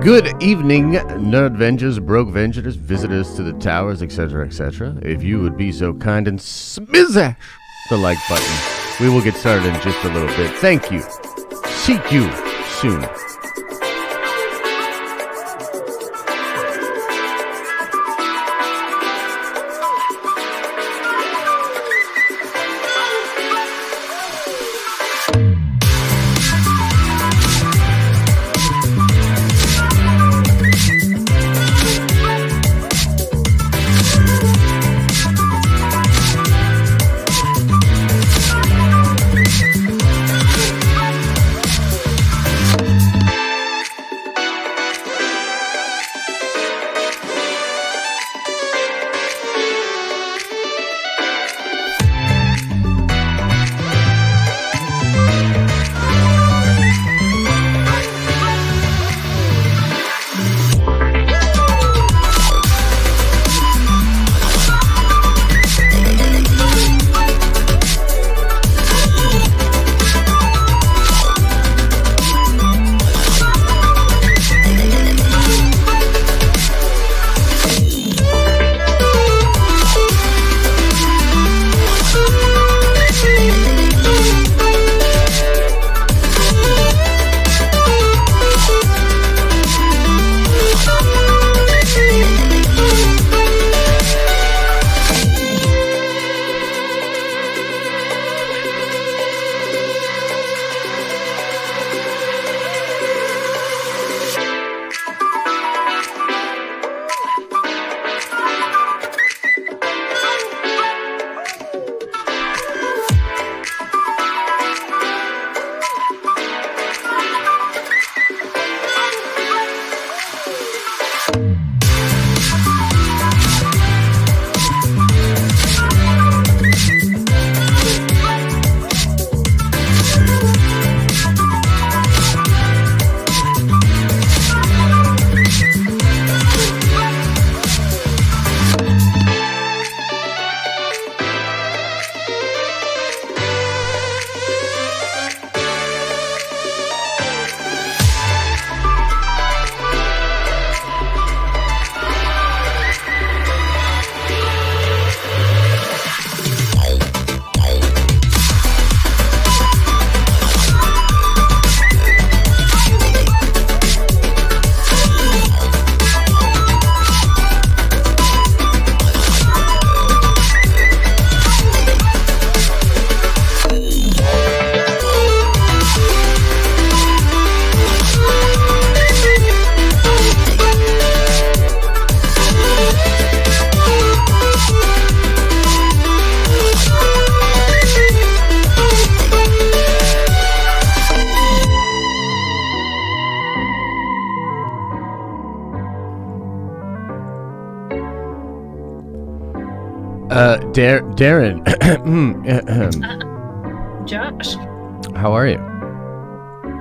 Good evening, Nerdvengers, Broke-Vengers, visitors to the towers, etc., etc. If you would be so kind and smash the like button, we will get started in just a little bit. Thank you. See you soon. Darren. Josh. How are you?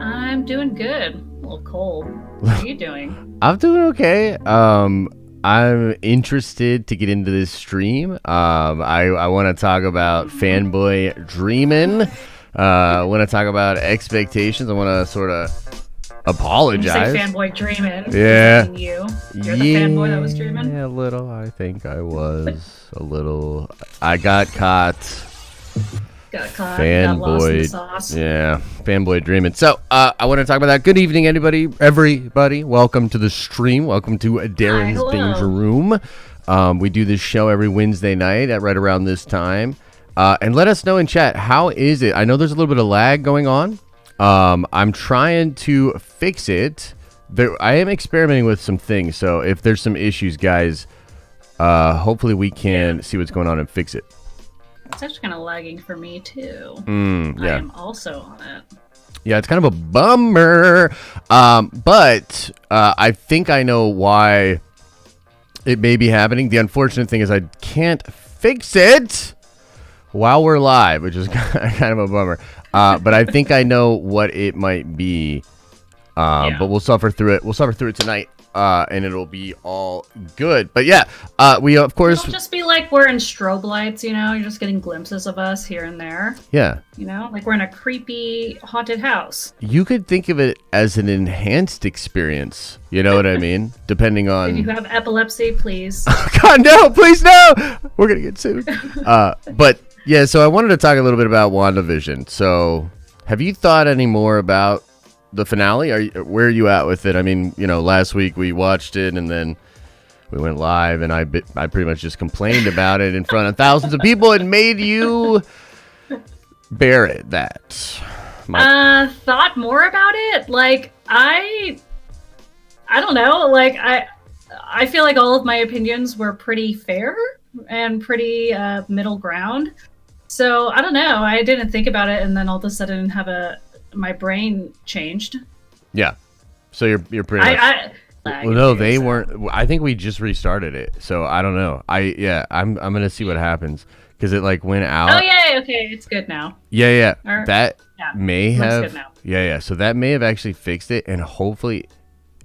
I'm doing good. A little cold. What are you doing? I'm doing okay. I'm interested to get into this stream. I want to talk about Fanboy dreaming. I want to talk about expectations. I want to sort of apologize. You say Fanboy dreaming. Yeah. You're the fanboy that was dreaming? Yeah, a little. I think I was a little. I got caught. Got lost in the sauce. Yeah, fanboy dreaming. So, I want to talk about that. Good evening, everybody. Welcome to the stream. Welcome to Darren's Danger Room. We do this show every Wednesday night at right around this time. And let us know in chat, how is it? I know there's a little bit of lag going on. I'm trying to fix it. I am experimenting with some things, so if there's some issues, guys, hopefully we can see what's going on and fix it. It's actually kind of lagging for me, too. Yeah. I am also on it. Yeah, it's kind of a bummer. But I think I know why it may be happening. The unfortunate thing is I can't fix it while we're live, which is kind of a bummer. But I think I know what it might be. But we'll suffer through it. We'll suffer through it tonight. and it'll be all good. But yeah, we of course It'll just be like we're in strobe lights, you know. You're just getting glimpses of us here and there. Yeah. You know, like we're in a creepy haunted house. You could think of it as an enhanced experience. You know what I mean? Depending on. If you have epilepsy, please. God, no! Please, no! We're gonna get sued. But yeah, so I wanted to talk a little bit about WandaVision. So, have you thought any more about the finale? Where are you at with it? I mean, you know, last week we watched it and then we went live, and I pretty much just complained about it in front of thousands of people and made you bear it. Thought more about it? Like I don't know. Like I feel like all of my opinions were pretty fair and pretty middle ground. So I don't know. I didn't think about it, and then all of a sudden my brain changed. Yeah. So you're pretty much. Well, no, they weren't. I think we just restarted it, so I don't know. I'm gonna see what happens because it like went out. Oh yeah, okay, it's good now. Yeah. Or, that may have. Good now. Yeah. So that may have actually fixed it, and hopefully,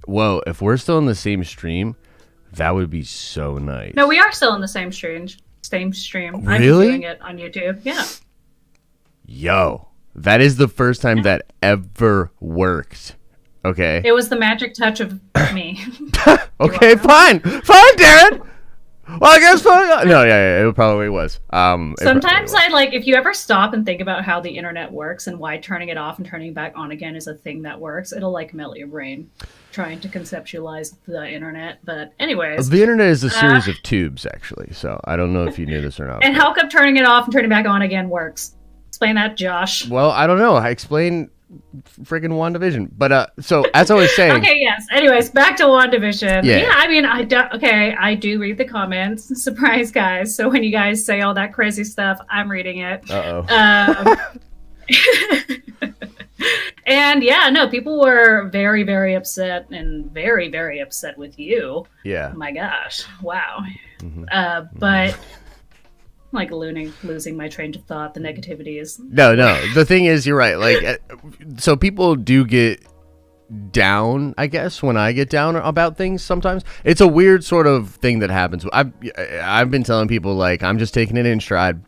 whoa, if we're still in the same stream, that would be so nice. No, we are still in the same stream. Really? I'm doing it on YouTube. Yeah. Yo, that is the first time that ever worked. Okay. It was the magic touch of me. Okay, fine, Darren. Well, I guess no, yeah, it probably was. Sometimes I like if you ever stop and think about how the internet works and why turning it off and turning it back on again is a thing that works. It'll like melt your brain trying to conceptualize the internet. But anyways, the internet is a series of tubes, actually. So I don't know if you knew this or not. And how come turning it off and turning it back on again works? Explain that, Josh. Well, I don't know. I explained freaking WandaVision, but so as I was saying. Okay, yes. Anyways, back to WandaVision. Yeah, I mean, I do read the comments. Surprise, guys. So when you guys say all that crazy stuff, I'm reading it. And yeah, no, people were very, very upset and very, very upset with you. Yeah. Oh my gosh. Wow. But like losing my train of thought, the negativity is no. The thing is, you're right. Like, so people do get down, I guess, when I get down about things. Sometimes it's a weird sort of thing that happens. I've been telling people like I'm just taking it in stride.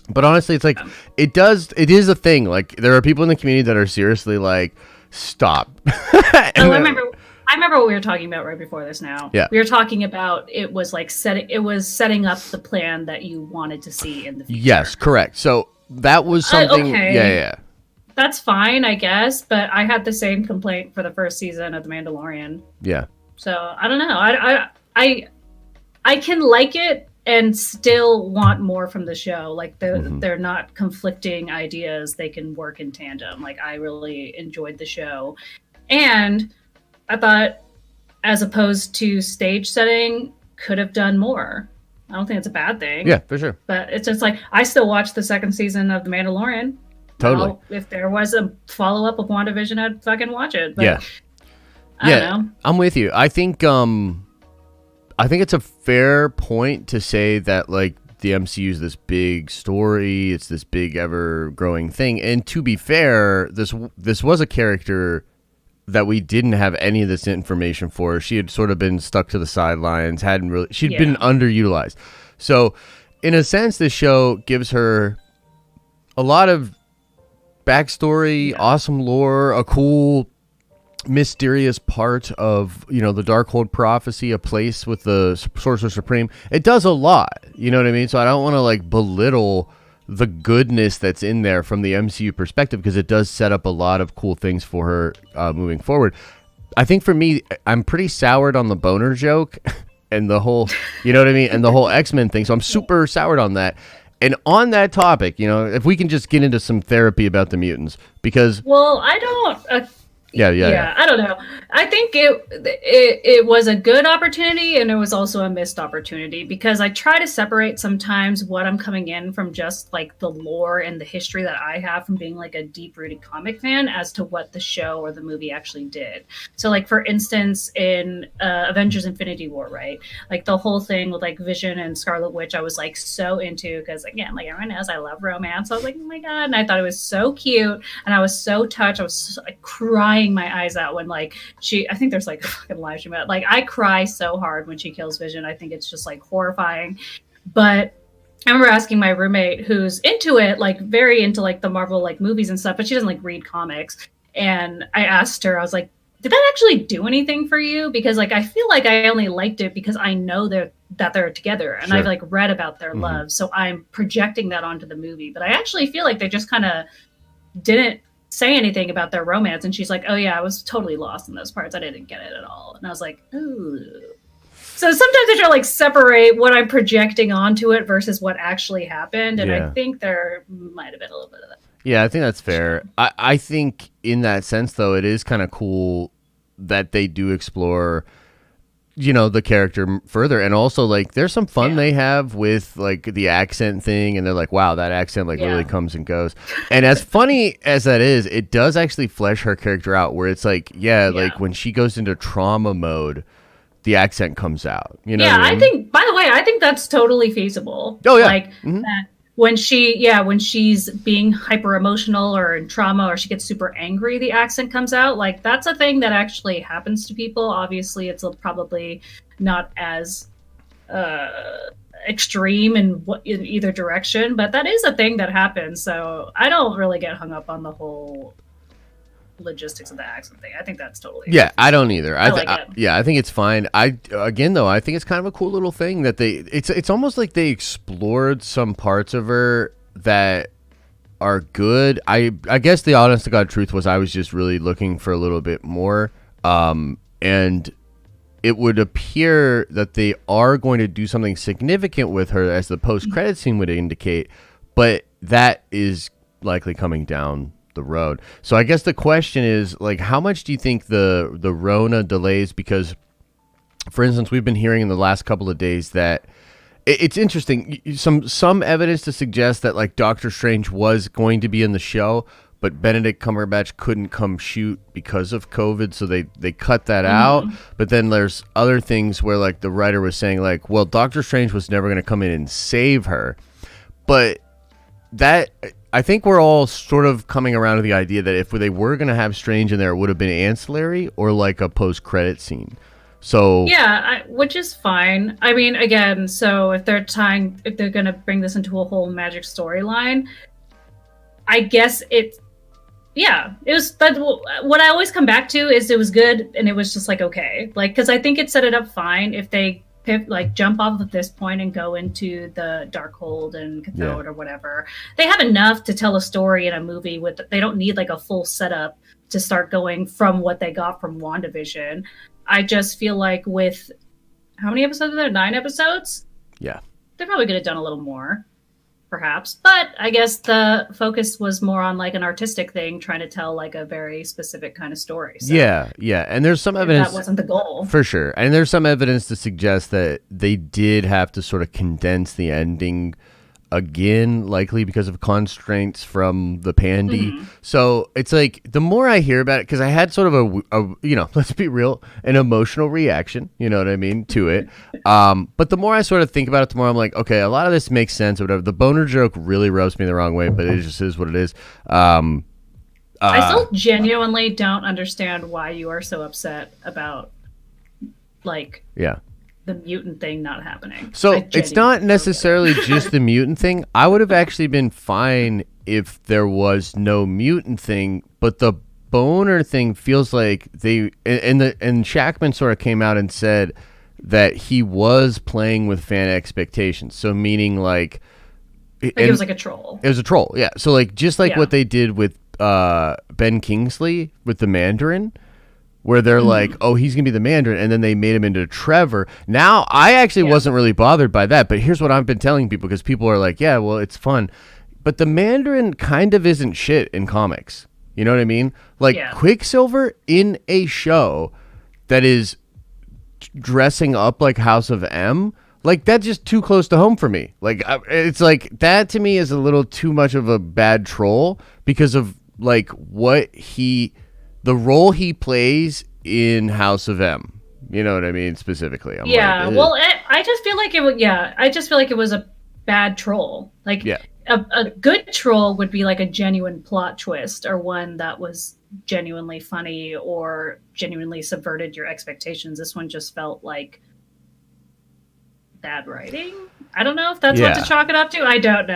But honestly, it's like it is a thing. Like there are people in the community that are seriously like, stop. I remember what we were talking about right before this now. Yeah. We were talking about it was setting up the plan that you wanted to see in the future. Yes, correct. So that was something. Okay. Yeah. That's fine, I guess, but I had the same complaint for the first season of The Mandalorian. Yeah. So I don't know. I can like it and still want more from the show. Like they're not conflicting ideas. They can work in tandem. Like I really enjoyed the show. And I thought, as opposed to stage setting, could have done more. I don't think it's a bad thing. Yeah, for sure. But it's just like, I still watch the second season of The Mandalorian. Totally. Well, if there was a follow-up of WandaVision, I'd fucking watch it. But yeah. I don't know. I'm with you. I think it's a fair point to say that, like, the MCU is this big story. It's this big, ever-growing thing. And to be fair, this was a character that we didn't have any of this information for. She had sort of been stuck to the sidelines, she'd been underutilized. So in a sense, this show gives her a lot of backstory, awesome lore, a cool mysterious part of, you know, the Darkhold prophecy, a place with the Sorcerer Supreme. It does a lot, you know what I mean? So I don't want to like belittle the goodness that's in there from the MCU perspective, because it does set up a lot of cool things for her moving forward. I think for me, I'm pretty soured on the boner joke and the whole, you know what I mean? And the whole X-Men thing. So I'm super soured on that. And on that topic, you know, if we can just get into some therapy about the mutants, because... Well, I don't... Yeah. I don't know. I think it was a good opportunity, and it was also a missed opportunity, because I try to separate sometimes what I'm coming in from just like the lore and the history that I have from being like a deep-rooted comic fan as to what the show or the movie actually did. So like, for instance, in Avengers Infinity War, right? Like the whole thing with like Vision and Scarlet Witch, I was like so into, because again, like everyone knows I love romance. I was like, oh my God. And I thought it was so cute, and I was so touched. I was like crying crying my eyes out when like I think there's like a fucking live stream about, like, I cry so hard when she kills Vision. I think it's just like horrifying. But I remember asking my roommate, who's into it, like very into like the Marvel like movies and stuff, but she doesn't like read comics. And I asked her, I was like, did that actually do anything for you? Because like I feel like I only liked it because I know that they're together, and I've like read about their love, so I'm projecting that onto the movie. But I actually feel like they just kind of didn't say anything about their romance. And she's like, oh yeah, I was totally lost in those parts. I didn't get it at all. And I was like, ooh. So sometimes I try to like separate what I'm projecting onto it versus what actually happened, and I think there might have been a little bit of that. Yeah, I think that's fair. I think in that sense, though, it is kind of cool that they do explore, you know, the character further. And also, like, there's some fun they have with, like, the accent thing. And they're like, wow, that accent, like, really comes and goes. And as funny as that is, it does actually flesh her character out, where it's like, like, when she goes into trauma mode, the accent comes out. You know what I mean? I think, by the way, I think that's totally feasible. Oh, yeah. Like, that. When she's being hyper emotional or in trauma, or she gets super angry, the accent comes out. Like, that's a thing that actually happens to people. Obviously, it's probably not as extreme in either direction, but that is a thing that happens. So I don't really get hung up on the whole logistics of the accent thing. I think that's totally I don't either. I think it's fine. I think it's kind of a cool little thing that it's almost like they explored some parts of her that are good. I guess the honest to God truth was I was just really looking for a little bit more, and it would appear that they are going to do something significant with her, as the post-credit scene would indicate, but that is likely coming down the road. So I guess the question is, like, how much do you think the Rona delays? Because, for instance, we've been hearing in the last couple of days that it's interesting, some evidence to suggest that, like, Doctor Strange was going to be in the show, but Benedict Cumberbatch couldn't come shoot because of COVID, so they cut that out. But then there's other things where, like, the writer was saying, like, well, Doctor Strange was never going to come in and save her. But that, I think we're all sort of coming around to the idea that if they were going to have Strange in there, it would have been ancillary or like a post-credit scene. So which is fine. I mean, again, so if they're going to bring this into a whole magic storyline, I guess it was. But what I always come back to is it was good, and it was just like, okay, like, because I think it set it up fine if they like jump off at this point and go into the Darkhold and Cathode or whatever. They have enough to tell a story in a movie with. They don't need like a full setup to start going from what they got from WandaVision. I just feel like with how many episodes are there? 9 episodes? Yeah. They probably could have done a little more, perhaps. But I guess the focus was more on like an artistic thing, trying to tell like a very specific kind of story. So yeah. And there's some evidence. That wasn't the goal. For sure. And there's some evidence to suggest that they did have to sort of condense the ending again, likely because of constraints from the Pandy. So it's like, the more I hear about it, because I had sort of a, you know, let's be real, an emotional reaction, you know what I mean, to it. But the more I sort of think about it, the more I'm like, okay, a lot of this makes sense or whatever. The boner joke really rubs me the wrong way, but it just is what it is. I still genuinely don't understand why you are so upset about, like, the mutant thing not happening. So it's not necessarily just the mutant thing. I would have actually been fine if there was no mutant thing, but the boner thing feels like they and Shackman sort of came out and said that he was playing with fan expectations. So meaning like it was like a troll. It was a troll, yeah. So like just like what they did with Ben Kingsley with the Mandarin, where they're like, oh, he's going to be the Mandarin, and then they made him into Trevor. Now, I actually wasn't really bothered by that, but here's what I've been telling people, because people are like, yeah, well, it's fun. But the Mandarin kind of isn't shit in comics. You know what I mean? Like, Quicksilver in a show that is dressing up like House of M, like, that's just too close to home for me. Like, it's like, that to me is a little too much of a bad troll because of, like, the role he plays in House of M. You know what I mean? Specifically. I'm I just feel like it was a bad troll. Like, a good troll would be like a genuine plot twist, or one that was genuinely funny or genuinely subverted your expectations. This one just felt like bad writing. I don't know if that's what to chalk it up to. I don't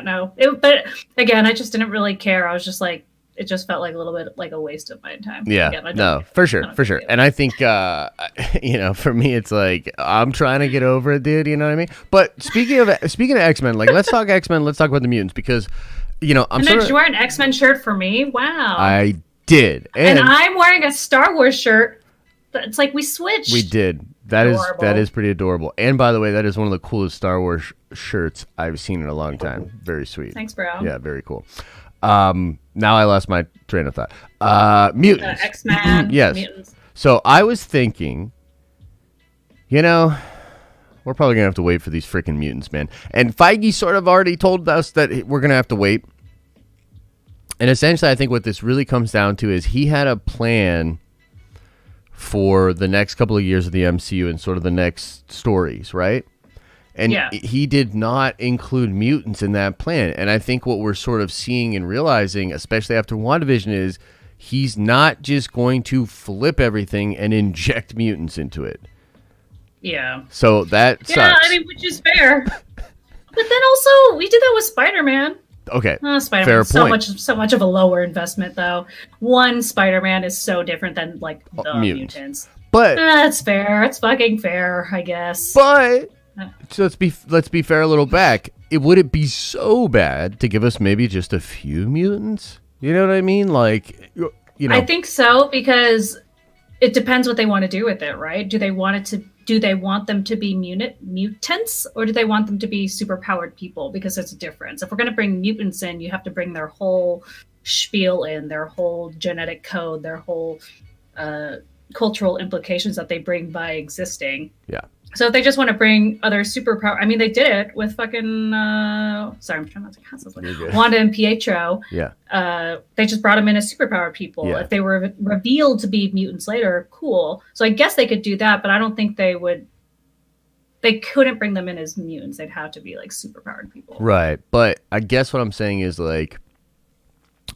know. But again, I just didn't really care. I was just like, it just felt like a little bit like a waste of my time. Yeah, again, no, for sure. And I think, for me, it's like I'm trying to get over it, dude. You know what I mean? But speaking of X-Men, like let's talk X-Men. Let's talk about the mutants because, I'm. And did you wear an X-Men shirt for me? Wow. I did, and I'm wearing a Star Wars shirt. It's like we switched. We did. That is pretty adorable. And by the way, that is one of the coolest Star Wars shirts I've seen in a long time. Very sweet. Thanks, bro. Yeah, very cool. Now I lost my train of thought. Mutants. X-Men. Yes. Mutants. So I was thinking, we're probably going to have to wait for these freaking mutants, man. And Feige sort of already told us that we're going to have to wait. And essentially, I think what this really comes down to is he had a plan for the next couple of years of the MCU and sort of the next stories, right? And he did not include mutants in that plan. And I think what we're sort of seeing and realizing, especially after WandaVision, is he's not just going to flip everything and inject mutants into it. Yeah. So that sucks. Yeah, I mean, which is fair. But then also, we did that with Spider-Man. Okay. Spider-Man is so much of a lower investment, though. One Spider-Man is so different than, like, the mutants. But that's fair. It's fucking fair, I guess. But... So let's be fair a little back. Would it be so bad to give us maybe just a few mutants? You know what I mean? Like, I think so, because it depends what they want to do with it, right? Do they want them to be mutants, or do they want them to be superpowered people? Because there's a difference. If we're going to bring mutants in, you have to bring their whole spiel in, their whole genetic code, their whole cultural implications that they bring by existing. Yeah. So if they just want to bring other superpower, I mean, they did it with fucking, sorry, I'm trying not to cancel this. Wanda and Pietro. Yeah. They just brought them in as superpowered people. Yeah. If they were revealed to be mutants later, cool. So I guess they could do that, but I don't think they couldn't bring them in as mutants. They'd have to be like superpowered people. Right. But I guess what I'm saying is like,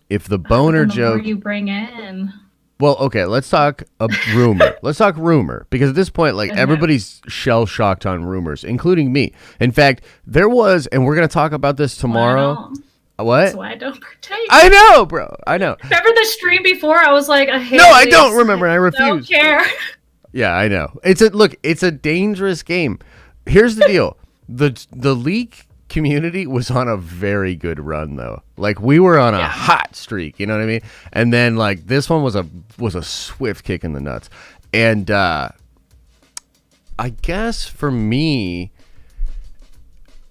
if the boner joke you bring in. Well, okay, let's talk a rumor. Let's talk rumor. Because at this point, like, everybody's shell-shocked on rumors, including me. In fact, there was, and we're going to talk about this tomorrow. What? That's why I don't partake. I know, bro. I know. Remember the stream before? I was like, I hate No, I don't remember. I refuse. I don't care. Yeah, I know. It's a dangerous game. Here's the deal. The leak community was on a very good run, though. Like, we were on a hot streak, you know what I mean? And then like this one was a swift kick in the nuts. And I guess for me,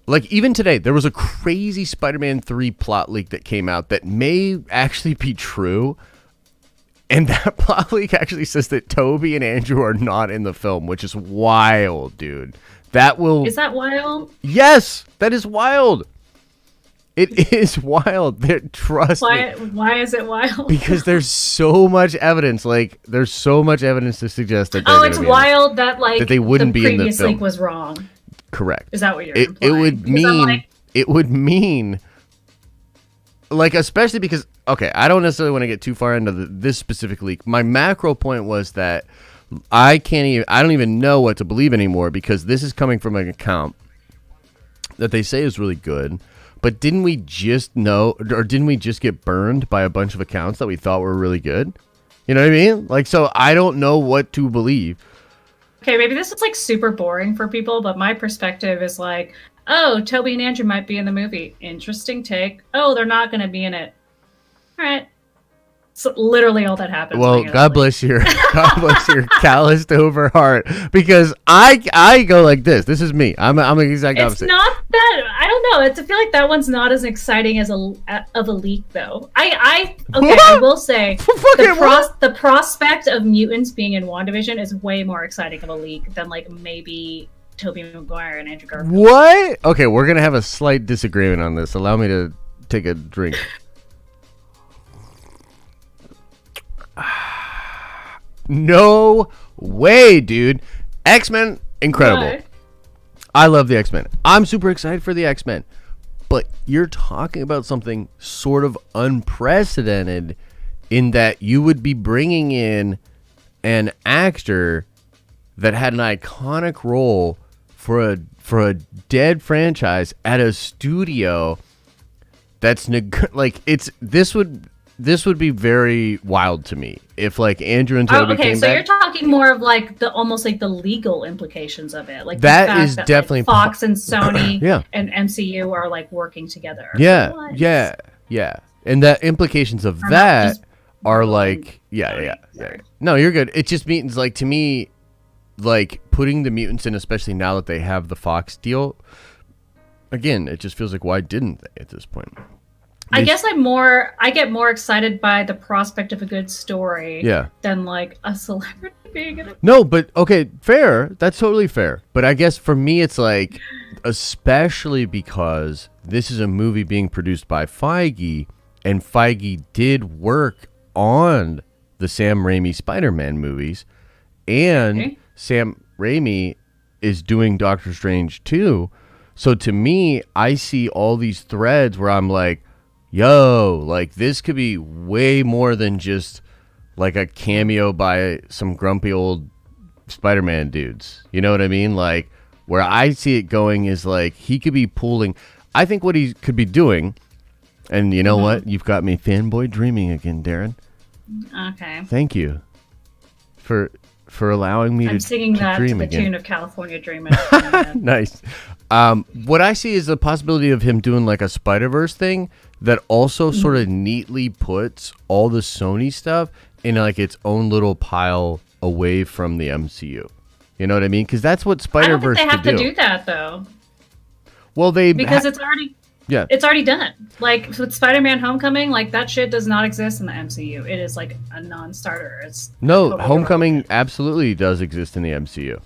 like, even today there was a crazy Spider-Man 3 plot leak that came out that may actually be true. And that plot leak actually says that Tobey and Andrew are not in the film, which is wild, dude. Is that wild? Yes, that is wild. It is wild. Trust me. Why is it wild? Because there's so much evidence. Like, there's so much evidence to suggest that. Oh, it's wild that like that they wouldn't be in the film. The previous leak was wrong. Correct. Is that what you're implying? It would mean, like, especially because, okay, I don't necessarily want to get too far into this specific leak. My macro point was that I don't even know what to believe anymore, because this is coming from an account that they say is really good. But didn't we just get burned by a bunch of accounts that we thought were really good? You know what I mean? Like, so I don't know what to believe. Okay, maybe this is like super boring for people, but my perspective is like, oh, Tobey and Andrew might be in the movie. Interesting take. Oh, they're not going to be in it. All right. So literally all that happens. Well, God bless your calloused over heart, because I go like this. This is me. I'm the exact opposite. It's not that, I don't know. I feel like that one's not as exciting as of a leak, though. I will say the prospect of mutants being in WandaVision is way more exciting of a leak than like maybe Tobey Maguire and Andrew Garfield. What? Okay, we're gonna have a slight disagreement on this. Allow me to take a drink. No way, dude. X-Men, incredible. Why? I love the X-Men. I'm super excited for the X-Men. But you're talking about something sort of unprecedented in that you would be bringing in an actor that had an iconic role for a dead franchise at a studio that's this would be very wild to me if like Andrew and Tobey came so back. You're talking more of like the almost like the legal implications of it, like that is definitely like, Fox and Sony yeah. and MCU are like working together. Yeah, and the implications of that are like yeah. No, you're good. It just means like to me, like putting the mutants in, especially now that they have the Fox deal. Again, it just feels like why didn't they at this point? I guess I get more excited by the prospect of a good story than like a celebrity being in it. No, but okay, fair. That's totally fair. But I guess for me, it's like, especially because this is a movie being produced by Feige, and Feige did work on the Sam Raimi Spider-Man movies, and Sam Raimi is doing Doctor Strange too. So to me, I see all these threads where I'm like, yo, like this could be way more than just like a cameo by some grumpy old Spider-Man dudes. You know what I mean? Like where I see it going is like he could be pulling. I think what he could be doing, and you know what? You've got me fanboy dreaming again, Darren. Okay. Thank you for allowing me to dream again. I'm singing that to the tune of California Dreaming. Nice. What I see is the possibility of him doing like a Spider-Verse thing that also sort of neatly puts all the Sony stuff in like its own little pile away from the MCU. You know what I mean? Because that's what Spider-Verse could do. I don't think they have to do that though. Well, because it's already done. Like with Spider-Man: Homecoming, like that shit does not exist in the MCU. It is like a non-starter. It's totally Homecoming irrelevant. absolutely does exist in the MCU.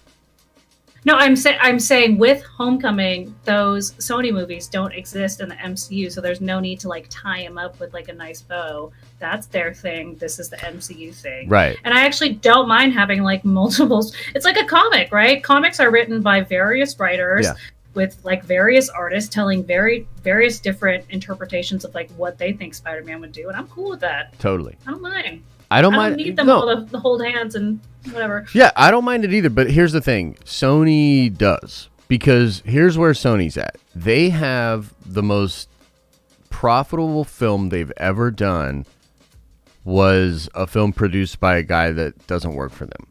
No, I'm saying with Homecoming, those Sony movies don't exist in the MCU, so there's no need to like tie them up with like a nice bow. That's their thing. This is the MCU thing. Right. And I actually don't mind having like multiples. It's like a comic, right? Comics are written by various writers with like various artists telling various different interpretations of like what they think Spider-Man would do, and I'm cool with that. Totally. I don't mind. I don't need them all to hold hands and whatever. Yeah, I don't mind it either. But here's the thing. Sony does. Because here's where Sony's at. They have the most profitable film they've ever done was a film produced by a guy that doesn't work for them.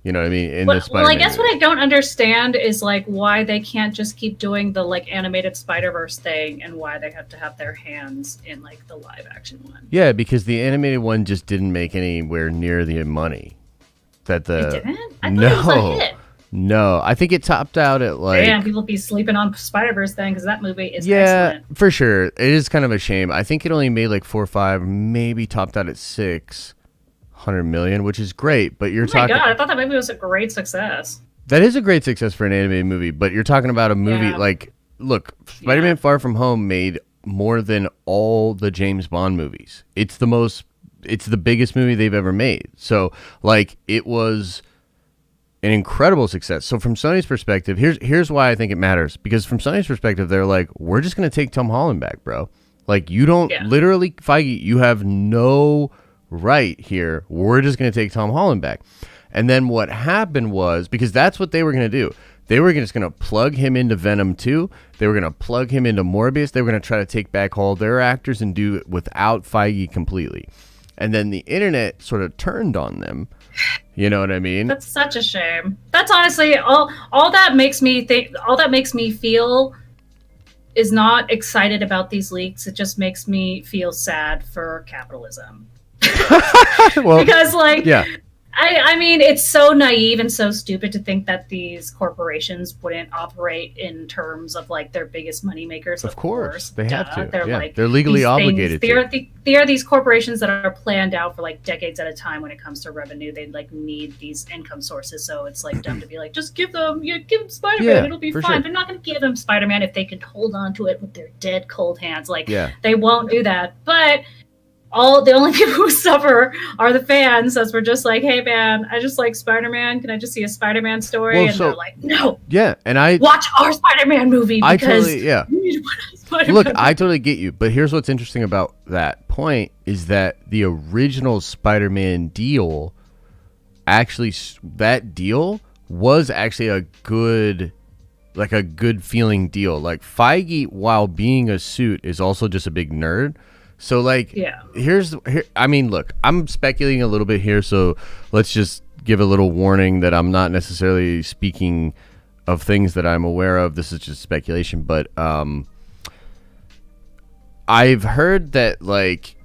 You know what I mean? Well, I guess what I don't understand is like why they can't just keep doing the like animated Spider-Verse thing and why they have to have their hands in like the live action one. Yeah, because the animated one just didn't make anywhere near the money that the. It didn't? I thought it was a hit. No, I think it topped out at like. Damn, people be sleeping on Spider-Verse then because that movie is excellent. For sure. It is kind of a shame. I think it only made like 4 or 5, maybe topped out at 600 million, which is great. But you're talking. Oh my god, I thought that movie was a great success. That is a great success for an animated movie, but you're talking about a movie like, look, Spider-Man Far From Home made more than all the James Bond movies. It's the biggest movie they've ever made. So like it was an incredible success. So from Sony's perspective, here's why I think it matters. Because from Sony's perspective, they're like, we're just going to take Tom Holland back, bro. Like you don't literally, Feige, you have no right here. We're just going to take Tom Holland back. And then what happened was, because that's what they were going to do. They were just going to plug him into Venom 2. They were going to plug him into Morbius. They were going to try to take back all their actors and do it without Feige completely. And then the internet sort of turned on them. You know what I mean? That's such a shame. That's honestly all that makes me think. All that makes me feel is not excited about these leaks. It just makes me feel sad for capitalism. Well, because like, I mean, it's so naive and so stupid to think that these corporations wouldn't operate in terms of like their biggest money makers. Of course, they have to. They're like they're legally obligated. They are these corporations that are planned out for like decades at a time when it comes to revenue. They like need these income sources, so it's like dumb to be like, just give them Spider-Man, it'll be fine. Sure. They're not going to give them Spider-Man if they can hold on to it with their dead cold hands. Like they won't do that, but. The only people who suffer are the fans, as we're just like, hey man, I just like Spider-Man. Can I just see a Spider-Man story? Well, and they're like, no. Yeah, and I watch our Spider-Man movie because Look, I totally get you, but here's what's interesting about that point is that the original Spider-Man deal, actually, that deal was actually a good feeling deal. Like Feige, while being a suit, is also just a big nerd. So like, I mean, look, I'm speculating a little bit here, so let's just give a little warning that I'm not necessarily speaking of things that I'm aware of. This is just speculation, but I've heard that like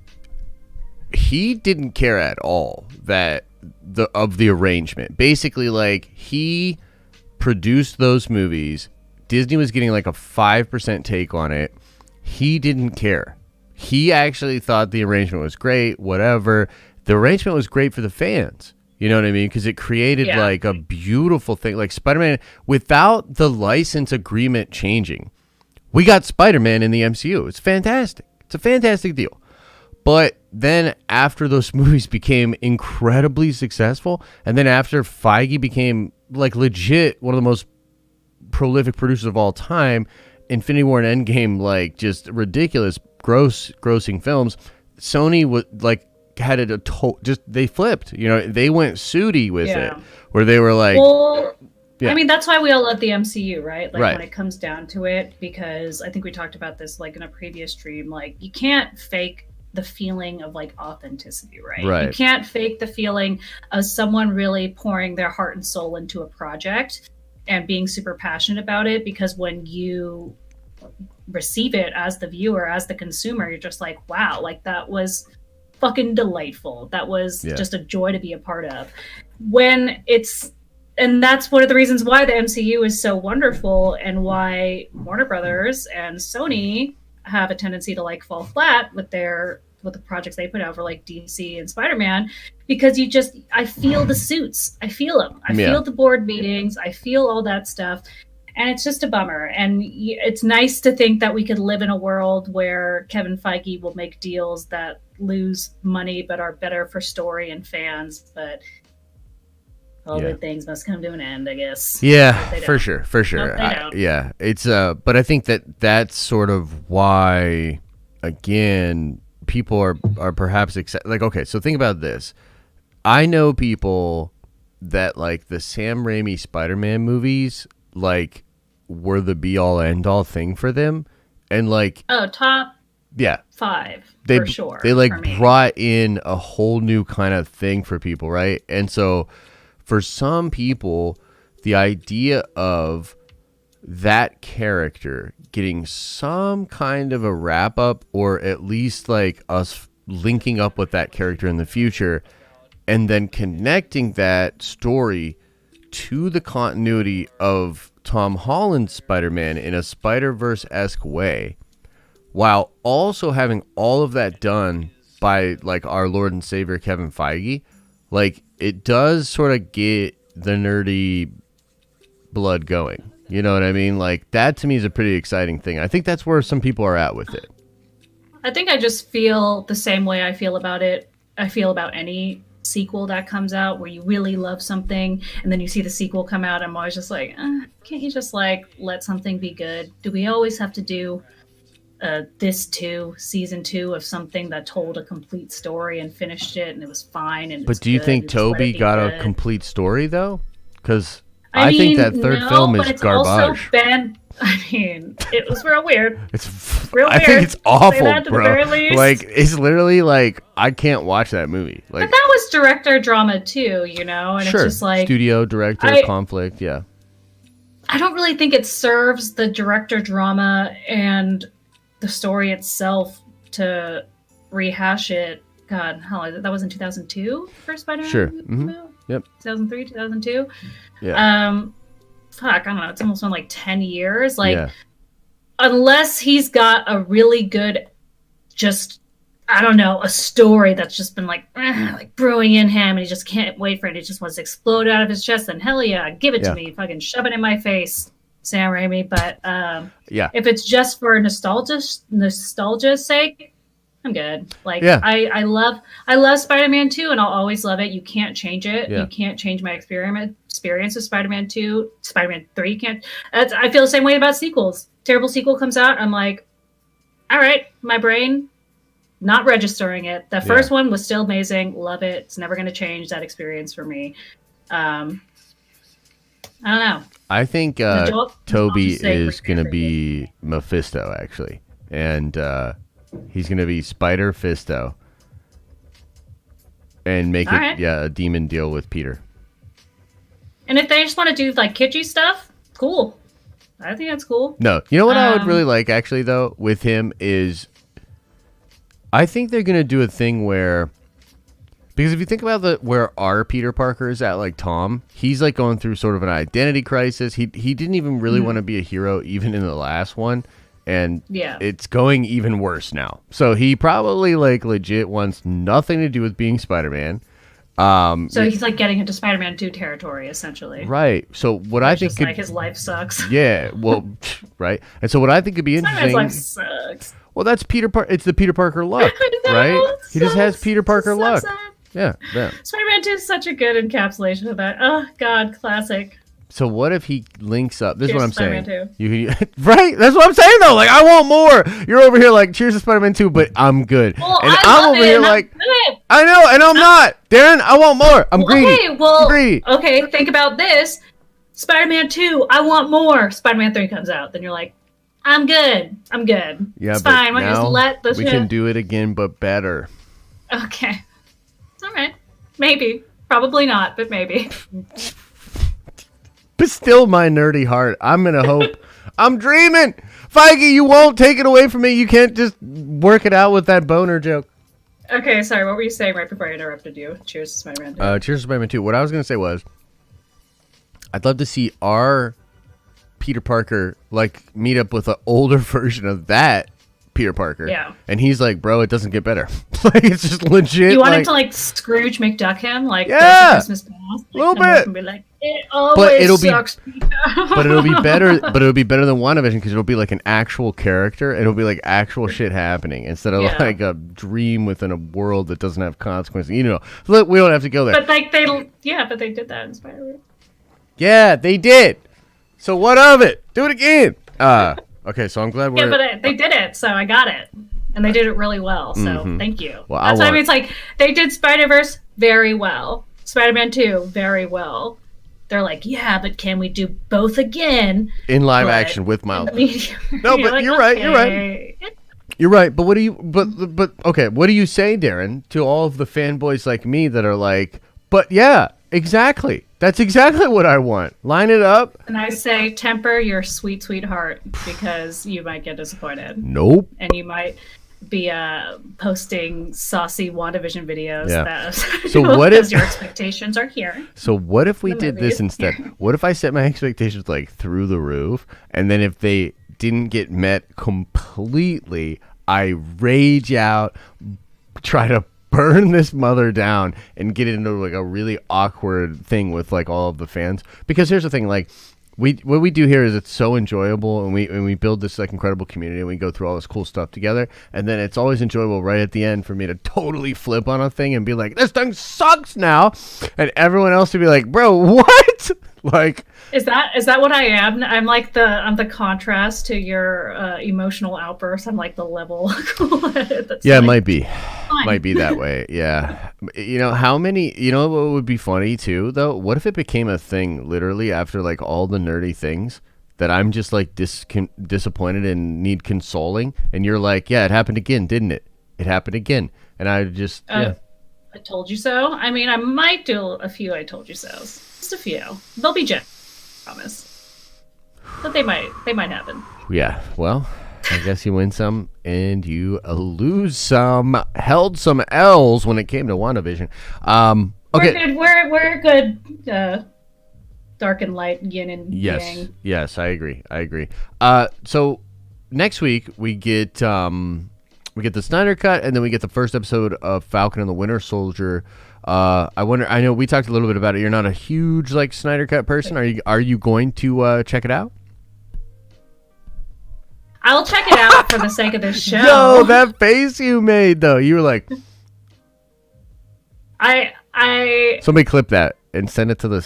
he didn't care at all that the arrangement. Basically, like, he produced those movies. Disney was getting like a 5% take on it. He didn't care. He actually thought the arrangement was great, whatever. The arrangement was great for the fans. You know what I mean? Because it created like a beautiful thing. Like Spider-Man, without the license agreement changing, we got Spider-Man in the MCU. It's fantastic. It's a fantastic deal. But then after those movies became incredibly successful, and then after Feige became like legit one of the most prolific producers of all time, Infinity War and Endgame, like just ridiculous grossing films, Sony was like had it they flipped. You know, they went sooty with it, where they were like, well, I mean, that's why we all love the MCU, right? Like, right. When it comes down to it, because I think we talked about this like in a previous stream, like you can't fake the feeling of like authenticity, right? You can't fake the feeling of someone really pouring their heart and soul into a project and being super passionate about it, because when you receive it as the viewer, as the consumer, you're just like, wow, like that was fucking delightful. That was just a joy to be a part of. And that's one of the reasons why the MCU is so wonderful, and why Warner Brothers and Sony have a tendency to like fall flat with the projects they put out for like DC and Spider-Man, because I feel the suits. I feel them. I feel the board meetings. I feel all that stuff. And it's just a bummer. And it's nice to think that we could live in a world where Kevin Feige will make deals that lose money but are better for story and fans. But all good things must come to an end, I guess. Yeah, for sure. No, it's but I think that's sort of why, again, people are perhaps like, okay, so think about this. I know people that like the Sam Raimi Spider-Man movies like were the be all end all thing for them, and like top 5 for sure. They like brought in a whole new kind of thing for people, right? And so for some people, the idea of that character getting some kind of a wrap up, or at least like us linking up with that character in the future, and then connecting that story to the continuity of Tom Holland's Spider-Man in a Spider-Verse-esque way, while also having all of that done by like our Lord and Savior Kevin Feige, like it does sort of get the nerdy blood going. You know what I mean? Like that to me is a pretty exciting thing. I think that's where some people are at with it. I think I just feel the same way I feel about it. I feel about any sequel that comes out, where you really love something and then you see the sequel come out. I'm always just like, can't you just like let something be good? Do we always have to do season 2 of something that told a complete story and finished it and it was fine? And but do you think Tobey got a complete story though? Because I think that third film is garbage. It was real weird. I think it's awful, bro. Like it's literally like I can't watch that movie. Like, but that was director drama too, you know. And sure, it's just like studio director conflict. Yeah, I don't really think it serves the director drama and the story itself to rehash it. God, how long is it? That was in 2002 for Spider-Man. Sure. Mm-hmm. Yep. 2003, 2002. Yeah. Fuck, I don't know. It's almost been like 10 years. Like, unless he's got a really good, just, I don't know, a story that's just been like brewing in him, and he just can't wait for it. He just wants to explode out of his chest. Then hell yeah, give it to me. Fucking shove it in my face, Sam Raimi. But if it's just for nostalgia's sake, I'm good. Like I love Spider-Man 2, and I'll always love it. You can't change it. You can't change my experience with Spider-Man 2. Spider-Man 3 can't. I feel the same way about sequels. Terrible sequel comes out, I'm like, all right, my brain not registering it. The first one was still amazing. Love it. It's never going to change that experience for me. I don't know. I think Tobey is going to be Mephisto, actually. And he's going to be Spider-Fisto. And make a demon deal with Peter. And if they just want to do like kitschy stuff, cool. I think that's cool. No, you know what I would really like, actually, though, with him is... I think they're going to do a thing where... Because if you think about where our Peter Parker is at, like Tom, he's like going through sort of an identity crisis. He didn't even really want to be a hero even in the last one. And it's going even worse now. So he probably like legit wants nothing to do with being Spider-Man. So he's like getting into Spider-Man 2 territory, essentially. Right. So what I think... like his life sucks. Yeah, well, right. And so what I think could be interesting... Spider-Man's life sucks. Well, that's Peter Parker. It's the Peter Parker luck, right? He just has Peter Parker luck. Yeah. Spider-Man 2 is such a good encapsulation of that. Oh, God, classic. So what if he links up? This is what I'm saying. Spider-Man 2. Right? That's what I'm saying, though. Like, I want more. You're over here like, cheers to Spider-Man 2, but I'm good. Well, and I'm over here like, I know, and I'm not. Darren, I want more. I'm greedy. I'm greedy. Okay, think about this. Spider-Man 2, I want more. Spider-Man 3 comes out. Then you're like, I'm good. Yeah, it's fine. We'll just let the we can do it again, but better. Okay. All right. Maybe. Probably not, but maybe. But still, my nerdy heart. I'm going to hope. I'm dreaming. Feige, you won't take it away from me. You can't just work it out with that boner joke. Okay, sorry. What were you saying right before I interrupted you? Cheers to Spider-Man 2. Cheers to Spider-Man 2. What I was going to say was, I'd love to see our Peter Parker like meet up with an older version of that Peter Parker. Yeah. And he's like, bro, it doesn't get better. Like, it's just legit. You want him to like Scrooge McDuck him? Like, Christmas past? A little bit. And be like, it always sucks. But it'll be better. But it'll be better than WandaVision because it'll be like an actual character. And it'll be like actual shit happening instead of like a dream within a world that doesn't have consequences. You know, look, we don't have to go there. But like they did that in Spider-Man. Yeah, they did. So what of it? Do it again. Okay, so I'm glad we're... Yeah, but they did it, so I got it. And they did it really well, so thank you. Well, that's what I mean. It's like, they did Spider-Verse very well. Spider-Man 2, very well. They're like, yeah, but can we do both again? In live action with Miles. No, but like, you're right. You're right, but what do you... But okay, what do you say, Darren, to all of the fanboys like me that are like, but yeah, exactly. That's exactly what I want. Line it up. And I say, temper your sweet, sweet heart because you might get disappointed. Nope. And you might be posting saucy WandaVision videos. Yeah. So what if your expectations are here? So what if we did this instead? What if I set my expectations like through the roof, and then if they didn't get met completely, I rage out, try to burn this mother down and get into like a really awkward thing with like all of the fans. Because here's the thing, like what we do here is it's so enjoyable, and we build this like incredible community, and we go through all this cool stuff together, and then it's always enjoyable right at the end for me to totally flip on a thing and be like, this thing sucks now, and everyone else to be like, bro, what? Like, is that what I am? I'm like I'm the contrast to your emotional outburst. I'm like the level. That's yeah, like, it might be that way. Yeah, you know what would be funny too though? What if it became a thing literally after like all the nerdy things that I'm just like disappointed and need consoling, and you're like, yeah, it happened again, didn't it? It happened again, and I just I told you so. I mean, I might do a few I told you so's. Just a few. They'll be genuine, I promise. But they might happen. Yeah, well, I guess you win some and you lose some. Held some L's when it came to WandaVision. Okay. We're good. Dark and light, yin and yang. Yes, I agree. So next week we get the Snyder Cut, and then we get the first episode of Falcon and the Winter Soldier. I know we talked a little bit about it. You're not a huge like Snyder Cut person. Are you going to check it out? I'll check it out for the sake of this show. No, that face you made though. You were like, I somebody clip that and send it to the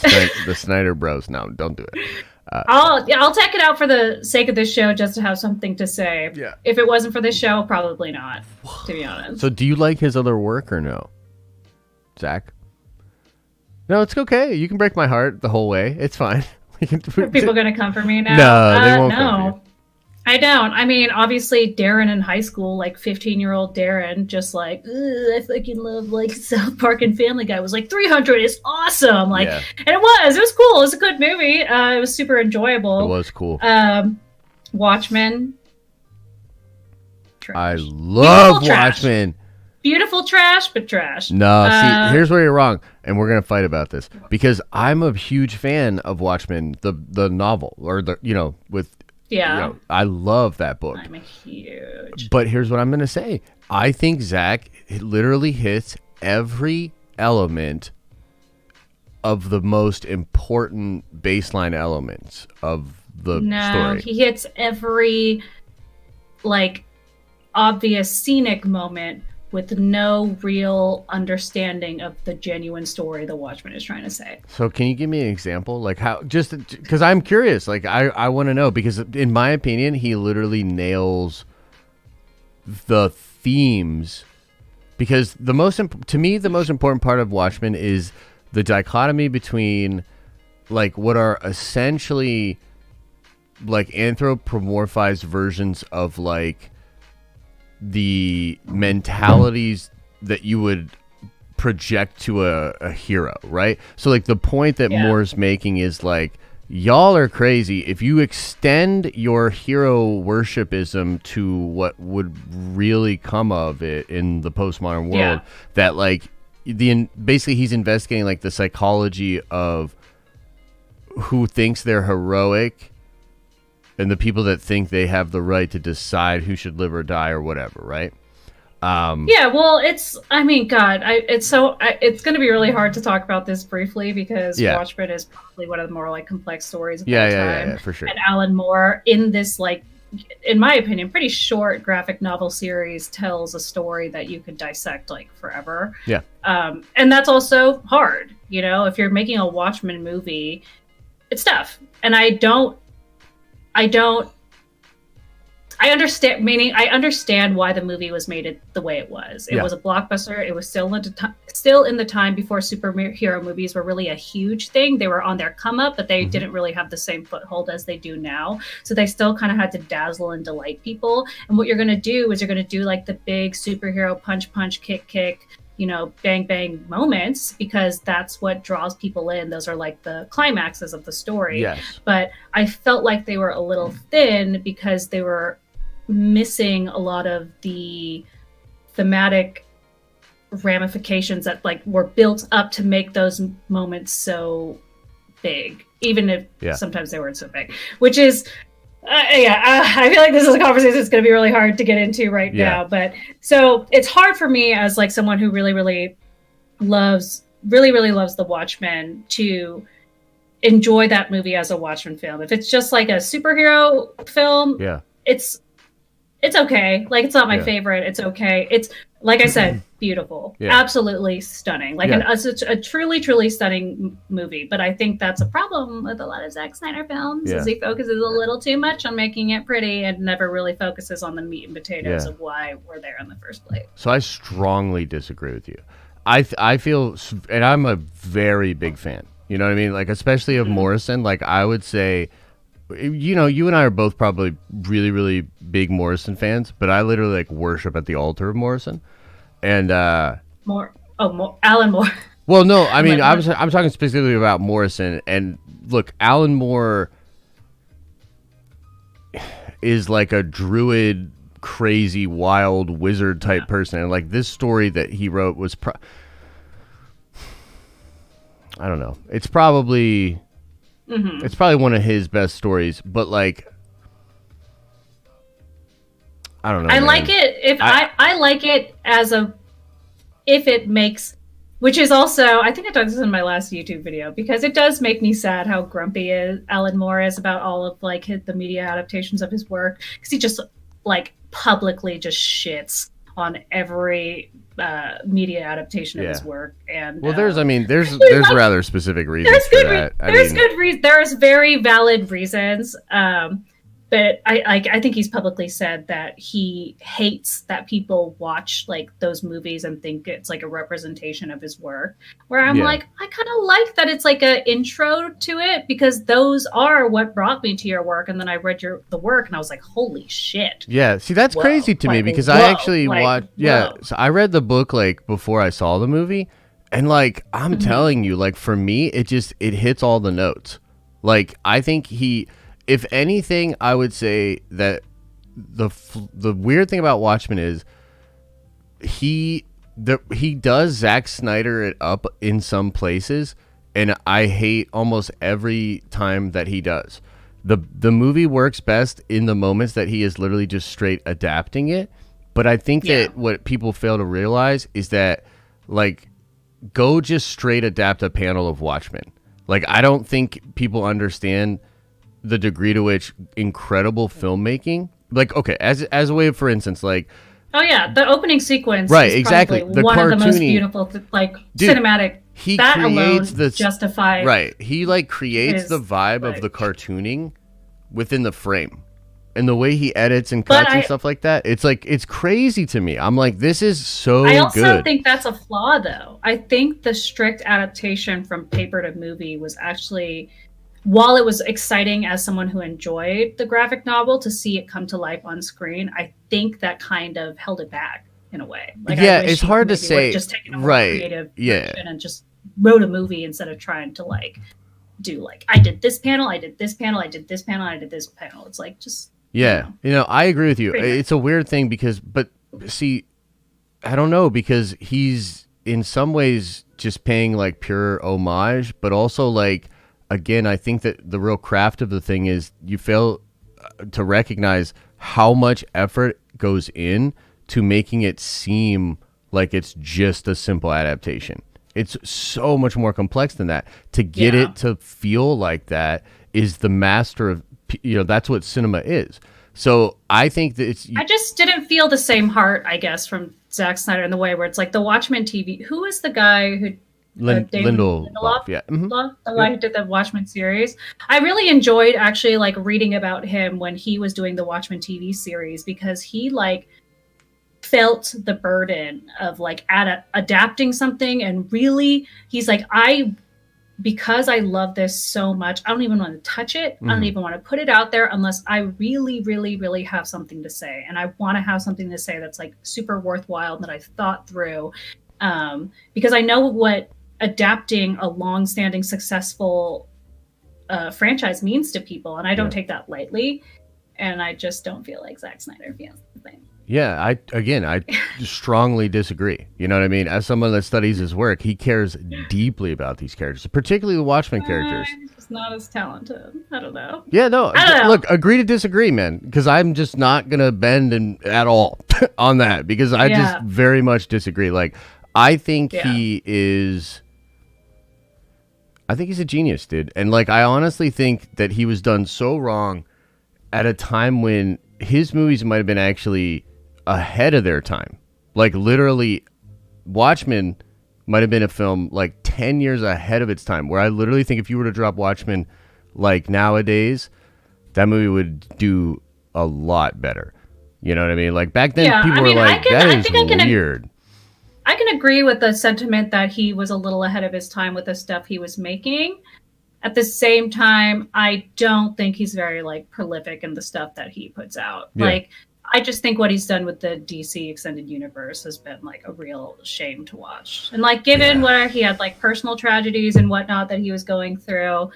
Snyder Bros. No, don't do it. I'll check it out for the sake of this show, just to have something to say. Yeah. If it wasn't for this show, probably not, to be honest. So do you like his other work or no, Zach? No, it's okay. You can break my heart the whole way. It's fine. Are people going to come for me now? No, they won't come for you. I don't. I mean, obviously, Darren in high school, like 15-year-old Darren, just like, I fucking love like South Park and Family Guy, was like 300 is awesome. Like, and it was cool. It was a good movie. It was super enjoyable. It was cool. Watchmen. Trash. I love Watchmen. Beautiful trash, but trash. No, see, here's where you're wrong, and we're gonna fight about this because I'm a huge fan of Watchmen, the novel, or with. Yeah, I love that book. I'm a huge. But here's what I'm going to say. I think Zach literally hits every element of the most important baseline elements of the story. No, he hits every, like, obvious scenic moment with no real understanding of the genuine story the Watchmen is trying to say. So can you give me an example? Like how, just because I'm curious, like I want to know, because in my opinion, he literally nails the themes, because to me, the most important part of Watchmen is the dichotomy between like what are essentially like anthropomorphized versions of like the mentalities that you would project to a hero, right? So like the point that Moore's making is like, y'all are crazy if you extend your hero worshipism to what would really come of it in the postmodern world. That like basically he's investigating like the psychology of who thinks they're heroic and the people that think they have the right to decide who should live or die or whatever, right? Well, it's going to be really hard to talk about this briefly because Watchmen is probably one of the more like complex stories of all time. Yeah, for sure. And Alan Moore, in this like, in my opinion, pretty short graphic novel series, tells a story that you could dissect like forever. Yeah. And that's also hard, if you're making a Watchmen movie, it's tough. And I understand why the movie was made the way it was. It was a blockbuster. It was still in the time before superhero movies were really a huge thing. They were on their come up, but they didn't really have the same foothold as they do now. So they still kind of had to dazzle and delight people. And what you're going to do is you're going to do like the big superhero punch, kick, bang, bang moments, because that's what draws people in. Those are like the climaxes of the story. Yes. But I felt like they were a little thin because they were missing a lot of the thematic ramifications that like were built up to make those moments so big, even if sometimes they weren't so big, which is I feel like this is a conversation that's going to be really hard to get into right now. But so it's hard for me as like someone who really loves the Watchmen to enjoy that movie as a Watchmen film. If it's just like a superhero film, it's okay. Like, it's not my favorite. It's okay. It's, like I said, beautiful. Absolutely stunning. Like a truly stunning movie. But I think that's a problem with a lot of Zack Snyder films, is he focuses a little too much on making it pretty and never really focuses on the meat and potatoes of why we're there in the first place. So I strongly disagree with you. I feel, and I'm a very big fan, you know what I mean? Like, especially of Morrison. Like, I would say, you and I are both probably really big Morrison fans, but I literally like worship at the altar of Morrison. And Alan Moore. Well, no, I mean, I'm talking specifically about Morrison. And look, Alan Moore is like a druid, crazy, wild wizard type person. And like this story that he wrote was, I don't know. It's probably one of his best stories, but like, I don't know. I like it I like it if it makes, which is also, I think I talked this in my last YouTube video, because it does make me sad how grumpy Alan Moore is about all of like the media adaptations of his work, because he just like publicly just shits on every media adaptation of his work. And well, there's rather specific reasons for that. There's very valid reasons. But I think he's publicly said that he hates that people watch like those movies and think it's like a representation of his work. Where I'm like, I kind of like that it's like an intro to it, because those are what brought me to your work. And then I read the work and I was like, holy shit. Yeah, see, that's crazy to me, because I actually watched. Yeah, so I read the book like before I saw the movie, and like I'm telling you, like for me, it hits all the notes. Like I think if anything, I would say that the weird thing about Watchmen is he does Zack Snyder it up in some places, and I hate almost every time that he does. The movie works best in the moments that he is literally just straight adapting it. But I think that what people fail to realize is that, like, go just straight adapt a panel of Watchmen. Like, I don't think people understand the degree to which incredible filmmaking, like, okay, as a way of, for instance, like, oh yeah, the opening sequence, right, is exactly, the one of the most beautiful, cinematic. He that creates alone justifies. Right, he like creates the vibe of the cartooning within the frame, and the way he edits and cuts and stuff like that. It's like, it's crazy to me. I'm like, this is so good. I also think that's a flaw, though. I think the strict adaptation from paper to movie was actually, while it was exciting as someone who enjoyed the graphic novel to see it come to life on screen, I think that kind of held it back in a way. Like, yeah, it's hard to say. Just taking a more creative direction and just wrote a movie instead of trying to like do like, I did this panel, I did this panel, I did this panel, I did this panel. It's like, just I agree with you. It's a weird thing but see, I don't know, because he's in some ways just paying like pure homage, but also like, again, I think that the real craft of the thing is you fail to recognize how much effort goes in to making it seem like it's just a simple adaptation. It's so much more complex than that. To get it to feel like that is the master of, that's what cinema is. So I think that I just didn't feel the same heart, I guess, from Zack Snyder in the way where it's like the Watchmen TV. Who is the guy who... Lindelof, the guy who did the Watchmen series. I really enjoyed actually like reading about him when he was doing the Watchmen TV series, because he like felt the burden of like adapting something, and really he's like, because I love this so much, I don't even want to touch it. I don't even want to put it out there unless I really, really, really have something to say, and I want to have something to say that's like super worthwhile, that I've thought through, because I know what adapting a long-standing successul franchise means to people, and I don't take that lightly, and I just don't feel like Zack Snyder feels the same. Yeah, I strongly disagree. You know what I mean? As someone that studies his work, he cares deeply about these characters, particularly the Watchmen characters. He's just not as talented. I don't know. Yeah, no. Look, agree to disagree, man, because I'm just not gonna bend at all on that, because I just very much disagree. Like, I think he's a genius, dude. And like, I honestly think that he was done so wrong at a time when his movies might have been actually ahead of their time. Like, literally, Watchmen might have been a film like 10 years ahead of its time, where I literally think if you were to drop Watchmen like nowadays, that movie would do a lot better. You know what I mean? Like, back then, people were like, that is weird. I can agree with the sentiment that he was a little ahead of his time with the stuff he was making. At the same time, I don't think he's very like prolific in the stuff that he puts out. Yeah. Like, I just think what he's done with the DC extended universe has been like a real shame to watch. And like, given where he had like personal tragedies and whatnot that he was going through,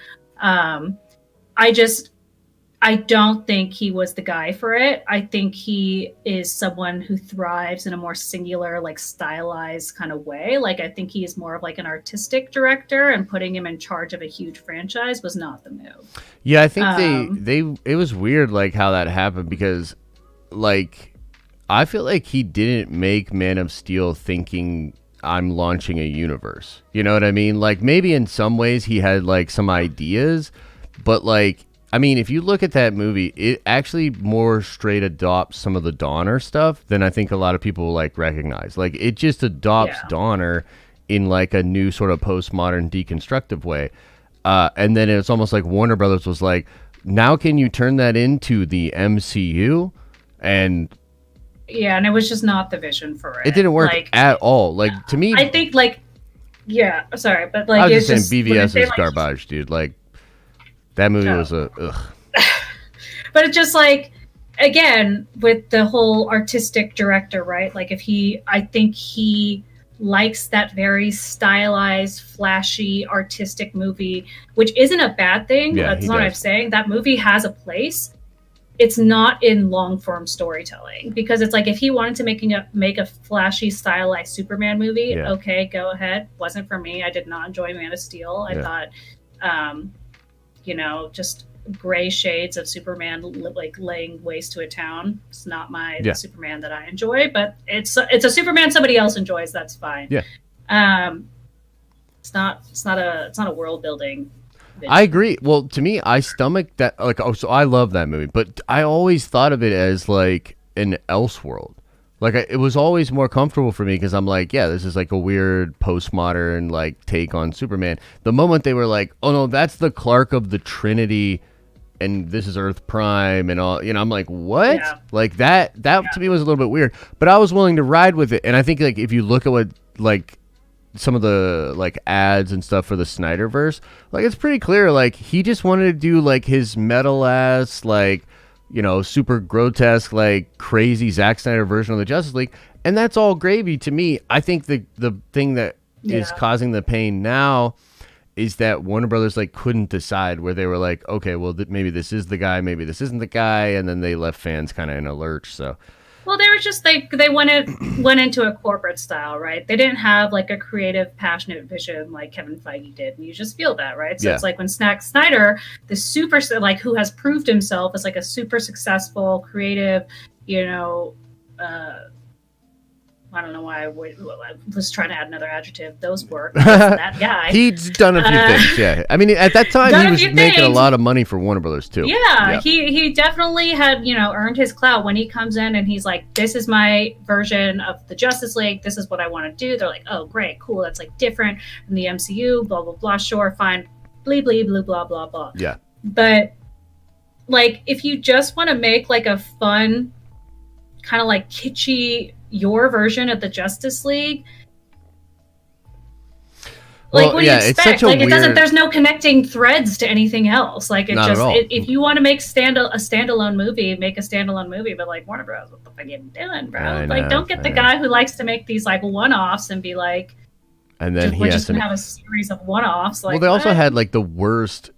I don't think he was the guy for it. I think he is someone who thrives in a more singular, like stylized kind of way. Like, I think he is more of like an artistic director, and putting him in charge of a huge franchise was not the move. Yeah, I think it was weird like how that happened, because like, I feel like he didn't make Man of Steel thinking I'm launching a universe. You know what I mean? Like, maybe in some ways he had like some ideas, but like, I mean, if you look at that movie, it actually more straight adopts some of the Donner stuff than I think a lot of people like recognize. Like, it just adopts Donner in like a new sort of postmodern deconstructive way. And then it's almost like Warner Brothers was like, now can you turn that into the MCU? And yeah, and it was just not the vision for it. It didn't work like, at all. Like, to me, I think like, yeah, sorry, but like, I was just saying BVS is like, garbage, dude. Like, that movie was a ugh. But it's just like, again, with the whole artistic director, right? Like, I think he likes that very stylized, flashy, artistic movie, which isn't a bad thing. Yeah, that's not what I'm saying. That movie has a place. It's not in long form storytelling, because it's like, if he wanted to make a flashy, stylized Superman movie, okay, go ahead. Wasn't for me. I did not enjoy Man of Steel. I thought, you know, just gray shades of Superman like laying waste to a town. It's not the Superman that I enjoy, but it's a Superman somebody else enjoys. That's fine. Yeah. It's not a world building. I agree. Well, to me, I stomach that. Like, oh, so I love that movie, but I always thought of it as like an Elseworld. Like, it was always more comfortable for me because I'm like, yeah, this is like a weird postmodern like take on Superman. The moment they were like, oh no, that's the Clark of the Trinity, and this is Earth Prime and all, you know, I'm like, what? Yeah. Like that to me was a little bit weird, but I was willing to ride with it. And I think like if you look at what like some of the like ads and stuff for the Snyderverse, like it's pretty clear like he just wanted to do like his metal ass like, you know, super grotesque like crazy Zack Snyder version of the Justice League, and that's all gravy to me. I think the thing that is causing the pain now is that Warner Brothers like couldn't decide, where they were like, okay, well maybe this is the guy, maybe this isn't the guy, and then they left fans kind of in a lurch. So well, they were just they went into a corporate style, right? They didn't have like a creative, passionate vision like Kevin Feige did, and you just feel that, right? So it's like when Zack Snyder, the super like who has proved himself as like a super successful creative, you know, I don't know why I was trying to add another adjective. Those work. That guy. He's done a few things, yeah. I mean, at that time, he was making a lot of money for Warner Brothers, too. Yeah, he definitely had, you know, earned his clout when he comes in and he's like, this is my version of the Justice League. This is what I want to do. They're like, oh, great, cool. That's like different from the MCU, blah, blah, blah. Sure, fine. Blee, blee, blah, blah, blah, blah. Yeah. But, like, if you just want to make, like, a fun, kind of, like, kitschy your version of the Justice League, like, what do you expect? It's such a like, it weird... doesn't. There's no connecting threads to anything else. Like, it Not just. at all. If you want to make a standalone movie, make a standalone movie. But like, Warner Bros., what the fuck are you doing, bro? Like, don't get the guy who likes to make these like one-offs and be like, and then we're just gonna have a series of one-offs. Like, well, they also had like the worst.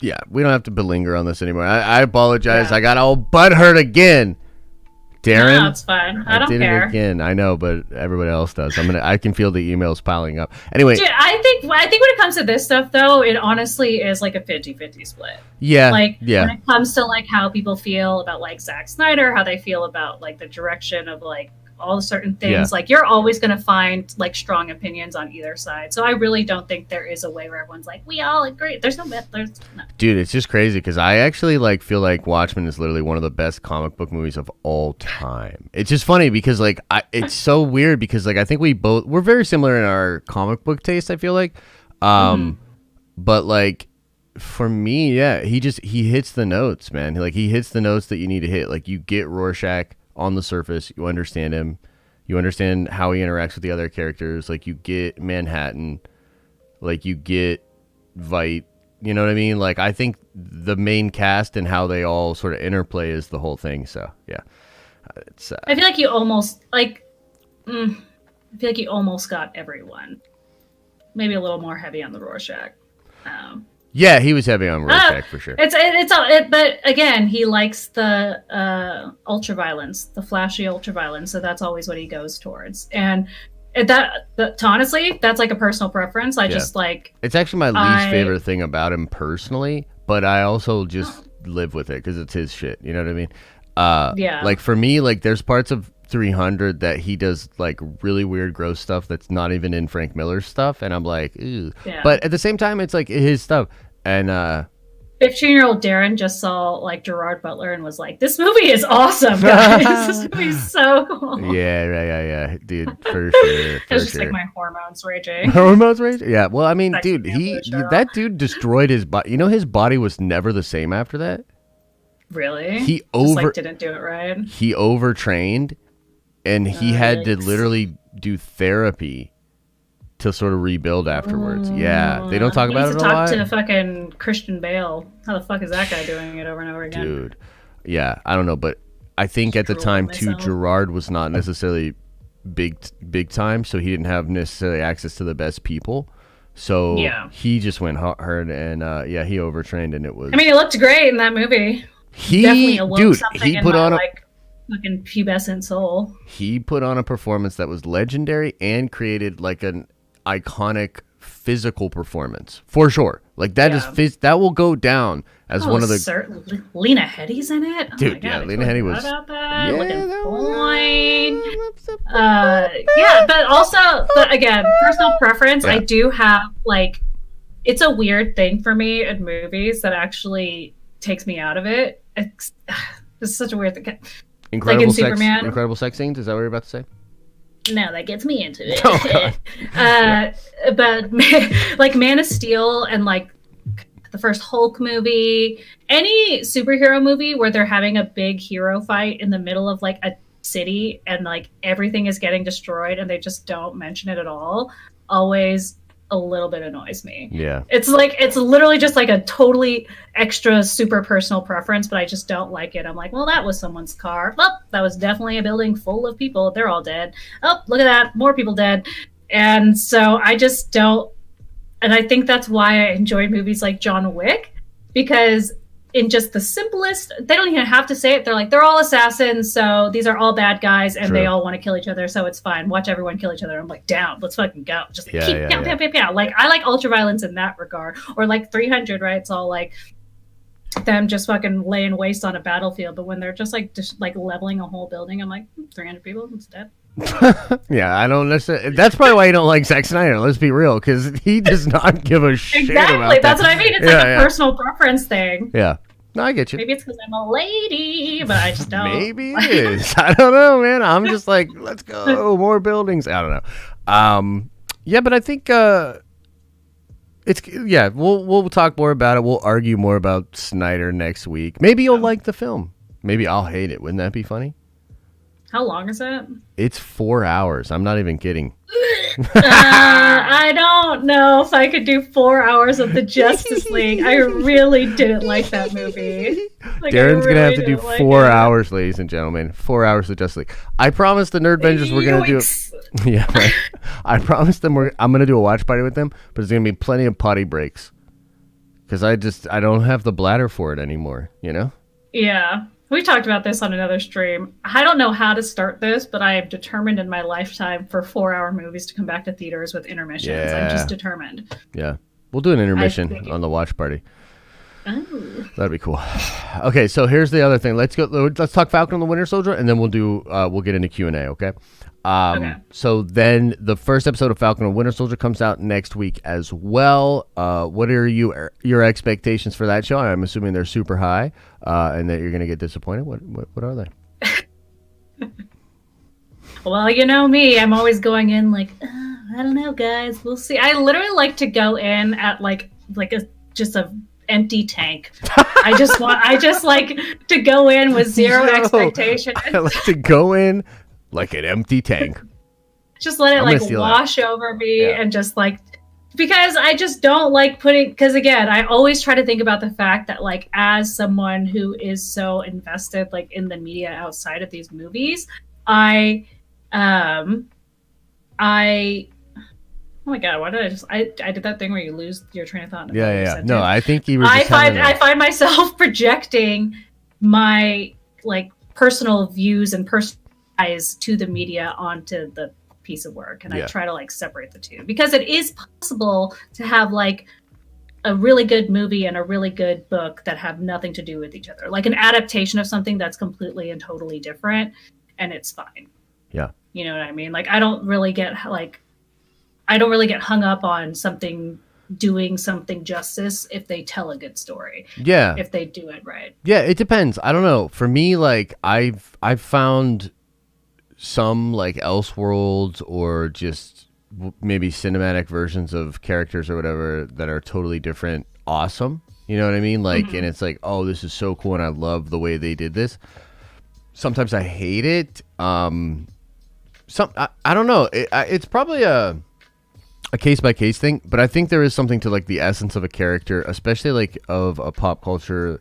Yeah, we don't have to belinger on this anymore. I apologize. I got all butthurt again. Darren, no, it's fine. I don't did care. It again. I know, but everybody else does. I can feel the emails piling up. Anyway, dude, I think when it comes to this stuff, though, it honestly is like a 50-50 split. Yeah, like when it comes to like how people feel about like Zack Snyder, how they feel about like the direction of like all the certain things, like you're always going to find like strong opinions on either side. So I really don't think there is a way where everyone's like, we all agree. There's no. Dude, it's just crazy because I actually like feel like Watchmen is literally one of the best comic book movies of all time. It's just funny because like it's so weird because like I think we're very similar in our comic book taste, I feel like. But like for me, he hits the notes, man. He hits the notes that you need to hit. Like you get Rorschach on the surface, you understand him, you understand how he interacts with the other characters, like you get Manhattan, like you get Vite, you know what I mean? Like I think the main cast and how they all sort of interplay is the whole thing. So yeah, it's I feel like you almost got everyone. Maybe a little more heavy on the Rorschach. Yeah, he was heavy on Rorschach for sure. But again, he likes the ultraviolence, the flashy ultraviolence. So that's always what he goes towards. And honestly, that's like a personal preference. Just like it's actually my least favorite thing about him personally, but I also just live with it because it's his shit. You know what I mean? Like for me, like there's parts of 300 that he does like really weird gross stuff that's not even in Frank Miller's stuff, and I'm like, ew. But at the same time it's like his stuff, and 15-year-old Darren just saw like Gerard Butler and was like, "This movie is awesome, guys. This movie's so cool." Yeah, dude, for sure. It's just like my hormones raging. Hormones raging? Yeah. Well, I mean, dude, that dude destroyed his body. You know, his body was never the same after that. Really? He didn't do it right. He overtrained, and he had to literally do therapy to sort of rebuild afterwards. Yeah, they don't talk about it a lot. Talk to fucking Christian Bale. How the fuck is that guy doing it over and over again? Dude, yeah, I don't know, but I think at the time too, Gerard was not necessarily big time, so he didn't have necessarily access to the best people. So he just went hard, and he overtrained, and it was. I mean, he looked great in that movie. He definitely awoke something in my fucking pubescent soul. He put on a performance that was legendary and created like an iconic physical performance for sure. Like that that will go down as one of the. Lena Headey's in it. Dude, Lena Headey was. About that. Looking fine. But also, again, personal preference. I do have like, it's a weird thing for me in movies that actually takes me out of it. It's such a weird thing. Incredible sex scenes. Is that what you're about to say? No, that gets me into it. Oh, but like Man of Steel and like the first Hulk movie, any superhero movie where they're having a big hero fight in the middle of like a city and like everything is getting destroyed and they just don't mention it at all, always a little bit annoys me. Yeah. It's literally just like a totally extra super personal preference, but I just don't like it. I'm like, well, that was someone's car. Well, that was definitely a building full of people. They're all dead. Oh, look at that. More people dead. And so I just don't, and I think that's why I enjoy movies like John Wick, because in just the simplest, they don't even have to say it. They're like, they're all assassins, so these are all bad guys, and they all want to kill each other, so it's fine. Watch everyone kill each other. I'm like, down, let's fucking go. Just keep pow. Like, I like ultraviolence in that regard. Or like 300, right? It's all like them just fucking laying waste on a battlefield, but when they're just like leveling a whole building, I'm like, 300 people, it's dead. Yeah, I don't necessarily. That's probably why you don't like Zack Snyder. Let's be real, because he does not give a shit about that. Exactly, that's what I mean. It's like a personal preference thing. Yeah, no, I get you. Maybe it's because I'm a lady, but I just don't. Maybe it is. I don't know, man. I'm just like, let's go, more buildings. I don't know. Yeah, but I think it's We'll talk more about it. We'll argue more about Snyder next week. Maybe you'll like the film. Maybe I'll hate it. Wouldn't that be funny? How long is it? It's 4 hours. I'm not even kidding. I don't know if I could do 4 hours of the Justice League. I really didn't like that movie. Like, Darren's going to have to do 4 hours, ladies and gentlemen. 4 hours of Justice League. I promised the Nerdbenders we're going to do it. Yeah, right. I promised them I'm going to do a watch party with them, but there's going to be plenty of potty breaks. Because I don't have the bladder for it anymore, you know? Yeah. We talked about this on another stream. I don't know how to start this, but I am determined in my lifetime for 4-hour movies to come back to theaters with intermissions. Yeah. I'm just determined. Yeah. We'll do an intermission on the watch party. Oh. That'd be cool. Okay, so here's the other thing. Let's talk Falcon and the Winter Soldier, and then we'll get into Q&A, okay? Okay. So then the first episode of Falcon and Winter Soldier comes out next week as well. What are your expectations for that show? I'm assuming they're super high, and that you're going to get disappointed. What are they? Well, you know me. I'm always going in like, I don't know, guys. We'll see. I literally like to go in at like a empty tank. I just like to go in with zero expectation. I like to go in like an empty tank. Just let it wash over me and just like, because I just don't like because again, I always try to think about the fact that like, as someone who is so invested like in the media outside of these movies, I oh my god, why did I did that thing where you lose your train of thought? Yeah. No, I think you were I find myself projecting my like personal views and personal eyes to the media onto the piece of work, and I try to like separate the two, because it is possible to have like a really good movie and a really good book that have nothing to do with each other, like an adaptation of something that's completely and totally different, and it's fine. Yeah, you know what I mean? Like I don't really get hung up on something doing something justice if they tell a good story. Yeah. If they do it right. Yeah, it depends. I don't know. For me, like I've found some like Elseworlds or just maybe cinematic versions of characters or whatever that are totally different, awesome. You know what I mean? Like, and it's like, oh, this is so cool, and I love the way they did this. Sometimes I hate it. I don't know. It's probably a case by case thing, but I think there is something to like the essence of a character, especially like of a pop culture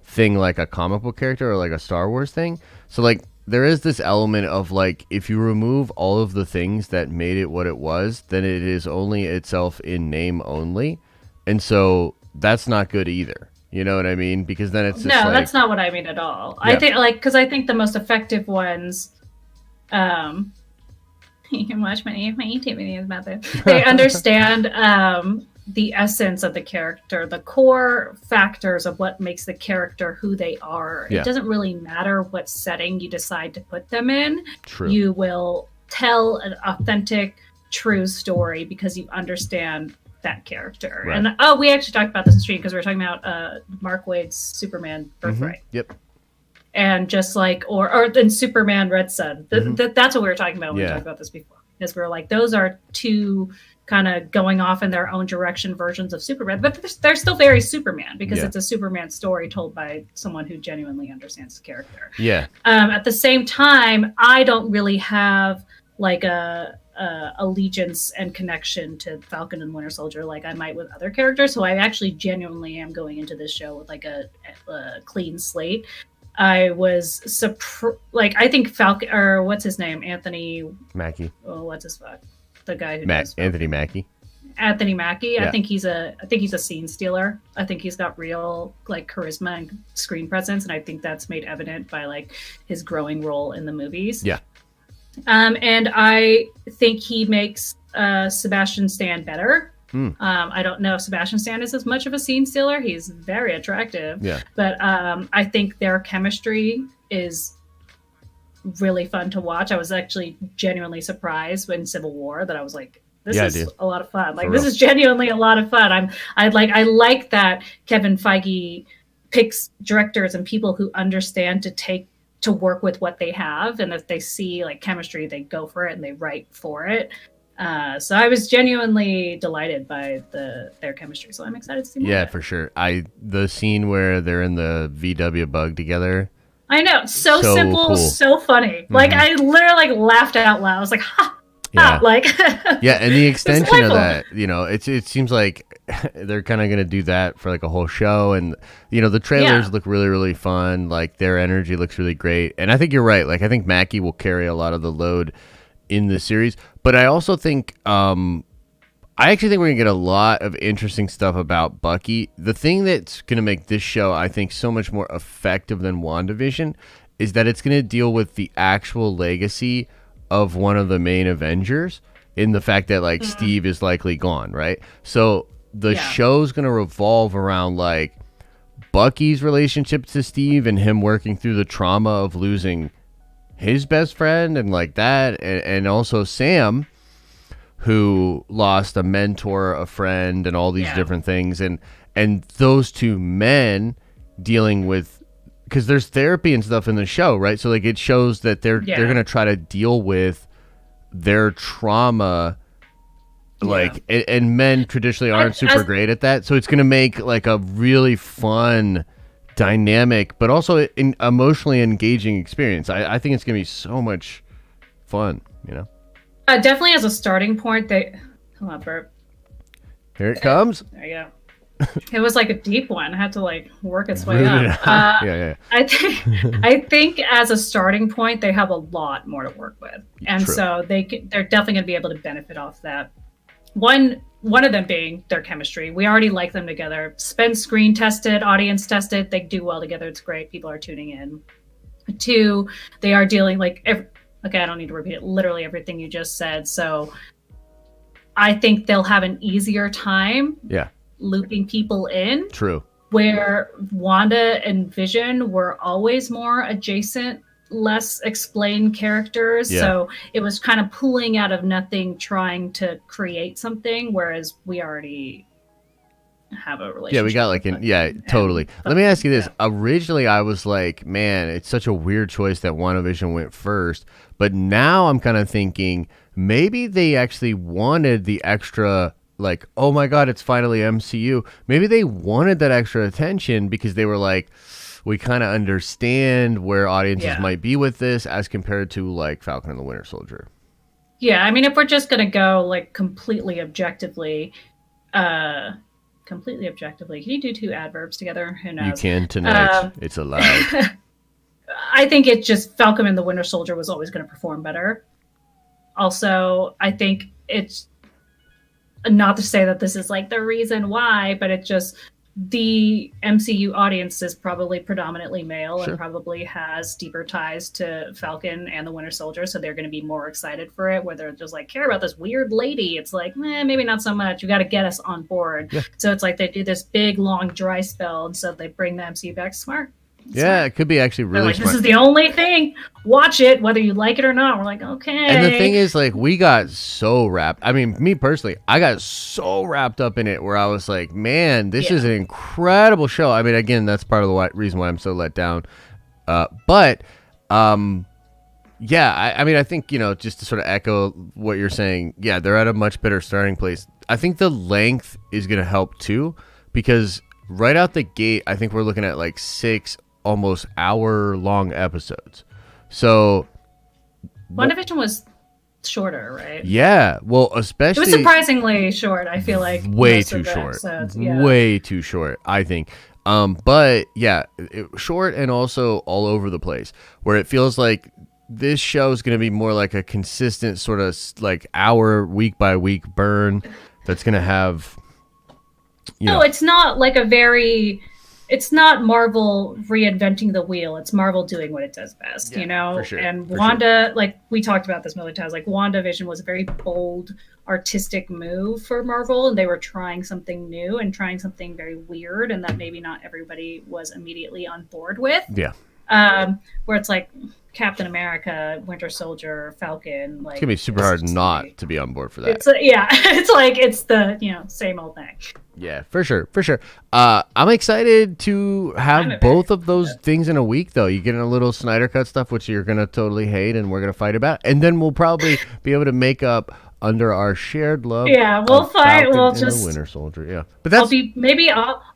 thing, like a comic book character or like a Star Wars thing. So like there is this element of like, if you remove all of the things that made it what it was, then it is only itself in name only. And so that's not good either. You know what I mean? Because then it's just no, like, that's not what I mean at all. Yeah. I think like, because I think the most effective ones, you can watch my YouTube videos about this. They understand the essence of the character, the core factors of what makes the character who they are. Yeah. It doesn't really matter what setting you decide to put them in. True. You will tell an authentic, true story because you understand that character. Right. And we actually talked about this in stream because we were talking about Mark Waid's Superman Birthright. Yep. And just like, or in Superman Red Sun, that's what we were talking about when we talked about this before. Because we were like, those are two kind of going off in their own direction versions of Superman, but they're still very Superman because it's a Superman story told by someone who genuinely understands the character. Yeah. At the same time, I don't really have like a allegiance and connection to Falcon and Winter Soldier like I might with other characters. So I actually genuinely am going into this show with like a clean slate. I was I think Falcon, or what's his name, Anthony Mackie. Oh, what's his fuck? The guy who Anthony Mackie. Anthony Mackie. Yeah. I think he's a scene stealer. I think he's got real like charisma and screen presence, and I think that's made evident by like his growing role in the movies. Yeah. And I think he makes Sebastian Stan better. I don't know if Sebastian Stan is as much of a scene stealer. He's very attractive. Yeah. But I think their chemistry is really fun to watch. I was actually genuinely surprised when Civil War that I was like, this is a lot of fun. Like, this is genuinely a lot of fun. I like that Kevin Feige picks directors and people who understand to work with what they have, and if they see like chemistry, they go for it and they write for it. So I was genuinely delighted by their chemistry. So I'm excited to see more. Yeah, for sure. The scene where they're in the VW bug together. I know, so simple, cool. So funny. Like I literally like laughed out loud. I was like, ha. Yeah. Like yeah, and the extension of that, you know, it seems like they're kind of going to do that for like a whole show, and you know, the trailers look really, really fun. Like their energy looks really great, and I think you're right. Like I think Mackie will carry a lot of the load in the series, but I also think I actually think we're gonna get a lot of interesting stuff about Bucky. The thing that's gonna make this show, I think, so much more effective than WandaVision is that it's gonna deal with the actual legacy of one of the main Avengers, in the fact that like Steve is likely gone, right? So the show's gonna revolve around like Bucky's relationship to Steve and him working through the trauma of losing his best friend and like that, and also Sam, who lost a mentor, a friend, and all these different things, and those two men dealing with, because there's therapy and stuff in the show, right? So like it shows that they're gonna try to deal with their trauma, like and men traditionally aren't super great at that, so it's gonna make like a really fun, dynamic, but also an emotionally engaging experience. I think it's gonna be so much fun, you know. Definitely as a starting point, hold on, Bert. Here it comes. There you go. It was like a deep one. I had to like work its way up. Yeah. I think as a starting point, they have a lot more to work with, and so they're definitely going to be able to benefit off that. One of them being their chemistry. We already like them together. It's been screen tested, audience tested. They do well together. It's great. People are tuning in. 2, they are dealing like okay, I don't need to repeat it. Literally everything you just said. So I think they'll have an easier time. Looping people in. True. Where Wanda and Vision were always more adjacent, less explained characters. So it was kind of pulling out of nothing, trying to create something, whereas we already have a relationship. Yeah, we got like totally. Let me ask you this. Originally, I was like, man, it's such a weird choice that WandaVision went first. But now I'm kind of thinking maybe they actually wanted the extra, like, oh my God, it's finally MCU. Maybe they wanted that extra attention because they were like, we kind of understand where audiences might be with this as compared to like Falcon and the Winter Soldier. Yeah, I mean, if we're just going to go like completely objectively, can you do two adverbs together? Who knows? You can tonight. It's allowed. I think it's just Falcon and the Winter Soldier was always going to perform better. Also, I think it's not to say that this is like the reason why, but it just the MCU audience is probably predominantly male and probably has deeper ties to Falcon and the Winter Soldier, so they're going to be more excited for it. Where they're just like, care about this weird lady, it's like, maybe not so much. You got to get us on board. Yeah. So it's like they do this big long dry spell, and so they bring the MCU back. Smart. It could be actually really smart. This is the only thing. Watch it, whether you like it or not. We're like, okay. And the thing is, like, we got so wrapped. I mean, me personally, I got so wrapped up in it where I was like, man, this is an incredible show. I mean, again, that's part of the reason why I'm so let down. I mean, I think, just to sort of echo what you're saying, they're at a much better starting place. I think the length is going to help too, because right out the gate, I think we're looking at like 6 almost hour-long episodes. So WandaVision was shorter, right? Yeah. Well, especially... It was surprisingly short, I feel like. Way too short. Way too short, I think. But, short and also all over the place, where it feels like this show is going to be more like a consistent sort of like hour, week-by-week burn that's going to have... No, it's not like it's not Marvel reinventing the wheel. It's Marvel doing what it does best, For sure, and Wanda, like we talked about this a million times, like WandaVision was a very bold artistic move for Marvel, and they were trying something new and trying something very weird, and that maybe not everybody was immediately on board with. Yeah. Where it's like Captain America, Winter Soldier, Falcon. Like, it's gonna be super hard not to be on board for that. It's it's the same old thing. Yeah, for sure. I'm excited to have both of those things in a week, though. You get a little Snyder Cut stuff, which you're gonna totally hate, and we're gonna fight about, and then we'll probably be able to make up under our shared love. Yeah, we'll fight. We'll just Winter Soldier. Yeah, but that's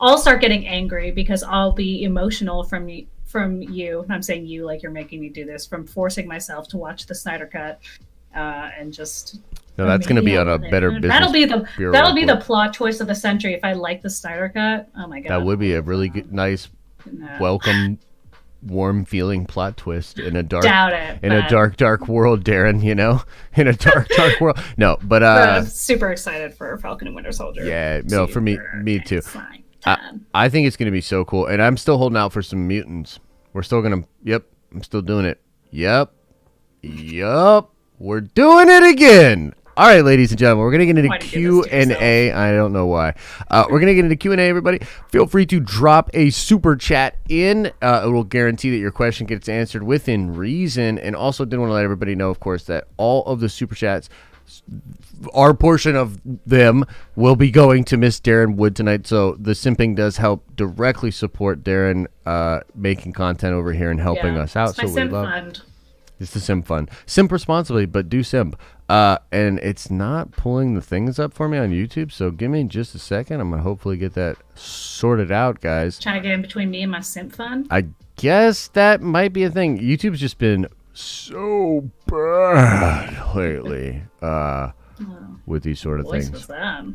I'll start getting angry because I'll be emotional from you. And I'm saying you like you're making me do this, from forcing myself to watch the Snyder Cut, and just. No, that's going to be on a better business. That'll be the plot twist of the century if I like the Snyder Cut. Oh my God, that would be a really good, nice, welcome, warm feeling plot twist in a dark, dark world, Darren. In a dark world. No, but I'm super excited for Falcon and Winter Soldier. Yeah, no, for me too. I think it's going to be so cool, and I'm still holding out for some mutants. We're still going to. Yep, I'm still doing it. Yep, we're doing it again. All right, ladies and gentlemen, we're going to get into Q&A. I don't know why. We're going to get into Q&A, everybody. Feel free to drop a super chat in. It will guarantee that your question gets answered within reason. And also did want to let everybody know, of course, that all of the super chats, our portion of them, will be going to Miss Darren Wood tonight. So the simping does help directly support Darren making content over here and helping us out. It's my simp fund. It's the Simp Fund. Simp responsibly, but do simp. And it's not pulling the things up for me on YouTube, so give me just a second. I'm going to hopefully get that sorted out, guys. Trying to get in between me and my Simp Fund? I guess that might be a thing. YouTube's just been so bad lately with these sort of things. Was that?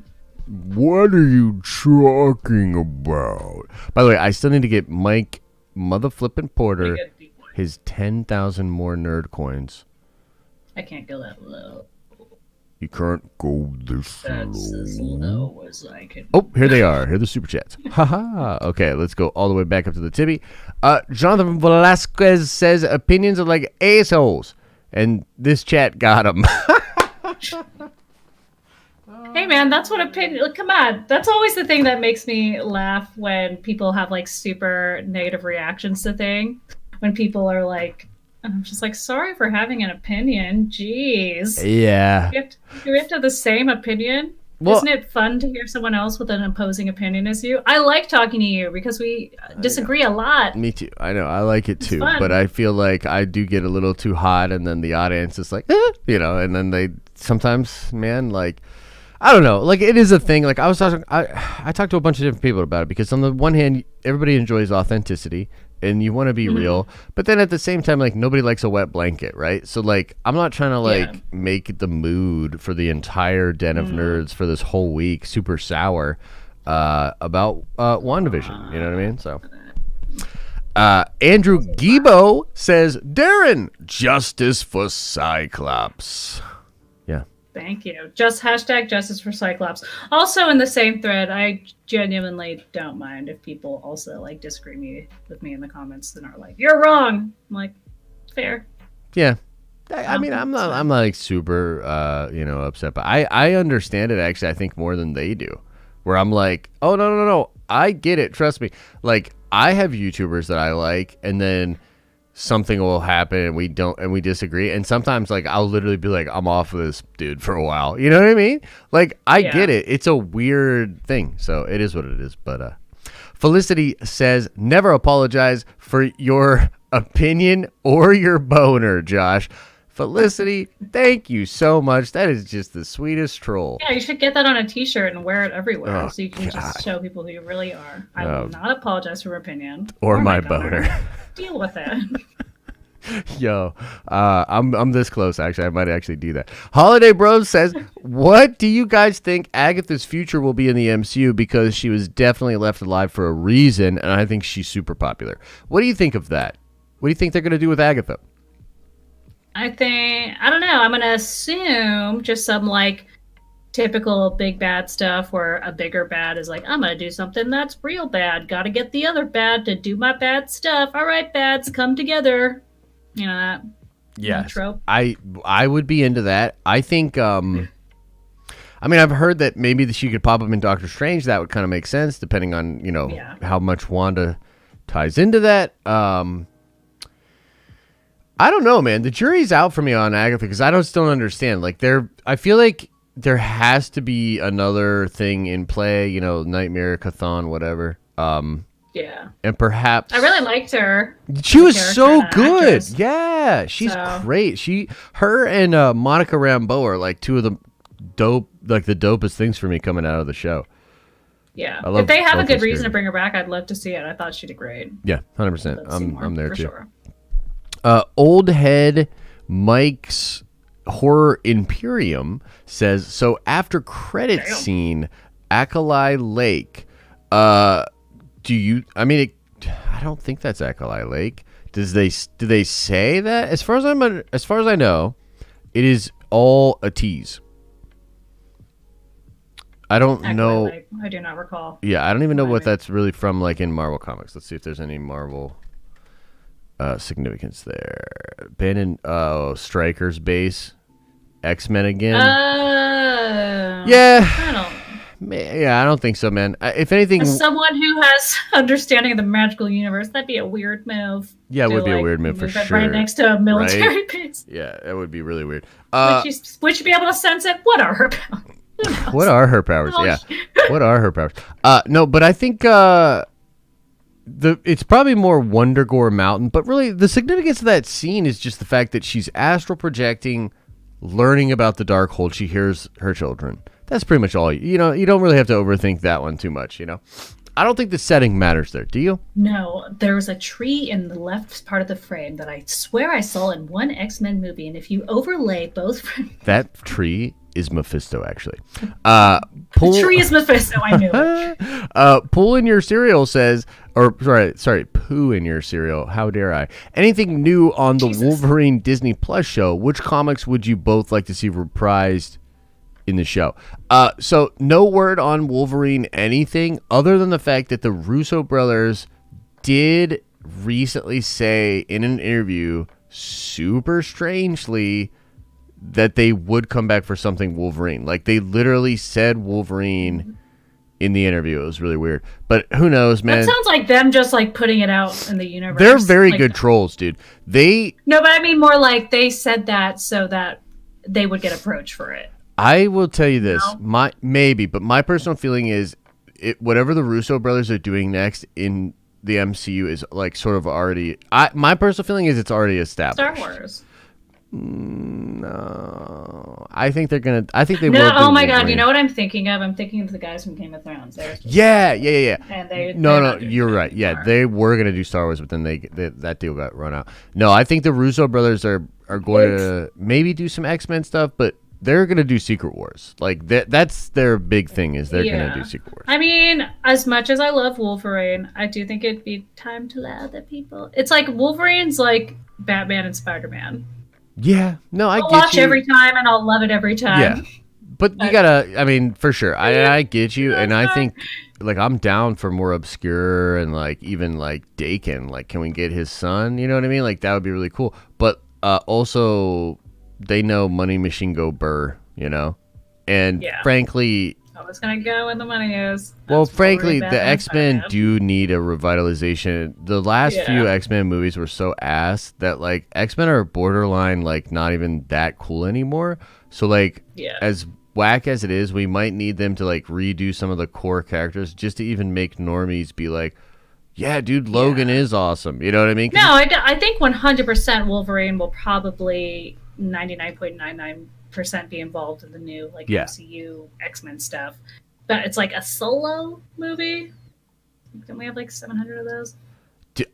What are you talking about? By the way, I still need to get Mike Motherflippin' Porter his 10,000 more nerd coins. I can't go that low. You can't go this low. That's as low as I can. Oh, here they are. Here are the super chats. Haha. Okay, let's go all the way back up to the Tibby. Jonathan Velasquez says opinions are like assholes. And this chat got him. Hey man, that's what opinion. Come on, that's always the thing that makes me laugh when people have like super negative reactions to things. When people are like, I'm just like, sorry for having an opinion. Jeez. Yeah. Do we have to have the same opinion? Isn't it fun to hear someone else with an opposing opinion as you? I like talking to you because we disagree a lot. Me too. I know. I like it too. But I feel like I do get a little too hot, and then the audience is like, and then they sometimes, man, like, I don't know. Like, it is a thing. Like, I talked to a bunch of different people about it because on the one hand, everybody enjoys authenticity and you want to be real, but then at the same time, like, nobody likes a wet blanket, right? So, like, I'm not trying to make the mood for the entire den of nerds for this whole week super sour about WandaVision. You know what I mean? So Andrew Gibo says, Darren, justice for Cyclops. Yeah. Thank you. Hashtag justice for Cyclops. Also in the same thread, I genuinely don't mind if people also like disagree with me in the comments and are like, you're wrong. I'm like, fair. Yeah. I mean, I'm not like super, upset, but I understand it actually, I think more than they do, where I'm like, oh, no. I get it. Trust me. Like, I have YouTubers that I like, and then something will happen and we disagree, and sometimes like I'll literally be like, I'm off of this dude for a while, you know what I mean? Like, I get it, it's a weird thing, so it is what it is. But Felicity says, never apologize for your opinion or your boner, Josh. Felicity, thank you so much. That is just the sweetest troll. Yeah, you should get that on a t-shirt and wear it everywhere so you can just show people who you really are. I will not apologize for your opinion or my boner. Deal with it. Yo, I'm this close, actually. I might actually do that. Holiday Bros says, what do you guys think Agatha's future will be in the MCU? Because she was definitely left alive for a reason, and I think she's super popular. What do you think of that? What do you think they're going to do with Agatha? I don't know. I'm going to assume just some like typical big bad stuff where a bigger bad is like, I'm going to do something that's real bad. Got to get the other bad to do my bad stuff. All right, bads, come together. You know that trope. I would be into that. I think, I mean, I've heard that maybe she could pop up in Doctor Strange. That would kind of make sense depending on, how much Wanda ties into that. I don't know, man. The jury's out for me on Agatha because I just don't understand. Like, I feel like there has to be another thing in play, Nightmare, Chthon, whatever. Yeah. And perhaps I really liked her. She was so good. Actress. Yeah, she's great. Her and Monica Rambeau are like two of the dopest things for me coming out of the show. Yeah. If they have a good reason to bring her back, I'd love to see it. I thought she did great. Yeah, 100%. I'm there too. Sure. Old Head Mike's Horror Imperium says, so after credit scene, Alkali Lake, I don't think that's Alkali Lake. Do they say that? As far as I know, it is all a tease. I don't know. I do not recall. Yeah, I don't even know what that's really from, like in Marvel Comics. Let's see if there's any Marvel significance there. Ben and Stryker's base, X-Men again. I don't think so, man. If anything, as someone who has understanding of the magical universe, that'd be a weird move. Yeah, it would be a weird move for sure. Right next to a military base. Yeah, that would be really weird. Would she be able to sense it? What are her powers? What are her powers? Yeah, what are her powers? No, but I think it's probably more Wondergore Mountain, but really the significance of that scene is just the fact that she's astral projecting, learning about the Darkhold. She hears her children. That's pretty much all. You don't really have to overthink that one too much, I don't think the setting matters there. Do you? No, there's a tree in the left part of the frame that I swear I saw in one X-Men movie, and if you overlay both frames... That tree is Mephisto, actually. The tree is Mephisto, I knew it. Pool in Your Cereal says... Sorry, Poo in Your Cereal. How dare I? Anything new on the Wolverine Disney Plus show? Which comics would you both like to see reprised in the show? So no word on Wolverine anything other than the fact that the Russo brothers did recently say in an interview, super strangely, that they would come back for something Wolverine. Like, they literally said Wolverine in the interview. It was really weird, but who knows, man. That sounds like them just like putting it out in the universe. They're very good trolls, dude. No, but I mean more like they said that so that they would get approached for it. I will tell you this, but my personal feeling is, whatever the Russo brothers are doing next in the MCU is like sort of already. My personal feeling is it's already established. Star Wars. No, I think they're gonna. I think they no, will. Oh my God! You know what I'm thinking of? I'm thinking of the guys from Game of Thrones. Yeah. And no, you're right. Yeah, they were gonna do Star Wars, but then that deal got run out. No, I think the Russo brothers are going to maybe do some X-Men stuff, but they're gonna do Secret Wars. Like that's their big thing, is they're gonna do Secret Wars. I mean, as much as I love Wolverine, I do think it'd be time to let other people. It's like Wolverine's like Batman and Spider-Man. Yeah, no, I'll watch every time and I'll love it every time. Yeah, but you gotta. I mean, for sure, I get you, and I think like I'm down for more obscure and like even like Dakin. Like, can we get his son? You know what I mean? Like that would be really cool. But also, they know Money Machine go burr. You know, and frankly. It's gonna go where the money is. Well, frankly, the X-Men do need a revitalization. The last few X-Men movies were so ass that like X-Men are borderline like not even that cool anymore. So like as whack as it is, we might need them to like redo some of the core characters just to even make normies be like, yeah, dude, Logan is awesome. You know what I mean? No, I think 100% Wolverine will probably 99.99% be involved in the new like MCU X-Men stuff, but it's like a solo movie. Don't we have like 700 of those?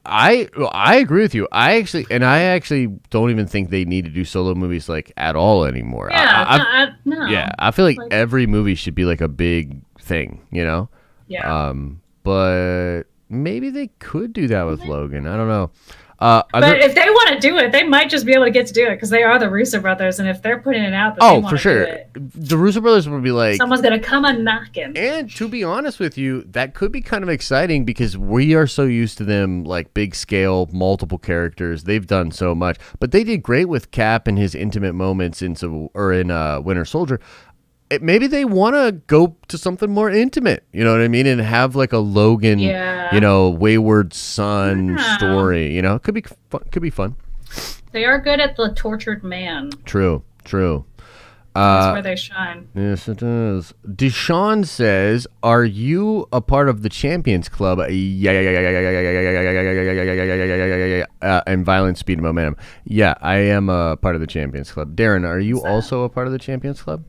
I agree with you. I actually don't even think they need to do solo movies like at all anymore. No. Yeah, I feel like every movie should be like a big thing, you know. Yeah. But maybe they could do that with Logan. I don't know. But if they want to do it, they might just be able to get to do it because they are the Russo brothers, and if they're putting it out, then they want for sure, do it. The Russo brothers would be like, someone's gonna come a knocking. And to be honest with you, that could be kind of exciting because we are so used to them like big scale, multiple characters. They've done so much, but they did great with Cap and his intimate moments in Winter Soldier. Maybe they want to go to something more intimate, you know what I mean, and have like a Logan, wayward son story. You know, could be fun. They are good at the tortured man. True. That's where they shine. Yes, it is. Deshaun says, "Are you a part of the Champions Club?" And Violent Speed and Momentum. Yeah, I am a part of the Champions Club. Darren, are you also a part of the Champions Club?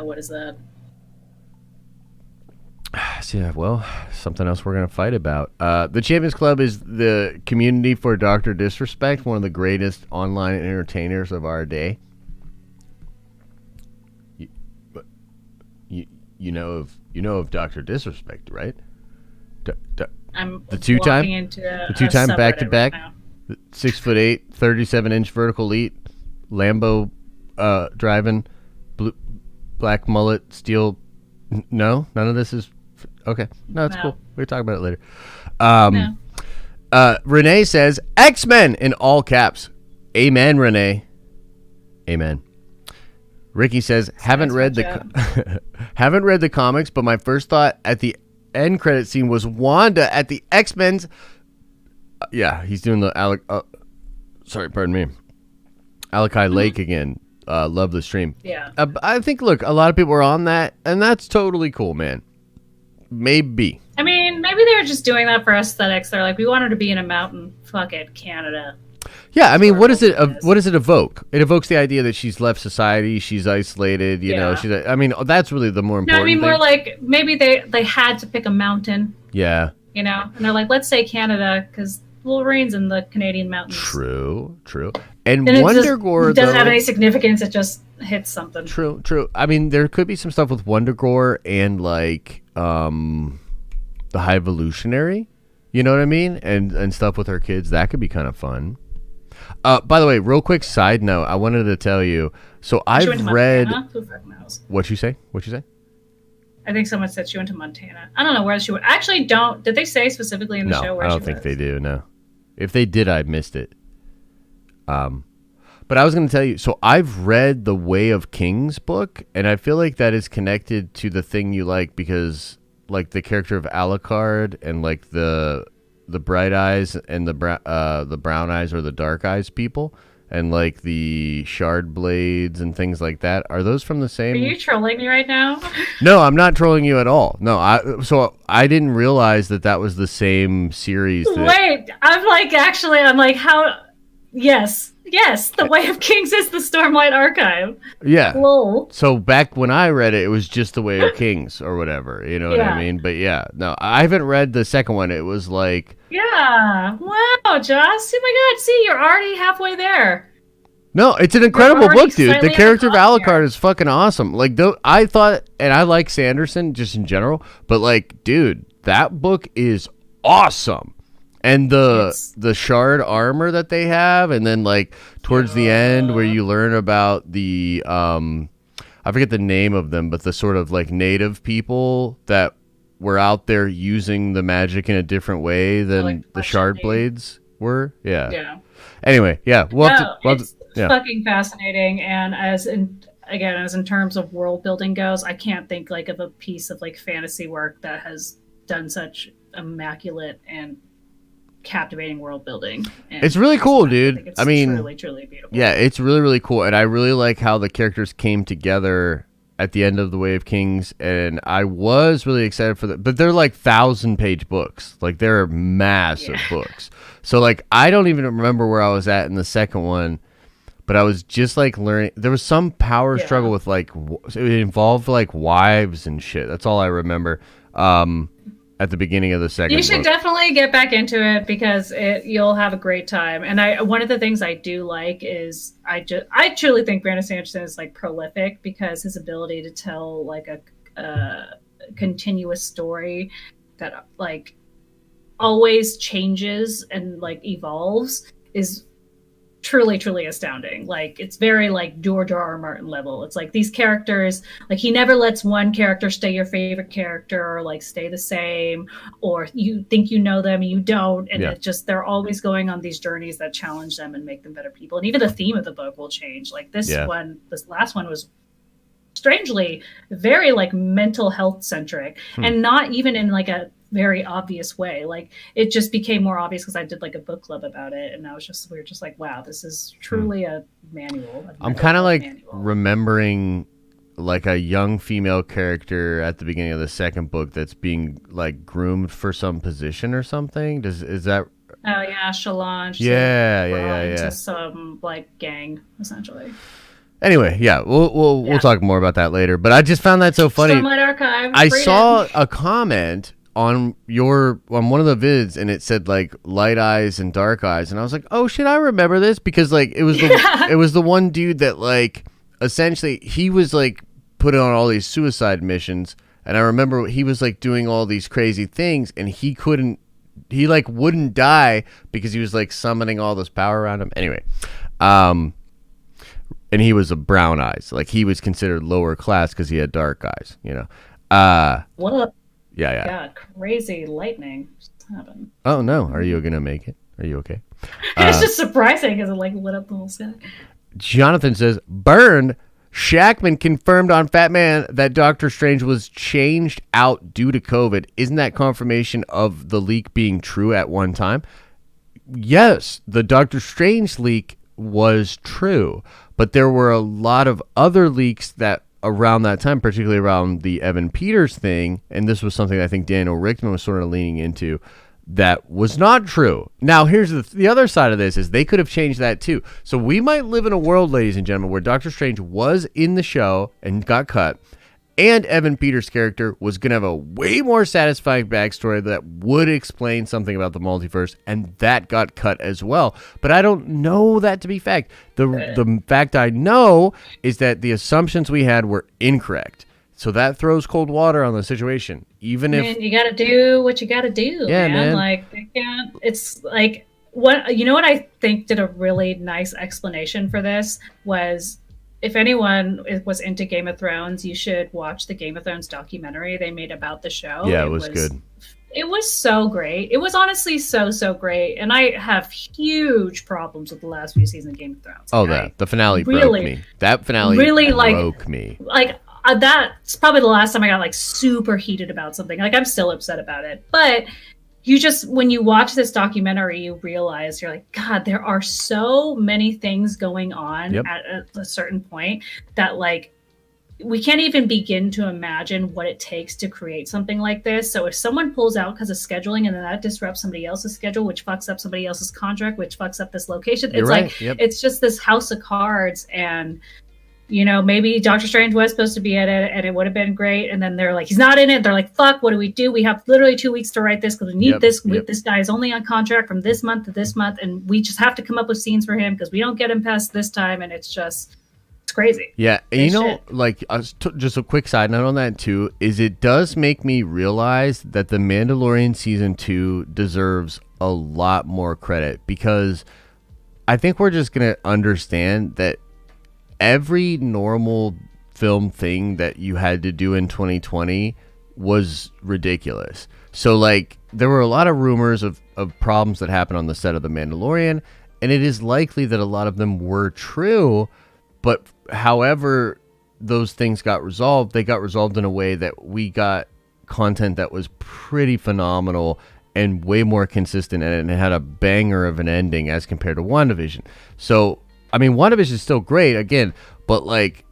What is that? Yeah, well, something else we're going to fight about. The Champions Club is the community for Dr. Disrespect, one of the greatest online entertainers of our day. You know of Dr. Disrespect, right? I'm the two-time back-to-back, 6'8", 37-inch vertical elite, Lambo driving, black mullet, steel. No, none of this is okay. No, it's cool. We'll talk about it later. Renee says X-Men in all caps. Amen, Renee. Amen. Ricky says haven't read the comics, but my first thought at the end credit scene was Wanda at the X-Men's. He's doing the Alakai Lake again. Love the stream. Yeah. I think, look, a lot of people are on that, and that's totally cool, man. Maybe. I mean, maybe they were just doing that for aesthetics. They're like, we want her to be in a mountain. Fuck it, Canada. Yeah, I mean, what does it evoke? It evokes the idea that she's left society, she's isolated, you know. I mean, that's really the more important thing. More like maybe they had to pick a mountain. Yeah. You know, and they're like, let's say Canada, because Wolverine's in the Canadian mountains. True. And WonderGore doesn't have any significance. It just hits something. True. I mean, there could be some stuff with WonderGore and like the High Evolutionary. You know what I mean? And stuff with her kids. That could be kind of fun. By the way, real quick side note, I wanted to tell you. So I've read. What'd you say? I think someone said she went to Montana. I don't know where she went. I actually don't. Did they say specifically in the show where she was? I don't think they do. No. If they did, I missed it. But I was going to tell you. So I've read the Way of Kings book, and I feel like that is connected to the thing you like because, like, the character of Alucard and like the bright eyes and the brown eyes or the dark eyes people, and like the shard blades and things like that. Are those from the same? Are you trolling me right now? No, I'm not trolling you at all. No, I didn't realize that was the same series. Wait, I'm like, how? Yes, The Way of Kings is the Stormlight Archive. Yeah. Lol. So back when I read it, it was just The Way of Kings or whatever. You know what I mean? But yeah, no, I haven't read the second one. It was like... Yeah. Wow, Joss. Oh my God. See, you're already halfway there. No, it's an incredible book, dude. The character of Alucard is fucking awesome. Like, I thought, and I like Sanderson just in general, but like, dude, that book is awesome. And the shard armor that they have, and then like towards the end where you learn about the I forget the name of them, but the sort of like native people that were out there using the magic in a different way than the shard blades were. Yeah. Yeah. Anyway, yeah. It's fucking fascinating, and as in terms of world building goes, I can't think like of a piece of like fantasy work that has done such immaculate and captivating world building. It's really cool, dude. I mean, truly beautiful. Yeah, it's really, really cool, and I really like how the characters came together at the end of The Way of Kings, and I was really excited for that. But they're like 1,000-page books, like they're massive books. So like I don't even remember where I was at in the second one, but I was just like learning. There was some power struggle with like it involved like wives and shit. That's all I remember. At the beginning of the second You should book. Definitely get back into it because you'll have a great time. And one of the things I do like is I truly think Brandon Sanderson is like prolific because his ability to tell like a continuous story that like always changes and like evolves is truly astounding. Like it's very like George R.R. Martin level. It's like these characters, like he never lets one character stay your favorite character or like stay the same, or you think you know them and you don't, and it just they're always going on these journeys that challenge them and make them better people. And even the theme of the book will change. Like this last one was strangely very like mental health centric and not even in like a very obvious way. Like it just became more obvious because I did like a book club about it, and we were just like, wow, this is truly a manual. I'm kind of like remembering like a young female character at the beginning of the second book that's being like groomed for some position or something. Is that? Oh yeah, Shalon. Yeah. Into some like gang essentially. Anyway, yeah, we'll talk more about that later. But I just found that so funny. Stormlight Archive. I saw a comment on one of the vids, and it said like light eyes and dark eyes, and I was like, oh shit, I remember this because like it was the one dude that like essentially he was like put on all these suicide missions, and I remember he was like doing all these crazy things, and he like wouldn't die because he was like summoning all this power around him. Anyway, and he was a brown eyes, like he was considered lower class because he had dark eyes, you know. What? Yeah. God, crazy lightning just happened. Oh no, are you gonna make it? Are you okay? It's just surprising because it like lit up the whole sky. Jonathan says, "Burn." Shackman confirmed on Fat Man that Doctor Strange was changed out due to COVID. Isn't that confirmation of the leak being true at one time? Yes, the Doctor Strange leak was true, but there were a lot of other leaks that around that time, particularly around the Evan Peters thing, and this was something I think Daniel Richtman was sort of leaning into, that was not true. Now, here's the other side of this is they could have changed that too. So we might live in a world, ladies and gentlemen, where Doctor Strange was in the show and got cut, and Evan Peters' character was going to have a way more satisfying backstory that would explain something about the multiverse, and that got cut as well. But I don't know that to be fact. The fact I know is that the assumptions we had were incorrect. So that throws cold water on the situation. Even if you got to do what you got to do, man. Like they can't. It's like what I think did a really nice explanation for this was, if anyone was into Game of Thrones, you should watch the Game of Thrones documentary they made about the show. Yeah, it was good. It was so great. It was honestly so great. And I have huge problems with the last few seasons of Game of Thrones. Oh, the finale broke me. That finale really broke me. Like that's probably the last time I got like super heated about something. Like I'm still upset about it. But you just, when you watch this documentary, you realize you're like, God, there are so many things going on at a certain point that like we can't even begin to imagine what it takes to create something like this. So if someone pulls out because of scheduling and then that disrupts somebody else's schedule, which fucks up somebody else's contract, which fucks up this location, it's like, it's just this house of cards. And, you know, maybe Doctor Strange was supposed to be in it and it would have been great. And then they're like, he's not in it. They're like, fuck, what do we do? We have literally 2 weeks to write this because we need this. This guy is only on contract from this month to this month. And we just have to come up with scenes for him because we don't get him past this time. And it's just... crazy. Yeah, and you know, like just a quick side note on that too is it does make me realize that The Mandalorian season 2 deserves a lot more credit, because I think we're just gonna understand that every normal film thing that you had to do in 2020 was ridiculous. So like there were a lot of rumors of problems that happened on the set of The Mandalorian, and it is likely that a lot of them were true. But however those things got resolved, they got resolved in a way that we got content that was pretty phenomenal and way more consistent, and it had a banger of an ending as compared to WandaVision. So, I mean, WandaVision is still great, again, but like,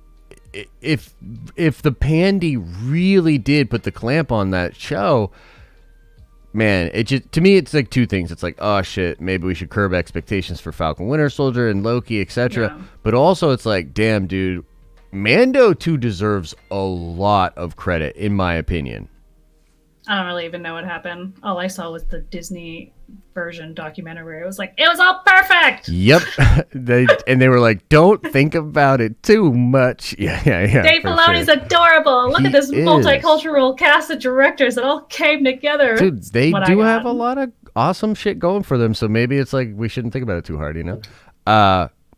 if the Pandy really did put the clamp on that show, man, it just, to me, it's like two things. It's like, oh shit, maybe we should curb expectations for Falcon Winter Soldier and Loki, etc. Yeah. But also it's like, damn, dude, Mando 2 deserves a lot of credit, in my opinion. I don't really even know what happened. All I saw was the Disney version documentary. It was like, it was all perfect. Yep. they were like, don't think about it too much. Yeah. Dave Filoni's adorable. Look at this multicultural cast of directors that all came together. Dude, they do have a lot of awesome shit going for them. So maybe it's like we shouldn't think about it too hard, you know?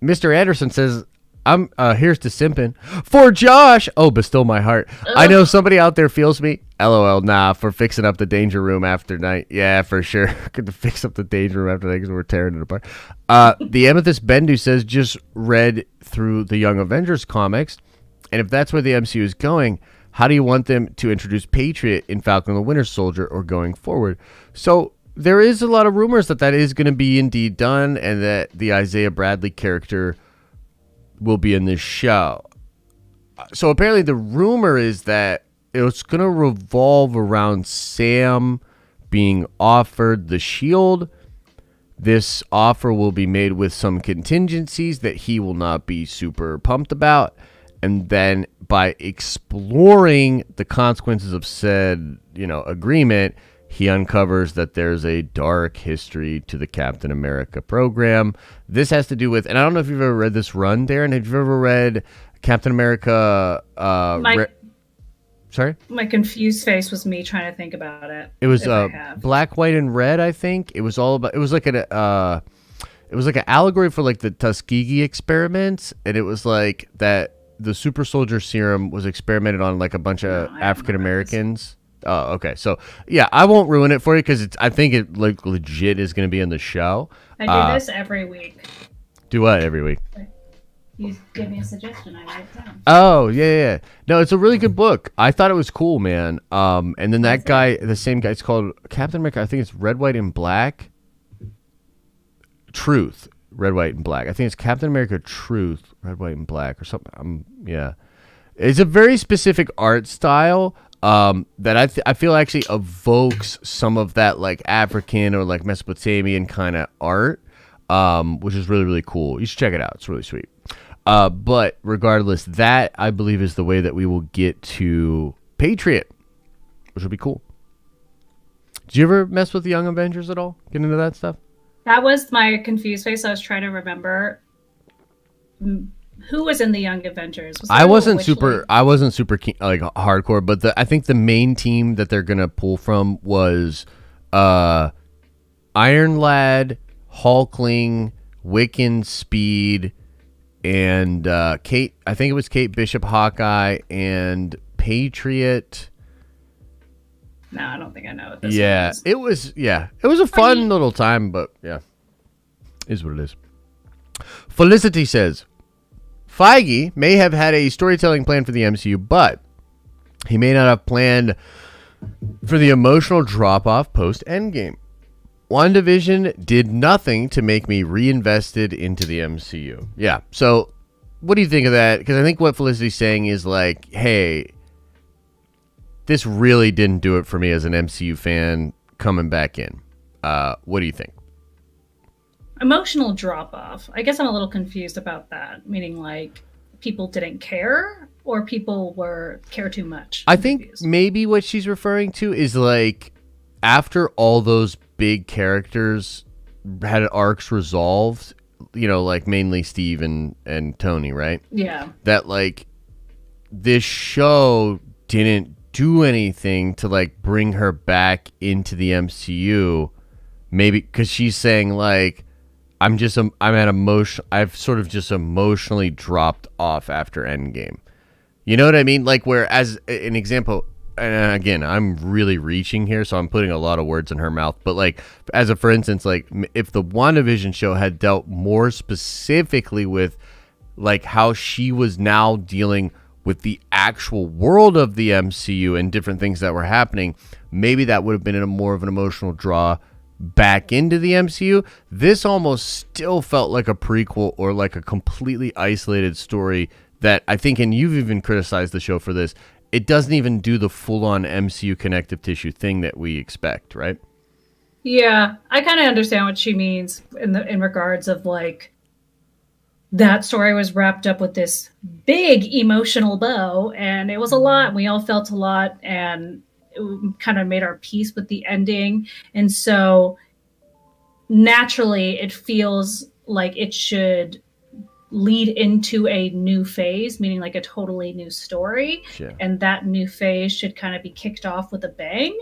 Mr. Anderson says, I'm here's to simping for Josh. Oh, bestow my heart. Ugh. I know somebody out there feels me. LOL. Nah, for fixing up the danger room after night. Yeah, for sure. Could fix up the danger room after night because we're tearing it apart. The Amethyst Bendu says, just read through the Young Avengers comics, and if that's where the MCU is going, how do you want them to introduce Patriot in Falcon and the Winter Soldier or going forward? So there is a lot of rumors that is going to be indeed done, and that the Isaiah Bradley character will be in this show. So apparently the rumor is that it's going to revolve around Sam being offered the shield. This offer will be made with some contingencies that he will not be super pumped about. And then by exploring the consequences of said, agreement, he uncovers that there's a dark history to the Captain America program. This has to do with, and I don't know if you've ever read this run, Darren. Have you ever read Captain America? Sorry? My confused face was me trying to think about it. It was Black, White, and Red, I think. It was all about, it was like an allegory for like the Tuskegee experiments, and it was like that the super soldier serum was experimented on like a bunch of African Americans. Oh, okay. So, yeah, I won't ruin it for you because I think it like legit is going to be in the show. I do this every week. Do what every week? You give me a suggestion, I write it down. Oh, yeah. No, it's a really good book. I thought it was cool, man. And then that guy, the same guy, it's called Captain America. I think it's Red, White, and Black. Truth. Red, White, and Black. I think it's Captain America Truth, Red, White, and Black or something. Yeah. It's a very specific art style. That I feel actually evokes some of that like African or like Mesopotamian kind of art, which is really, really cool. You should check it out. It's really sweet. But regardless, that I believe is the way that we will get to Patriot, which will be cool. Did you ever mess with the Young Avengers at all? Get into that stuff? That was my confused face. I was trying to remember who was in the Young Avengers. I wasn't super keen, like hardcore, but I think the main team that they're gonna pull from was Iron Lad, Hulkling, Wiccan, Speed, and Kate. I think it was Kate Bishop, Hawkeye, and Patriot. No, I don't think I know what this was. It was a fun little time, but yeah, is what it is. Felicity says, Feige may have had a storytelling plan for the MCU, but he may not have planned for the emotional drop-off post-Endgame. WandaVision did nothing to make me reinvested into the MCU. Yeah. So what do you think of that? Because I think what Felicity's saying is like, hey, this really didn't do it for me as an MCU fan coming back in. What do you think? Emotional drop off. I guess I'm a little confused about that. Meaning like people didn't care or people care too much. I think maybe what she's referring to is like after all those big characters had arcs resolved, you know, like mainly Steve and Tony, right? Yeah. That like this show didn't do anything to like bring her back into the MCU. Maybe because she's saying like I've sort of just emotionally dropped off after Endgame. You know what I mean? Like where as an example, and again, I'm really reaching here, so I'm putting a lot of words in her mouth. But like, as a for instance, like if the WandaVision show had dealt more specifically with like how she was now dealing with the actual world of the MCU and different things that were happening, maybe that would have been more of an emotional draw back into the MCU. This almost still felt like a prequel or like a completely isolated story that I think, and you've even criticized the show for this, it doesn't even do the full-on MCU connective tissue thing that we expect, right? Yeah, I kind of understand what she means in regards of like that story was wrapped up with this big emotional bow, and it was a lot. We all felt a lot, and it kind of made our peace with the ending. And so naturally, it feels like it should lead into a new phase, meaning like a totally new story. Sure. And that new phase should kind of be kicked off with a bang.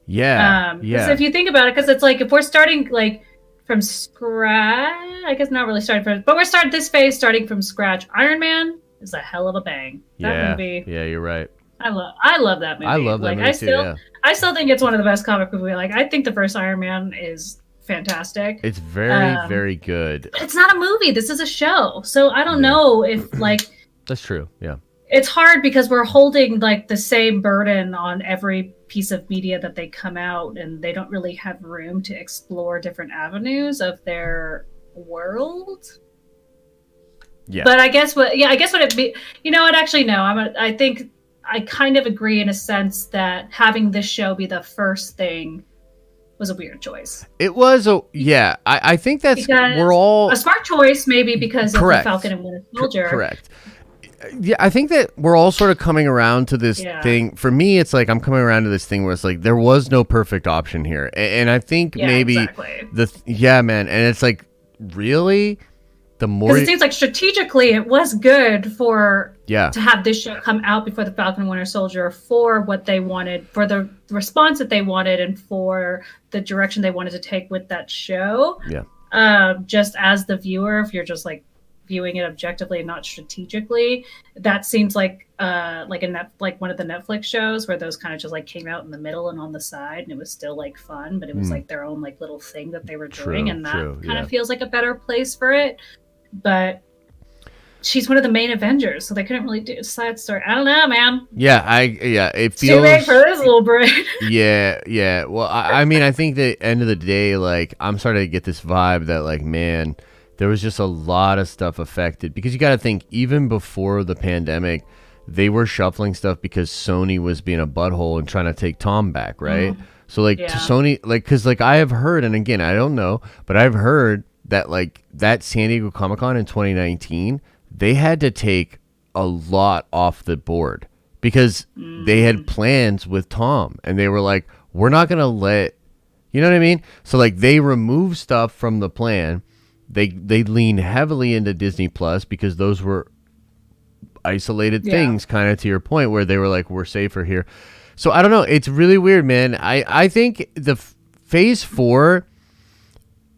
Yeah. Because if you think about it, because it's like if we're starting like from scratch, I guess not really starting from, but we're starting this phase starting from scratch. Iron Man is a hell of a bang. That movie. Yeah, you're right. I love that movie. I love that movie too. I still think it's one of the best comic movies. Like I think the first Iron Man is fantastic. It's very, very good. But it's not a movie. This is a show. So I don't know if like that's true. Yeah. It's hard because we're holding like the same burden on every piece of media that they come out, and they don't really have room to explore different avenues of their world. Yeah. But I guess what it be, you know what, actually no, I think I kind of agree in a sense that having this show be the first thing was a weird choice. It was I think that's because we're all a smart choice maybe because of the Falcon and Winter Soldier. Correct. Yeah, I think that we're all sort of coming around to this thing. For me, it's like I'm coming around to this thing where it's like there was no perfect option here, and I think maybe man, and it's like really the more because it seems like strategically it was good to have this show come out before the Falcon and Winter Soldier for what they wanted, for the response that they wanted, and for the direction they wanted to take with that show. Yeah. Just as the viewer, if you're just like viewing it objectively and not strategically, that seems like one of the Netflix shows where those kind of just like came out in the middle and on the side, and it was still like fun, but it was like their own like little thing that they were doing, and that kind of feels like a better place for it. But she's one of the main Avengers, so they couldn't really do a side story. I don't know, man. It feels too late for this little brain. yeah. Well, I mean, I think the end of the day, like I'm starting to get this vibe that like, man, there was just a lot of stuff affected, because you got to think even before the pandemic, they were shuffling stuff because Sony was being a butthole and trying to take Tom back, right? So like to Sony, like because like I have heard, and again I don't know, but I've heard that like that San Diego Comic-Con in 2019, they had to take a lot off the board because they had plans with Tom, and they were like, we're not gonna let, you know what I mean? So like they removed stuff from the plan. They leaned heavily into Disney Plus because those were isolated things, kind of to your point, where they were like, we're safer here. So I don't know. It's really weird, man. I think the Phase 4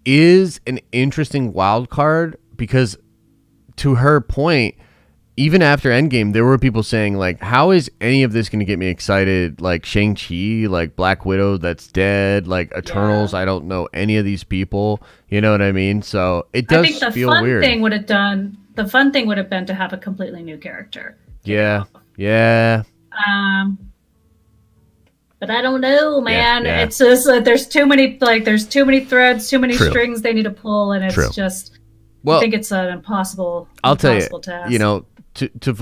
is an interesting wild card because, to her point, even after Endgame, there were people saying, like, how is any of this going to get me excited? Like Shang-Chi, like Black Widow that's dead, like Eternals, I don't know any of these people. You know what I mean? So it does feel weird. The fun thing would have been to have a completely new character. Yeah. But But I don't know, man. Yeah. It's just there's too many threads, too many strings they need to pull, and it's just. I think it's an impossible. I'll tell you, task. You know, to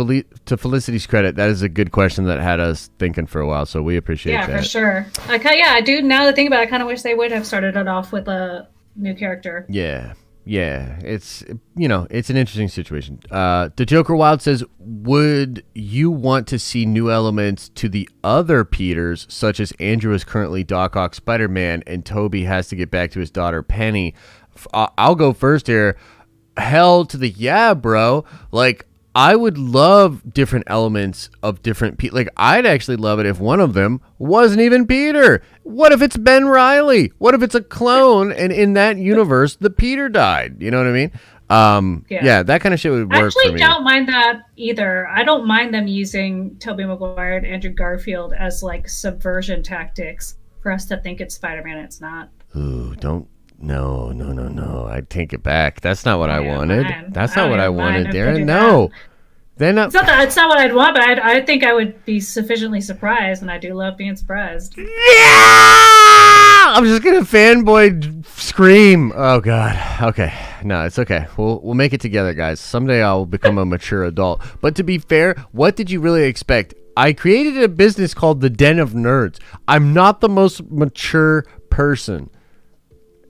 Felicity's credit, that is a good question that had us thinking for a while. So we appreciate that. Yeah, for sure. I do. Now that I think about it, I kind of wish they would have started it off with a new character. Yeah. It's it's an interesting situation. The Joker Wild says, would you want to see new elements to the other Peters, such as Andrew is currently Doc Ock Spider-Man and Toby has to get back to his daughter Penny? I'll go first here. Hell to the yeah, bro. Like, I would love different elements of different people. Like, I'd actually love it if one of them wasn't even Peter. What if it's Ben Reilly? What if it's a clone and in that universe the Peter died? You know what I mean? Yeah, that kind of shit would work for me. Actually, don't mind that either. I don't mind them using Tobey Maguire and Andrew Garfield as like subversion tactics for us to think it's Spider-Man. It's not. Ooh, don't. No. I take it back. That's not what I wanted. That's not what I wanted, Darren. No. Then it's not what I'd want, but I think I would be sufficiently surprised, and I do love being surprised. Yeah! I'm just gonna fanboy scream. Oh god. Okay. No, it's okay. We'll make it together, guys. Someday I'll become a mature adult. But to be fair, what did you really expect? I created a business called the Den of Nerds. I'm not the most mature person.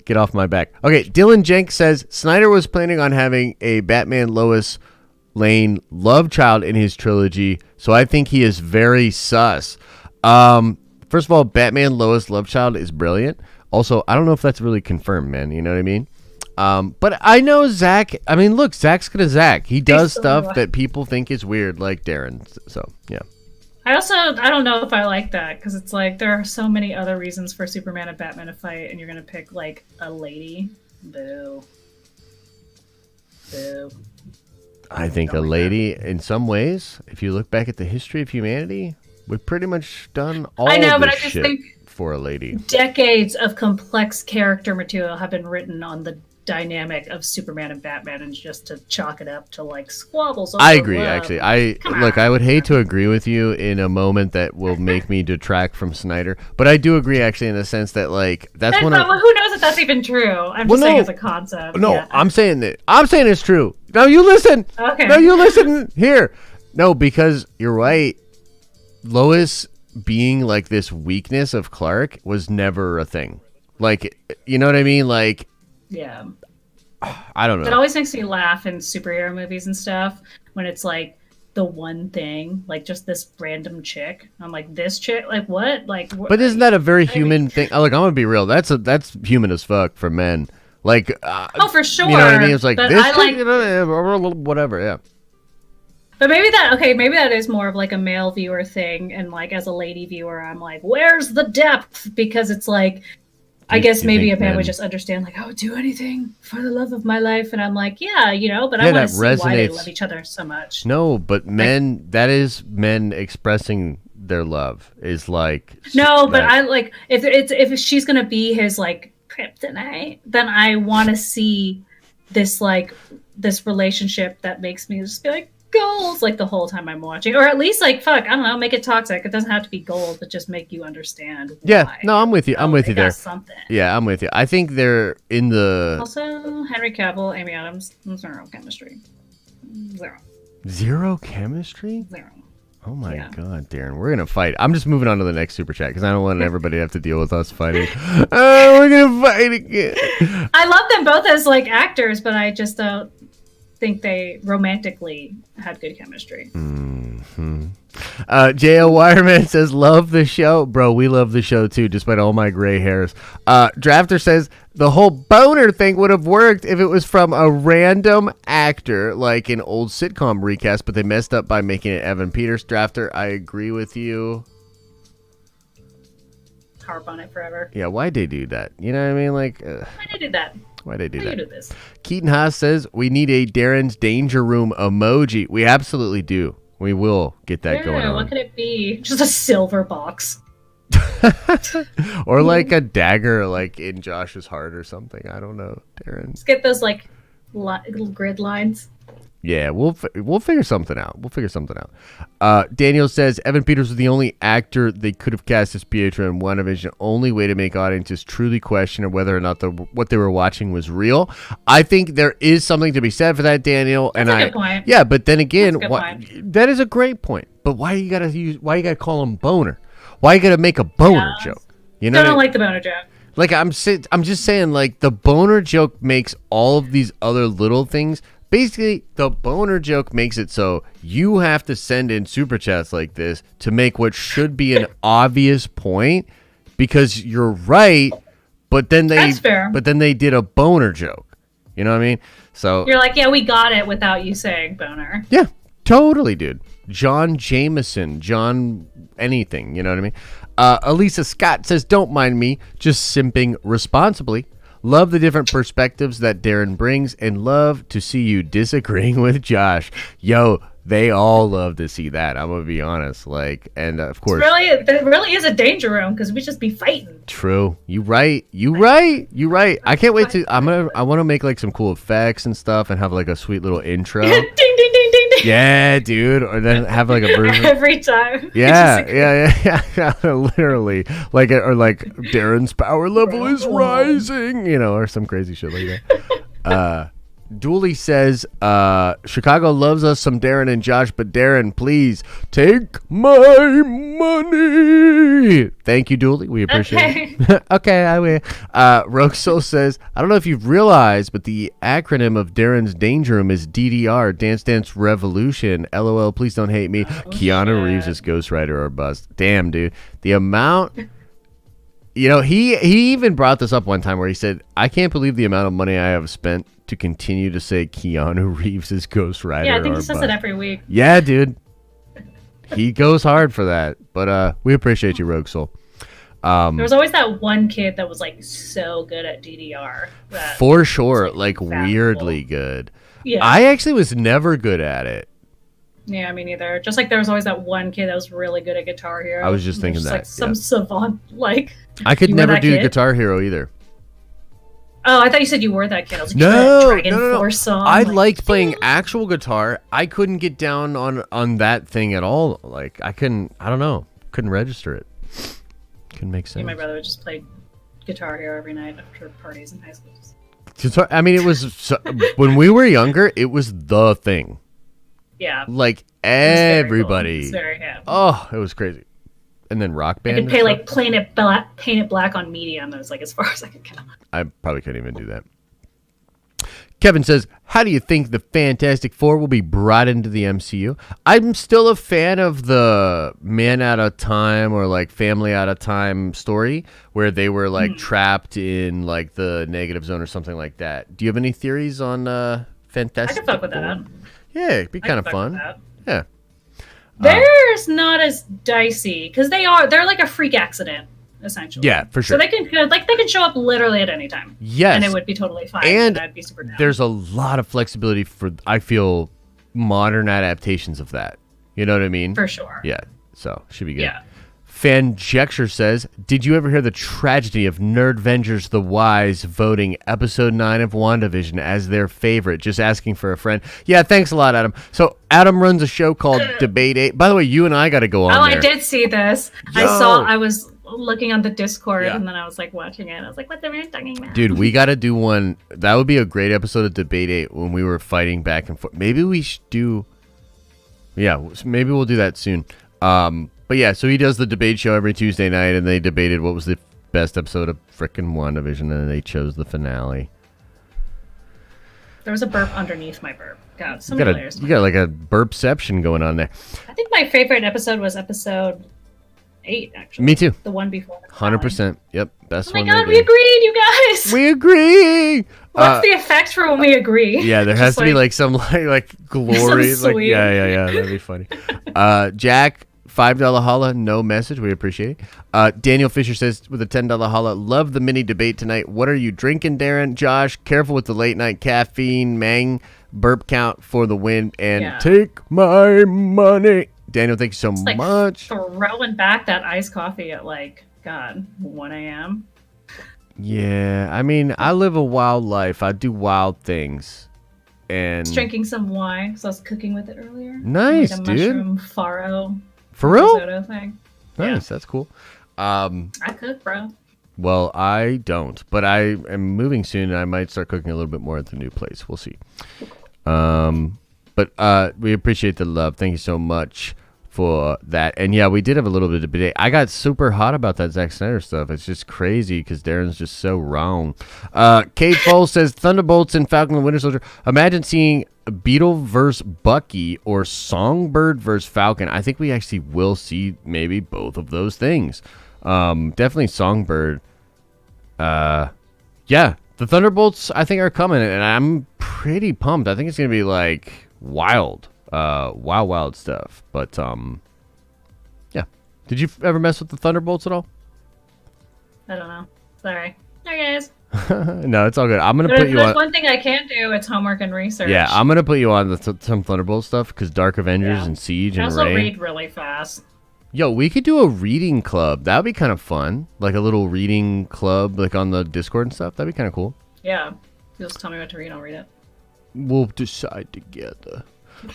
Get off my back. Okay, Dylan Jenks says Snyder was planning on having a Batman Lois Lane love child in his trilogy, so I think he is very sus. First of all, Batman Lois love child is brilliant. Also, I don't know if that's really confirmed, man. You know what I mean? But I know Zach. I mean, look, Zach's gonna Zach. He does stuff that people think is weird, like Darren. So yeah. I don't know if I like that, because it's like there are so many other reasons for Superman and Batman to fight, and you're gonna pick like a lady. Boo. I think a lady, in some ways, if you look back at the history of humanity, we've pretty much done all this shit for a lady. Decades of complex character material have been written on the dynamic of Superman and Batman, and just to chalk it up to like squabbles. I agree, actually. I would hate to agree with you in a moment that will make me detract from Snyder, but I do agree actually in the sense that like that's who knows if that's even true. I'm just saying as a concept. No, yeah. I'm saying it's true. Now you listen. Okay. Now you listen here. No, because you're right. Lois being like this weakness of Clark was never a thing. Like, you know what I mean? Like, yeah. I don't know. It always makes me laugh in superhero movies and stuff when it's like the one thing, like just this random chick. I'm like, this chick, like what? Like, but isn't that a very human thing? Like, I'm gonna be real. That's human as fuck for men. Like, oh, for sure. You know what I mean? It's like this, like, you know, whatever. Yeah. But maybe that is more of like a male viewer thing, and like as a lady viewer, I'm like, where's the depth? Because it's like, I guess maybe a man would just understand, like, I would do anything for the love of my life, and I'm like, yeah, you know, but I want to see why they love each other so much. No, but men, that is men expressing their love is like. No, but I like if she's gonna be his like kryptonite, then I want to see this relationship that makes me just be like, goals, like the whole time I'm watching, or at least like fuck, I don't know, make it toxic. It doesn't have to be gold, but just make you understand. Yeah, no, I'm with you. I'm with you there. Something. Yeah, I'm with you. I think they're in the. Also, Henry Cavill, Amy Adams, zero chemistry. Zero chemistry. Zero. Oh my god, Darren, we're gonna fight. I'm just moving on to the next super chat because I don't want everybody to have to deal with us fighting. We're gonna fight again. I love them both as like actors, but I just don't think they romantically had good chemistry. Mm-hmm. J.L. Wireman says, love the show. Bro, we love the show too, despite all my gray hairs. Drafter says, the whole boner thing would have worked if it was from a random actor, like an old sitcom recast, but they messed up by making it Evan Peters. Drafter, I agree with you. Harp on it forever. Yeah, why'd they do that? You know what I mean? Like, why'd they do that? Why'd they do that? Do this? Keaton Haas says, we need a Darren's Danger Room emoji. We absolutely do. We will get that going on. What could it be? Just a silver box. Or like a dagger like in Josh's heart or something. I don't know, Darren. Let's get those like grid lines. Yeah, we'll figure something out. Daniel says Evan Peters was the only actor they could have cast as Pietro in WandaVision. Only way to make audiences truly question whether or not what they were watching was real. I think there is something to be said for that, Daniel. That's a good point. Yeah, but then again, that is a great point. But why you gotta call him boner? Why you gotta make a boner joke? You know, I don't like the boner joke. Like I'm just saying, like the boner joke makes all of these other little things. Basically, the boner joke makes it so you have to send in super chats like this to make what should be an obvious point, because you're right, but then That's fair. But then they did a boner joke. You know what I mean? So you're like, yeah, we got it without you saying boner. Yeah, totally, dude. John Jameson, John anything. You know what I mean? Elisa Scott says, "Don't mind me, just simping responsibly. Love the different perspectives that Darren brings and love to see you disagreeing with Josh." Yo, they all love to see that. I'm going to be honest. Like, and of course. There really is a danger room because we just be fighting. True. You right. I can't wait to, I want to make like some cool effects and stuff and have like a sweet little intro. Ding, ding, ding, ding, ding. Yeah, dude. Or then have like a version. Every time. Yeah. Literally. Like, or like Darren's power level is rising, you know, or some crazy shit like that. Dooley says, Chicago loves us some Darren and Josh, but Darren, please take my money. Thank you, Dooley. We appreciate it. Okay, I will. Rogue Soul says, I don't know if you've realized, but the acronym of Darren's Danger Room is DDR, Dance Dance Revolution. LOL, please don't hate me. Keanu Reeves is Ghost Rider or bust. Damn, dude. The amount... You know, he even brought this up one time where he said, I can't believe the amount of money I have spent to continue to say Keanu Reeves is Ghost Rider. Yeah, I think he says it every week. Yeah, dude. He goes hard for that. But we appreciate you, Rogue Soul. There was always that one kid that was like so good at DDR. For sure. Like weirdly good. Yeah. I actually was never good at it. Yeah, me neither. Just like there was always that one kid that was really good at Guitar Hero. I was just thinking that. Like some savant, like. I could never do Guitar Hero either. Oh, I thought you said you were that kid. I was like, no. Dragon Force song. I liked playing actual guitar. I couldn't get down on that thing at all. Like I couldn't register it. Couldn't make sense. My brother would just play Guitar Hero every night after parties in high school. Guitar, I mean, it was when we were younger. It was the thing. Yeah. Like everybody. It was very happy. Oh, it was crazy. And then Rock Band. I could pay like paint it black on medium. That was like as far as I could go. I probably couldn't even do that. Kevin says, how do you think the Fantastic Four will be brought into the MCU? I'm still a fan of the Man Out of Time or like Family Out of Time story where they were like trapped in like the negative zone or something like that. Do you have any theories on Fantastic Four? I can fuck with that. Yeah, it'd be kind of fun. Yeah. Theirs not as dicey because they're like a freak accident essentially. Yeah, for sure. So they can show up literally at any time. Yes, and it would be totally fine. And I'd be super down. There's a lot of flexibility for I feel modern adaptations of that. You know what I mean? For sure. Yeah. So should be good. Yeah. Fanjecture says, did you ever hear the tragedy of Nerdvengers the Wise voting episode 9 of WandaVision as their favorite? Just asking for a friend. Yeah, thanks a lot, Adam. So Adam runs a show called Debate 8. By the way, you and I got to go on there. I did see this. Yo. I was looking on the Discord and then I was like watching it. I was like, what the man talking about? Dude, we got to do one. That would be a great episode of Debate 8 when we were fighting back and forth. Maybe we should do... Yeah, maybe we'll do that soon. But yeah, so he does the debate show every Tuesday night, and they debated what was the best episode of frickin' WandaVision, and they chose the finale. There was a burp underneath my burp. God, so many layers. You got like a burpception going on there. I think my favorite episode was episode 8, actually. Me too. The one before. 100%. Yep, best one. Oh my God, we agreed, you guys. We agree. What's the effect for when we agree? Yeah, there has to be like some like glory. Some like yeah. That'd be funny. Jack. $5 holla, no message. We appreciate it. Daniel Fisher says with a $10 holla, love the mini debate tonight. What are you drinking, Darren? Josh, careful with the late night caffeine. Mang, burp count for the win. And take my money. Daniel, thank you so much. Throwing back that iced coffee at 1 a.m. Yeah, I mean, I live a wild life. I do wild things. and drinking some wine. So I was cooking with it earlier. Nice, like a dude. Mushroom farro. For real? Risotto thing. Nice, that's cool. I cook, bro. Well, I don't, but I am moving soon, and I might start cooking a little bit more at the new place. We'll see. But we appreciate the love. Thank you so much for that. And yeah, we did have a little bit of debate. I got super hot about that Zack Snyder stuff. It's just crazy because Darren's just so wrong. Kate Foles says Thunderbolts and Falcon and Winter Soldier. Imagine seeing Beetle versus Bucky or Songbird versus Falcon. I think we actually will see maybe both of those things. Definitely Songbird. Yeah, the Thunderbolts I think are coming, and I'm pretty pumped. I think it's gonna be like wild stuff. But yeah. Did you ever mess with the Thunderbolts at all? I don't know. Sorry. Sorry, guys. No, it's all good. I'm gonna put you on. One thing I can't do. It's homework and research. Yeah, I'm gonna put you on some Thunderbolt stuff because Dark Avengers and Siege and I also Reign. read really fast. Yo, we could do a reading club. That would be kind of fun. Like a little reading club, like on the Discord and stuff. That'd be kind of cool. Yeah. Just tell me what to read. I'll read it. We'll decide together.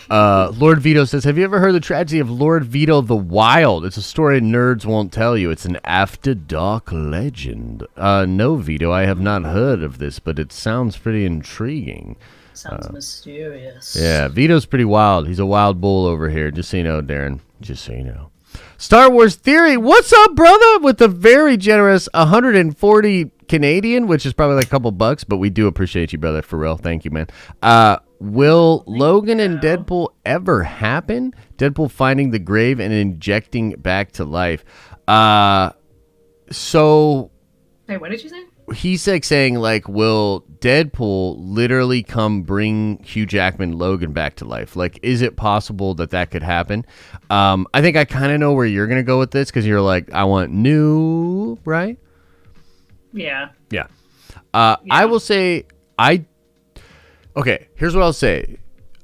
Lord Vito says, have you ever heard the tragedy of Lord Vito the Wild? It's a story nerds won't tell you. It's an after dark legend. No, Vito, I have not heard of this, but it sounds pretty intriguing. Sounds mysterious. Yeah, Vito's pretty wild. He's a wild bull over here. Just so you know, Darren. Just so you know. Star Wars Theory, what's up, brother? With the very generous 140 Canadian, which is probably like a couple bucks, but we do appreciate you, brother, for real. Thank you, man. Will Logan and Deadpool ever happen? Deadpool finding the grave and injecting back to life. So... Hey, what did you say? He's like saying, like, will Deadpool literally come bring Hugh Jackman Logan back to life? Like, is it possible that that could happen? I think I kind of know where you're going to go with this because you're like, I want new, right? Yeah. Yeah. I will say, okay, here's what I'll say.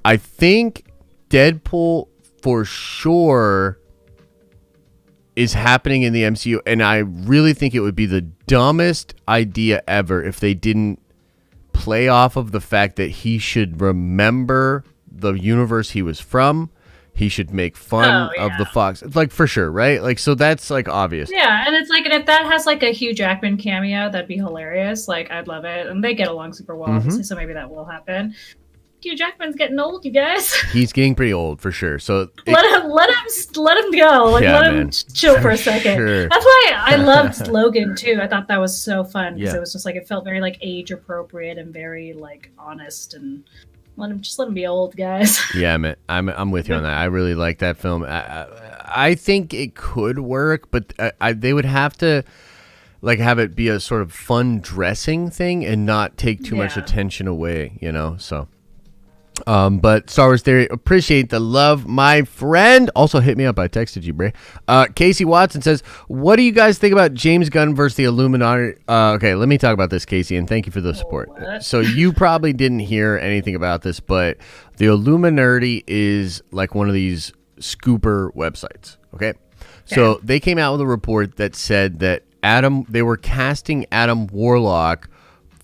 I think Deadpool for sure is happening in the MCU, and I really think it would be the dumbest idea ever if they didn't play off of the fact that he should remember the universe he was from. He should make fun of the Fox. It's like for sure, right? Like, so that's like obvious. Yeah, and it's like, and if that has like a Hugh Jackman cameo, that'd be hilarious. Like, I'd love it. And they get along super well, obviously, so maybe that will happen. Hugh Jackman's getting old, you guys. He's getting pretty old for sure. So let him go. Like, let him chill for a second. Sure. That's why I loved Logan too. I thought that was so fun because it was just like it felt very like age appropriate and very like honest, and let him be old, guys. Yeah, man, I'm with you on that. I really like that film. I think it could work, but they would have to like have it be a sort of fun dressing thing and not take too much attention away, you know. So. But Star Wars Theory, appreciate the love, my friend. Also hit me up. I texted you, Bray. Casey Watson says, what do you guys think about James Gunn versus the Illuminati? Okay, let me talk about this, Casey, and thank you for the support. So you probably didn't hear anything about this, but the Illuminati is like one of these scooper websites. Okay. So they came out with a report that said that they were casting Adam Warlock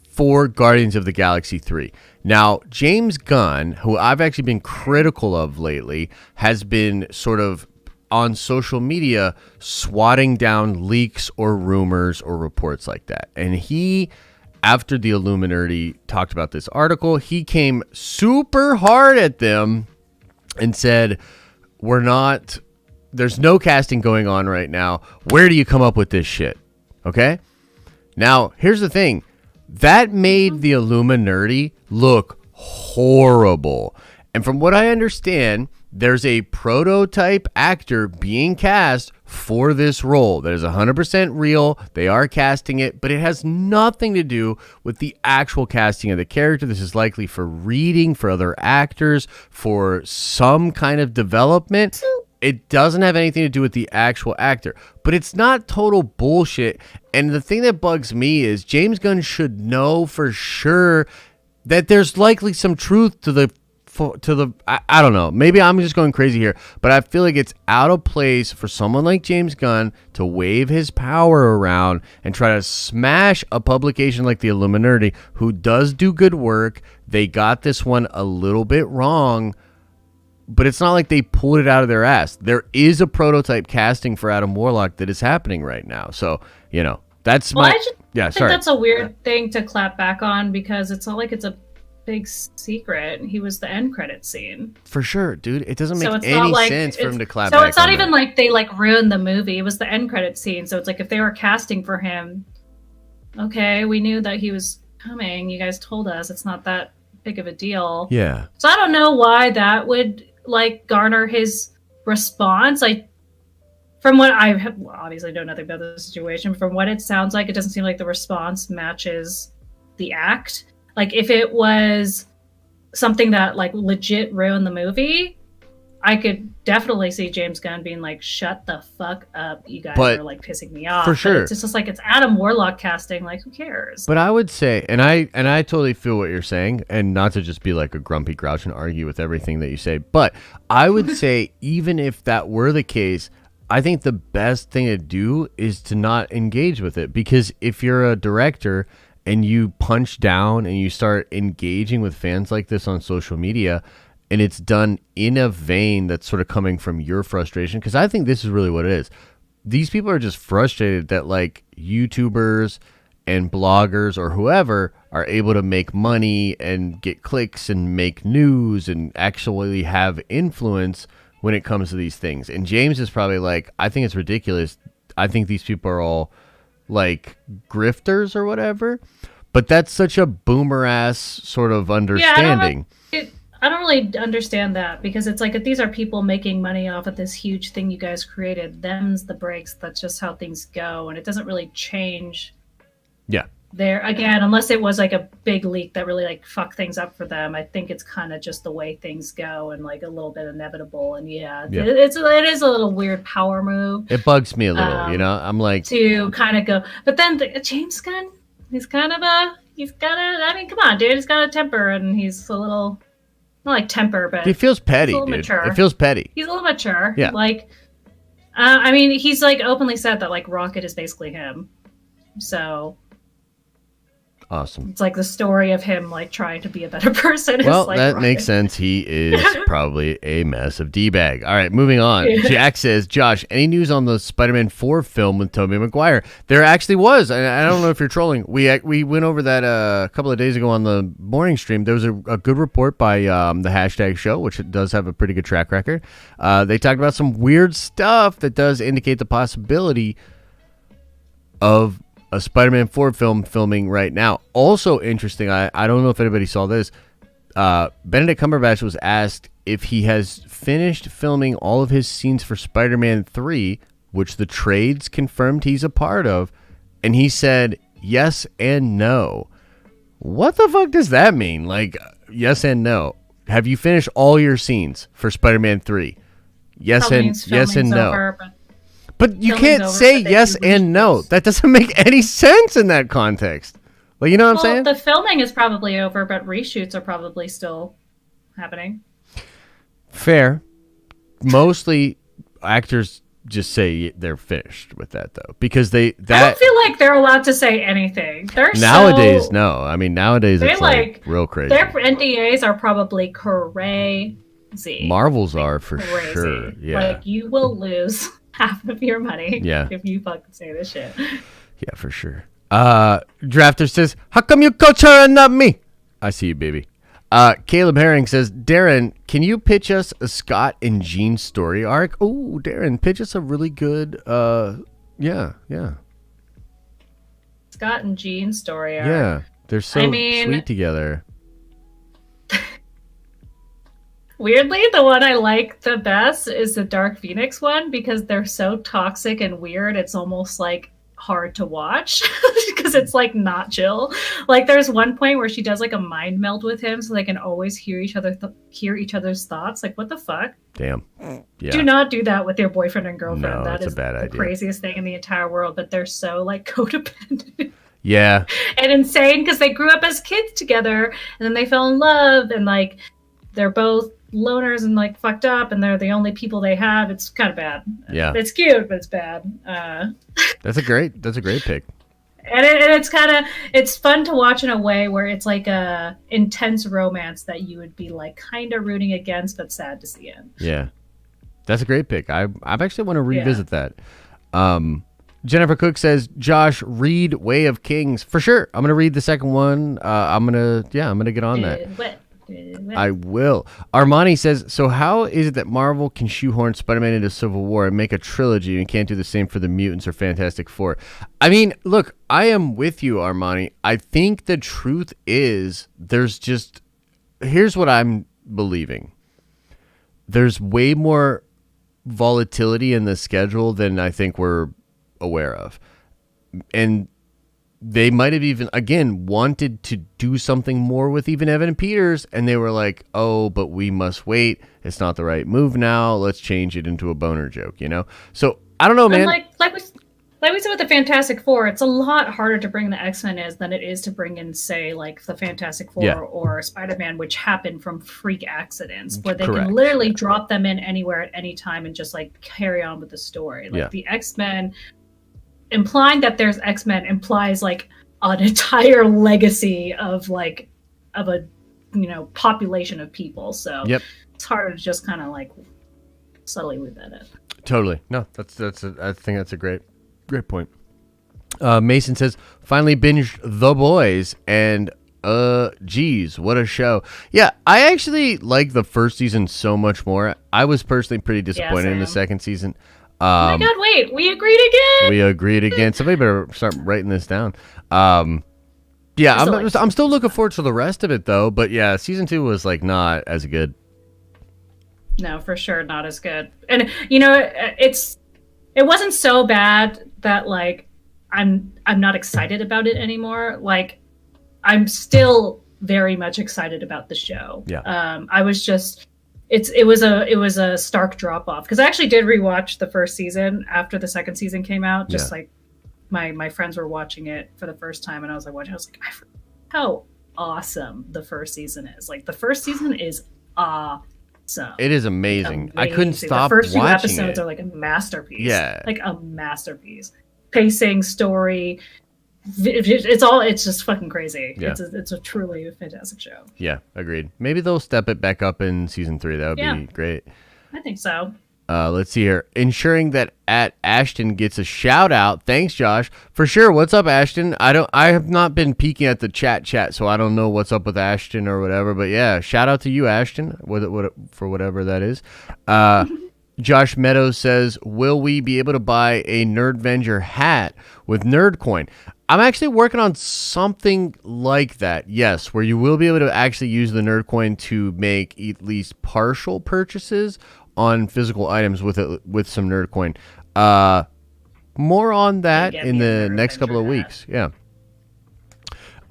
for Guardians of the Galaxy 3. Now, James Gunn, who I've actually been critical of lately, has been sort of on social media swatting down leaks or rumors or reports like that. And he, after the Illuminati talked about this article, he came super hard at them and said, there's no casting going on right now. Where do you come up with this shit? Okay? Now, here's the thing. That made the Illuminati look horrible. And from what I understand, there's a prototype actor being cast for this role that is 100% real. They are casting it, but it has nothing to do with the actual casting of the character. This is likely for reading, for other actors, for some kind of development. It doesn't have anything to do with the actual actor, but it's not total bullshit. And the thing that bugs me is James Gunn should know for sure that there's likely some truth to the I don't know. Maybe I'm just going crazy here, but I feel like it's out of place for someone like James Gunn to wave his power around and try to smash a publication like the Illuminati, who does do good work. They got this one a little bit wrong, but it's not like they pulled it out of their ass. There is a prototype casting for Adam Warlock that is happening right now. So, that's I think that's a weird thing to clap back on, because it's not like it's a big secret. He was the end credit scene. For sure, dude. It doesn't make any sense for him to clap back. So it's not even like they ruined the movie. It was the end credit scene. So it's like, if they were casting for him, okay, we knew that he was coming. You guys told us. It's not that big of a deal. Yeah. So I don't know why that would garner his response. From what I obviously know nothing about the situation, from what it sounds like, it doesn't seem like the response matches the act. If it was something that legit ruined the movie, I could definitely see James Gunn being like, "Shut the fuck up, you guys are pissing me off." For sure, but it's just it's Adam Warlock casting. Who cares? But I would say, and I totally feel what you're saying, and not to just be like a grumpy grouch and argue with everything that you say, but I would say even if that were the case, I think the best thing to do is to not engage with it, because if you're a director and you punch down and you start engaging with fans like this on social media, and it's done in a vein that's sort of coming from your frustration, because I think this is really what it is. These people are just frustrated that YouTubers and bloggers or whoever are able to make money and get clicks and make news and actually have influence when it comes to these things. And James is probably I think it's ridiculous. I think these people are all grifters or whatever. But that's such a boomer ass sort of understanding. Yeah, I don't really understand that, because it's these are people making money off of this huge thing you guys created. Them's the breaks. That's just how things go. And it doesn't really change. Yeah. There again, unless it was a big leak that really fucked things up for them. I think it's kind of just the way things go, and a little bit inevitable. And it is a little weird power move. It bugs me a little, I'm to kind of go, but then James Gunn, he's got I mean, come on, dude, he's got a temper, and he's a little, not temper, but he feels petty, dude. Mature. It feels petty. He's a little mature. Yeah. I mean, he's openly said that Rocket is basically him. So. Awesome. It's the story of him trying to be a better person. Well, that Rocket. Makes sense. He is probably a mess of D-bag. All right, moving on. Jack says, Josh, any news on the Spider-Man 4 film with Tobey Maguire? There actually was. I don't know if you're trolling. We went over that a couple of days ago on the morning stream. There was a good report by the hashtag show, which does have a pretty good track record. They talked about some weird stuff that does indicate the possibility of a Spider-Man 4 film filming right now. Also interesting, I don't know if anybody saw this. Benedict Cumberbatch was asked if he has finished filming all of his scenes for Spider-Man 3, which the trades confirmed he's a part of, and he said yes and no. What the fuck does that mean? Yes and no. Have you finished all your scenes for Spider-Man 3? Yes and no. Over, but you can't say yes and no. That doesn't make any sense in that context. You know what I'm saying? The filming is probably over, but reshoots are probably still happening. Fair. Mostly actors just say they're finished with that, though, because I don't feel like they're allowed to say anything. Nowadays, no. I mean, nowadays it's real crazy. Their NDAs are probably crazy. Marvel's are for sure. Yeah. You will lose half of your money if you fucking say this shit. Yeah, for sure. Drafter says, how come you coach her and not me? I see you, baby. Caleb Herring says, Darren, can you pitch us a Scott and Jean story arc? Oh, Darren, pitch us a really good, yeah. Scott and Jean story arc. Yeah, they're so sweet together. Weirdly, the one I like the best is the Dark Phoenix one, because they're so toxic and weird. It's almost hard to watch because it's not chill. There's one point where she does a mind meld with him, so they can always hear each other's thoughts. What the fuck? Damn. Yeah. Do not do that with your boyfriend and girlfriend. No, that is a bad the idea. Craziest thing in the entire world. But they're so codependent. Yeah. And insane because they grew up as kids together, and then they fell in love, and they're both loners and like fucked up, and they're the only people they have. It's kind of bad. Yeah, it's cute, but it's bad. That's a great pick. And it's fun to watch in a way where it's like a intense romance that you would be like kind of rooting against, but sad to see in. Yeah, that's a great pick. I actually want to revisit that. Jennifer Cook says, Josh, read Way of Kings for sure. I'm gonna read the second one. I'm gonna get on that. I will. Armani says, so how is it that Marvel can shoehorn Spider-Man into Civil War and make a trilogy and can't do the same for the Mutants or Fantastic Four? I mean, look, I am with you, Armani. I think the truth is here's what I'm believing. There's way more volatility in the schedule than I think we're aware of. And they might have even, again, wanted to do something more with even Evan Peters, and they were like, oh, but we must wait. It's not the right move now. Let's change it into a boner joke, you know? So, I don't know, man. And like we said with the Fantastic Four, it's a lot harder to bring the X-Men than it is to bring in, say, like the Fantastic Four or Spider-Man, which happen from freak accidents, where they can literally drop them in anywhere at any time and just like carry on with the story. Like the X-Men... implying that there's X-Men implies like an entire legacy of a population of people. So it's harder to just kind of like subtly leave that in. Totally. No, I think that's a great point. Mason says, finally binged The Boys, and geez, what a show. Yeah, I actually like the first season so much more. I was personally pretty disappointed in the second season. Oh my God, wait, we agreed again. Somebody better start writing this down. I'm still looking forward to the rest of it though, but yeah, season 2 was like not as good. No, for sure not as good. And it wasn't so bad that like I'm not excited about it anymore. Like I'm still very much excited about the show. Yeah. I was just it was a stark drop off, because I actually did rewatch the first season after the second season came out. Just like my friends were watching it for the first time, and I was like, watching. I was like, I forgot how awesome the first season is. Like the first season is awesome. It is amazing. I couldn't stop. The first few watching episodes it. are like a masterpiece. Yeah, like a masterpiece. Pacing, story. It's just fucking crazy. Yeah. It's a truly fantastic show. Yeah, agreed. Maybe they'll step it back up in season 3. That would be great. I think so. Let's see here. Ensuring that @Ashton gets a shout out. Thanks, Josh. For sure. What's up, Ashton? I have not been peeking at the chat, so I don't know what's up with Ashton or whatever. But yeah, shout out to you, Ashton, for whatever that is. Josh Meadows says, will we be able to buy a Nerdvenger hat with Nerdcoin? I'm actually working on something like that, yes, where you will be able to actually use the Nerdcoin to make at least partial purchases on physical items with some Nerdcoin. More on that in the next couple of weeks. Yeah.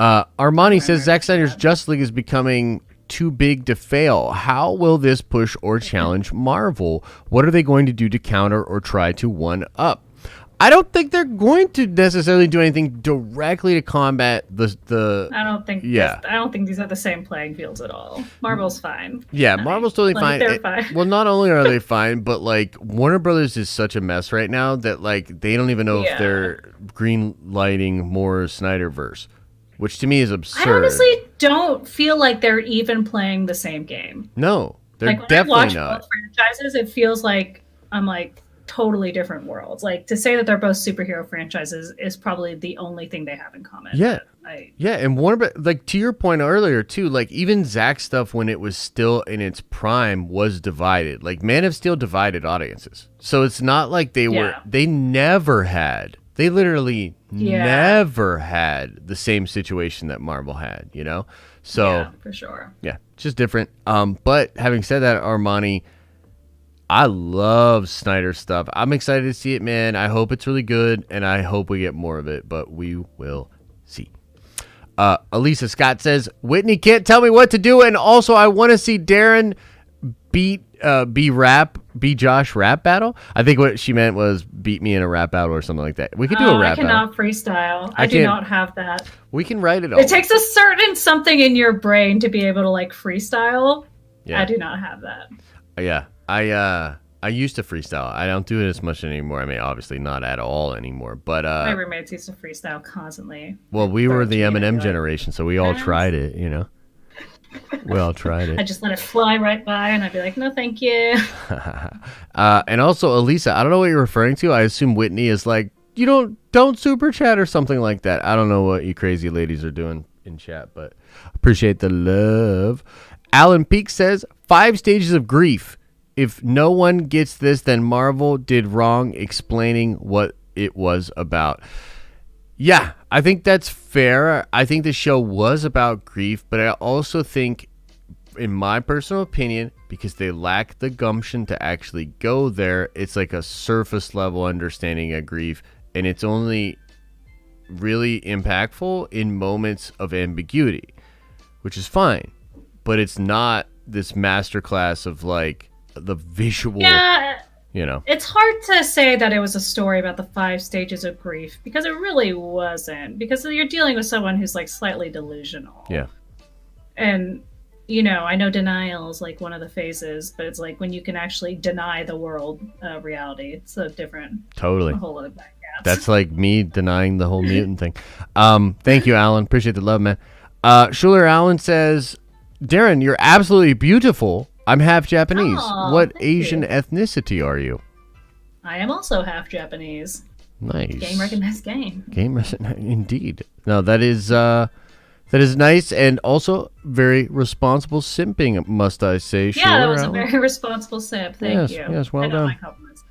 Armani says, Zack Snyder's Justice League is becoming too big to fail. How will this push or challenge Marvel? What are they going to do to counter or try to one up? I don't think they're going to necessarily do anything directly to combat the. I don't think. Yeah. I don't think these are the same playing fields at all. Marvel's fine. Yeah, Marvel's totally fine. They're fine. Well, not only are they fine, but like Warner Brothers is such a mess right now that like they don't even know if they're green lighting more Snyderverse, which to me is absurd. I honestly don't feel like they're even playing the same game. No, they're like, definitely when I watch not. Both franchises, it feels like I'm like totally different worlds. Like to say that they're both superhero franchises is probably the only thing they have in common. Yeah. And Warner, like to your point earlier too, like even Zack stuff when it was still in its prime was divided. Like Man of Steel divided audiences. So it's not like they literally never had the same situation that Marvel had, you know? So yeah, for sure. Yeah, just different. But having said that, Armani, I love Snyder stuff. I'm excited to see it, man. I hope it's really good, and I hope we get more of it, but we will see. Elisa Scott says, Whitney can't tell me what to do, and also I want to see Darren beat Josh rap battle. I think what she meant was beat me in a rap battle or something like that. We could do a rap battle. I cannot freestyle. I do not have that. We can write it all. It takes a certain something in your brain to be able to like freestyle. Yeah. I do not have that. Yeah. I used to freestyle. I don't do it as much anymore. I mean, obviously not at all anymore. But my roommates used to freestyle constantly. Well, we were the Eminem generation, so we all tried it, you know. We all tried it. I just let it fly right by, and I'd be like, no, thank you. And also, Elisa, I don't know what you're referring to. I assume Whitney is like, you don't super chat or something like that. I don't know what you crazy ladies are doing in chat, but appreciate the love. Alan Peak says, 5 stages of grief. If no one gets this, then Marvel did wrong explaining what it was about. Yeah, I think that's fair. I think the show was about grief, but I also think, in my personal opinion, because they lack the gumption to actually go there, it's like a surface level understanding of grief, and it's only really impactful in moments of ambiguity, which is fine, but it's not this masterclass of like the visual. Yeah. You know, it's hard to say that it was a story about the 5 stages of grief, because it really wasn't, because you're dealing with someone who's like slightly delusional. Yeah. And, you know, I know denial is like one of the phases, but it's like when you can actually deny the world reality, it's a different, totally a whole other bag. That's like me denying the whole mutant thing. Thank you, Alan. Appreciate the love, man. Schuler Allen says, Darren, you're absolutely beautiful. I'm half Japanese. What Asian ethnicity are you? I am also half Japanese. Nice. Game recognized game. Indeed. No, that is nice, and also very responsible simping, must I say. Yeah, that was a very responsible simp. Thank you. Yes, well done. My compliments.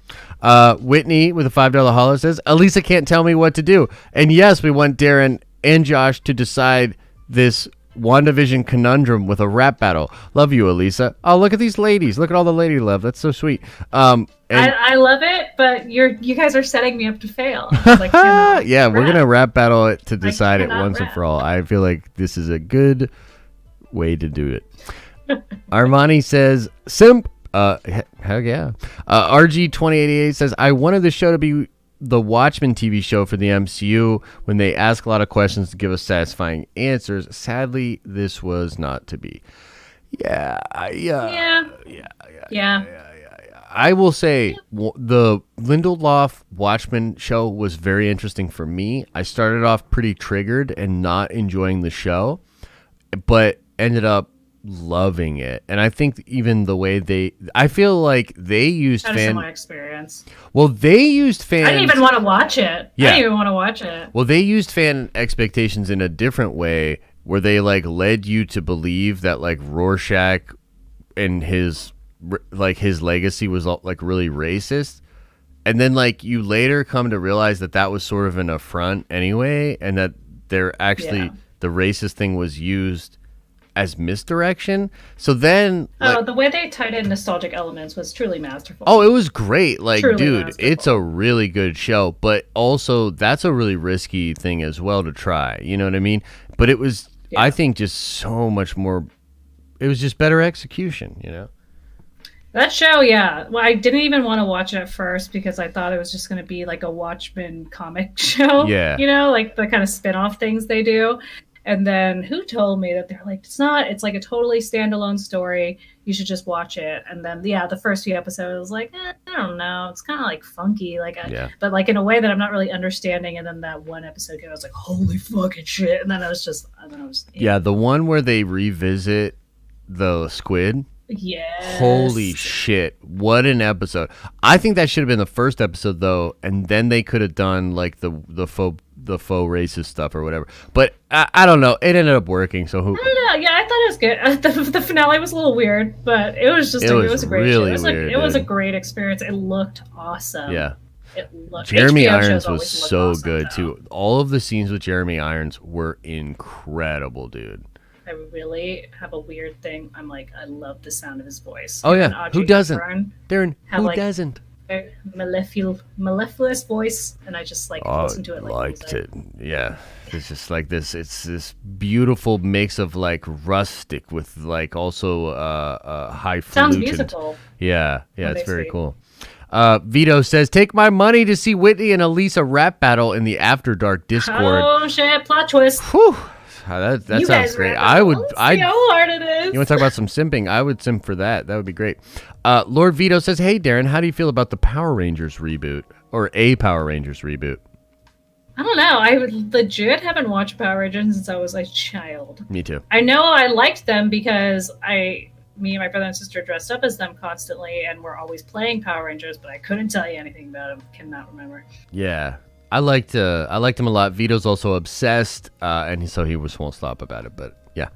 Whitney with a $5 holler says, Elisa can't tell me what to do. And yes, we want Darren and Josh to decide this WandaVision conundrum with a rap battle. Love you, Elisa. Oh, look at these ladies. Look at all the lady love. That's so sweet. I love it, but you guys are setting me up to fail. Yeah, we're going to rap battle it to decide it once and for all. I feel like this is a good way to do it. Armani says, simp. Heck yeah. RG2088 says, I wanted the show to be the Watchmen TV show for the MCU, when they ask a lot of questions to give us satisfying answers. Sadly, this was not to be. Yeah. I will say the Lindelof Watchmen show was very interesting for me. I started off pretty triggered and not enjoying the show, but ended up loving it. And I think even the way I feel like they used had a similar experience. Well, they used fans. I didn't even want to watch it. Yeah. I didn't even want to watch it. Well, they used fan expectations in a different way, where they like led you to believe that like Rorschach and his legacy was like really racist, and then like you later come to realize that that was sort of an affront anyway, and that they're actually the racist thing was used as misdirection. So then the way they tied in nostalgic elements was truly masterful. Oh, it was great. Like, truly dude, masterful. It's a really good show, but also that's a really risky thing as well to try. You know what I mean? But it was, I think, just so much more. It was just better execution, you know? That show, yeah. Well, I didn't even want to watch it at first because I thought it was just going to be like a Watchmen comic show. Yeah. You know, like the kind of spin-off things they do. And then who told me that they're like, it's like a totally standalone story. You should just watch it. And then, the first few episodes, I was like, I don't know. It's kind of like funky, but like in a way that I'm not really understanding. And then that one episode, I was like, holy fucking shit. And then I was the one where they revisit the squid. Yes. Holy shit. What an episode. I think that should have been the first episode though, and then they could have done like the faux racist stuff or whatever. But I don't know. It ended up working, so who... I don't know. Yeah, I thought it was good. The finale was a little weird, but it was just it was a great really show. It was a great experience. It looked awesome. Yeah. Jeremy Irons was so awesome, good too. All of the scenes with Jeremy Irons were incredible, dude. I really have a weird thing. I'm like, I love the sound of his voice. Oh yeah, who doesn't? Darren, who doesn't? Mellifluous voice, and I just listen to it. Liked it. Yeah, it's just like this. It's this beautiful mix of like rustic with like also highfalutin. Sounds musical. Yeah, it's very cool. Vito says, take my money to see Whitney and Elisa rap battle in the After Dark Discord. Oh shit, plot twist. Whew. That you sounds great. I would. See how hard it is. You want to talk about some simping? I would simp for that. That would be great. Lord Vito says, "Hey Darren, how do you feel about the Power Rangers reboot or a Power Rangers reboot?" I don't know. I legit haven't watched Power Rangers since I was a child. Me too. I know I liked them because me and my brother and sister dressed up as them constantly, and we're always playing Power Rangers. But I couldn't tell you anything about them. Cannot remember. Yeah. I liked him a lot. Vito's also obsessed, and so he won't stop about it. But yeah,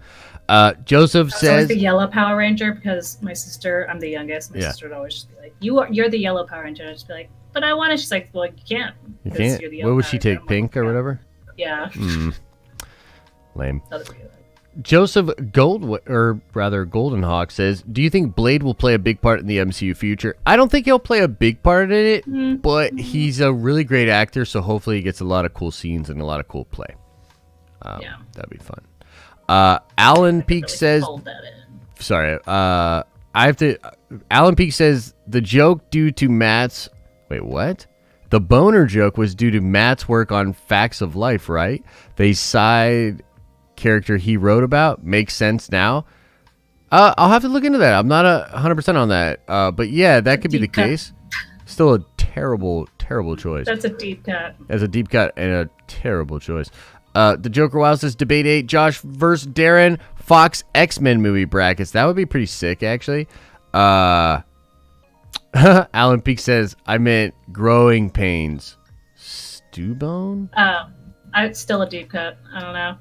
Joseph says the yellow Power Ranger because my sister, I'm the youngest. My sister would always just be like, "You're the yellow Power Ranger." And I'd just be like, "But I want it." She's like, "Well, you can't. You can't. What would she take? Pink or whatever? Yeah. Lame. Joseph Goldenhawk says, "Do you think Blade will play a big part in the MCU future?" I don't think he'll play a big part in it, but he's a really great actor, so hopefully he gets a lot of cool scenes and a lot of cool play. That'd be fun. Alan Peak says, "Sorry, I have to." Alan Peak says the joke due to Matt's. Wait, what? The boner joke was due to Matt's work on Facts of Life, right? They side character he wrote about makes sense now. I'll have to look into that. I'm not 100% on that, but yeah, that could be the case. Still a terrible choice. That's a deep cut. That's a deep cut and a terrible choice. The Joker Wild says debate 8, Josh versus Darren, Fox X-Men movie brackets. That would be pretty sick, actually. Alan Peak says I meant growing pains. Stewbone? It's still a deep cut. I don't know.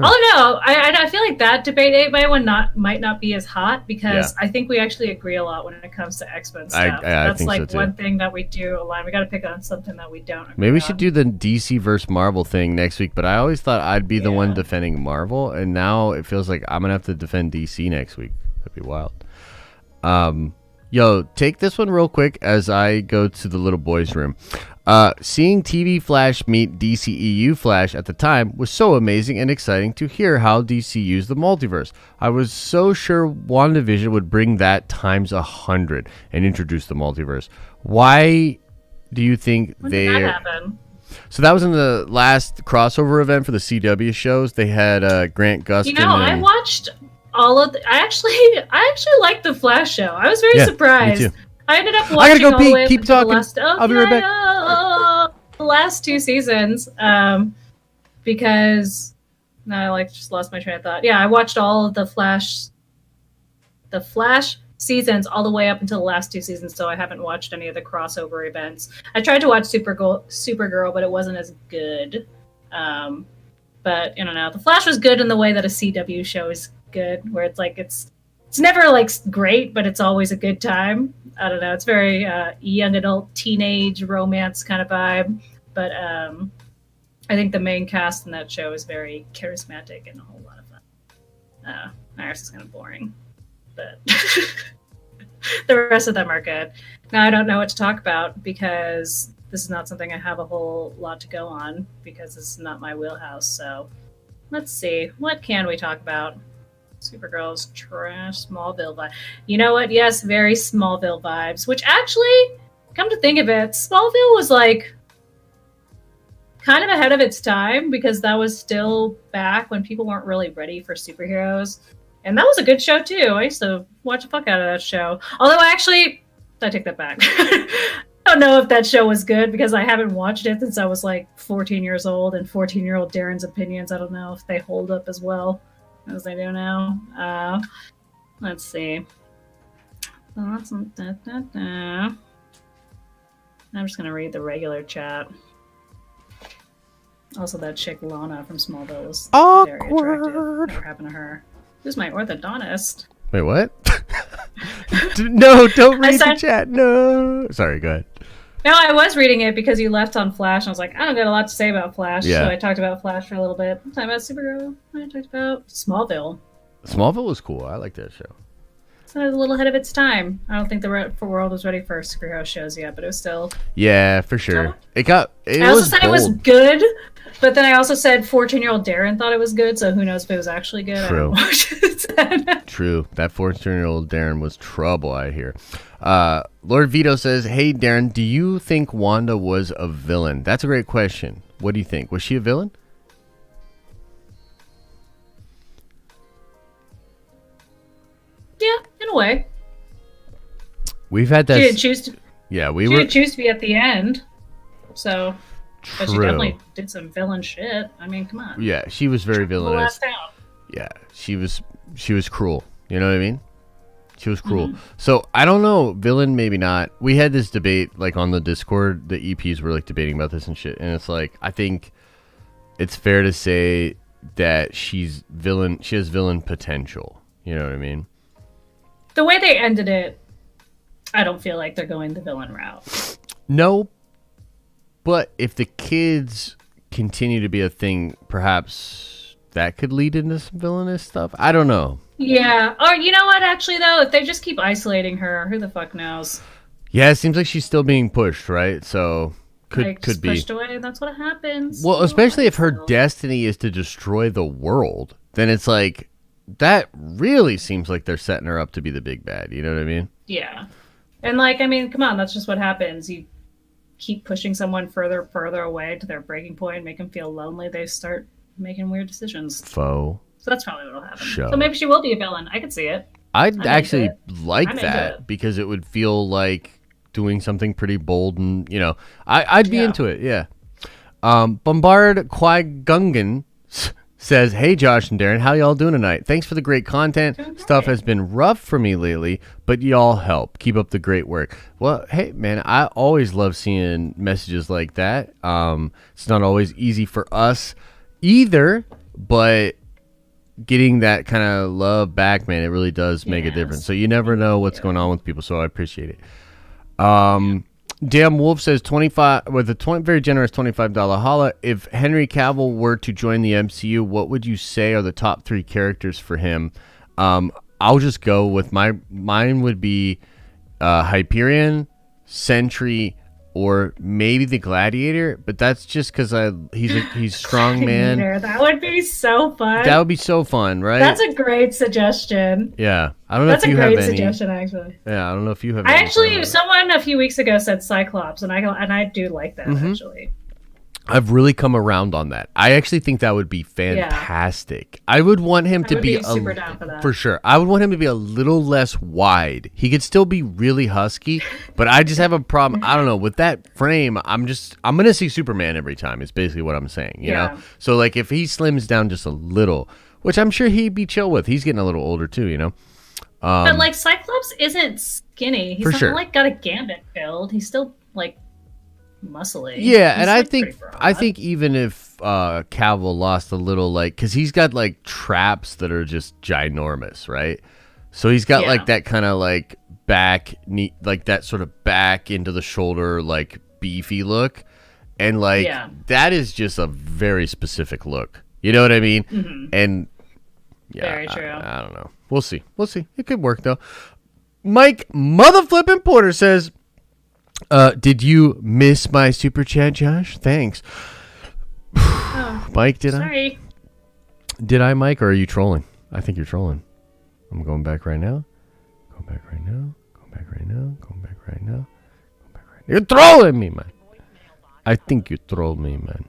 Oh no, I feel like that debate 8 might not be as hot because I think we actually agree a lot when it comes to X-Men stuff. That's think like so one thing that we do a lot. We got to pick on something that we don't agree Maybe we on. should do the DC versus Marvel thing next week, but I always thought I'd be the one defending Marvel, and now it feels like I'm going to have to defend DC next week. That'd be wild. Yo, take this one real quick as I go to the little boys' room. Seeing TV Flash meet DCEU Flash at the time was so amazing and exciting to hear how DC used the multiverse. I was so sure WandaVision would bring that times 100 and introduce the multiverse. Why do you think When did that happen? So that was in the last crossover event for the CW shows. They had Grant Gustin. I watched all of I actually liked the Flash show. I was very surprised. Me too. I ended up watching all the way up Keep talking. I'll be right back. The last 2 seasons, because now I just lost my train of thought. Yeah, I watched all of the Flash seasons all the way up until the last 2 seasons, so I haven't watched any of the crossover events. I tried to watch Supergirl, but it wasn't as good. But I don't know. The Flash was good in the way that a CW show is good, where it's like it's never like great, but it's always a good time. I don't know. It's very young adult teenage romance kind of vibe. But I think the main cast in that show is very charismatic and a whole lot of fun. Iris is kind of boring, but the rest of them are good. Now I don't know what to talk about because this is not something I have a whole lot to go on because this is not my wheelhouse. So let's see. What can we talk about? Supergirl's trash, Smallville vibe. You know what? Yes, very Smallville vibes. Which actually, come to think of it, Smallville was like kind of ahead of its time because that was still back when people weren't really ready for superheroes. And that was a good show too. I used to watch the fuck out of that show. Although I take that back. I don't know if that show was good because I haven't watched it since I was like 14 years old, and 14-year-old Darren's opinions, I don't know if they hold up as well as they do now. Let's see. I'm just gonna read the regular chat. Also, that chick Lana from Smallville was very attractive. Whatever happened to her? Who's my orthodontist? Wait, what? No, don't read the chat. No. Sorry, go ahead. No, I was reading it because you left on Flash. And I was like, I don't got a lot to say about Flash. Yeah. So I talked about Flash for a little bit. I talked about Supergirl. I talked about Smallville. Smallville was cool. I liked that show. So it was a little ahead of its time. I don't think the world was ready for superhero shows yet, but it was still... Yeah, for sure. I also said it was good, but then I also said 14-year-old Darren thought it was good, so who knows if it was actually good. True. True. That 14-year-old Darren was trouble, I hear. Lord Vito says, hey, Darren, do you think Wanda was a villain? That's a great question. What do you think? Was she a villain? way. We've had that. She didn't choose to. Yeah, she didn't choose to be at the end. So, True. but she definitely did some villain shit. I mean, come on. Yeah, she was very villainous. Yeah, she was cruel. You know what I mean? She was cruel. So I don't know, villain maybe not. We had this debate like on the Discord. The EPs were like debating about this and shit, and it's like I think it's fair to say that she's villain. She has villain potential. You know what I mean? The way they ended it, I don't feel like they're going the villain route. No, but if the kids continue to be a thing, perhaps that could lead into some villainous stuff. I don't know. Yeah. Or you know what? Actually, though, if they just keep isolating her, who the fuck knows? Yeah, it seems like she's still being pushed, right? So could be pushed away. And that's what happens. Well, especially if her destiny is to destroy the world, then it's like that really seems like they're setting her up to be the big bad. You know what I mean? Yeah. And like, I mean, come on, that's just what happens. You keep pushing someone further away to their breaking point, make them feel lonely. They start making weird decisions. So that's probably what'll happen. So maybe she will be a villain. I could see it. I'd actually like that because it would feel like doing something pretty bold, and you know, I'd be into it. Yeah. Bombard Qui-Gungan says, "Hey Josh and Darren, how y'all doing tonight? Thanks for the great content. Stuff has been rough for me lately, but y'all help. Keep up the great work." Well, hey man, I always love seeing messages like that. It's not always easy for us either, but getting that kind of love back, man, it really does make a difference. So you never know what's going on with people, so I appreciate it. Damn Wolf says 25 with a very generous $25 holla. If Henry Cavill were to join the MCU, what would you say are the top 3 characters for him? I'll just go with mine would be Hyperion, Sentry, or maybe the Gladiator, but that's just because he's strong man. That would be so fun. That would be so fun, right? That's a great suggestion. Yeah, I don't know if you have any. That's a great suggestion, actually. Yeah, I don't know if you have. Someone a few weeks ago said Cyclops, and I do like that actually. I've really come around on that. I actually think that would be fantastic. Yeah. I would want him to be super down for that. For sure. I would want him to be a little less wide. He could still be really husky, but I just have a problem. I don't know, with that frame. I'm gonna see Superman every time. Is basically what I'm saying. You know. So like if he slims down just a little, which I'm sure he'd be chill with. He's getting a little older too. You know. But like Cyclops isn't skinny. He's not like got a gambit build. He's still like muscly. Yeah, and I think even if Cavill lost a little, like, because he's got like traps that are just ginormous, right? So he's got like that kind of like back knee, like that sort of back into the shoulder, like beefy look, and like that is just a very specific look. You know what I mean? And very true. I don't know. We'll see. It could work though. Mike Motherflippin' Porter says, did you miss my super chat, Josh? Thanks. Mike, sorry. Did I, Mike, or are you trolling? I think you're trolling. I'm going back right now. You're trolling me, man. I think you trolled me, man.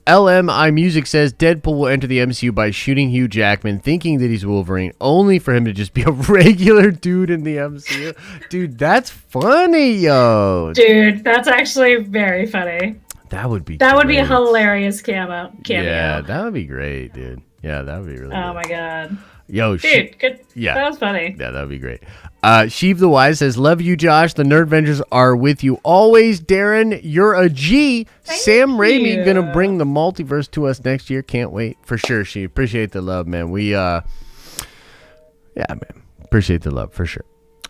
LMI Music says Deadpool will enter the MCU by shooting Hugh Jackman, thinking that he's Wolverine, only for him to just be a regular dude in the MCU. Dude, that's funny, yo. Dude, that's actually very funny. That would be a hilarious cameo. Yeah, that would be great, dude. Yeah, that would be really good. My god. Yo, dude, good. Yeah, that was funny. Yeah, that would be great. Sheev the Wise says, love you, Josh. The Nerdvengers are with you always. Darren, you're a G. Sam Raimi gonna bring the multiverse to us next year. Can't wait. For sure, Sheev. Appreciate the love, man. Appreciate the love, for sure.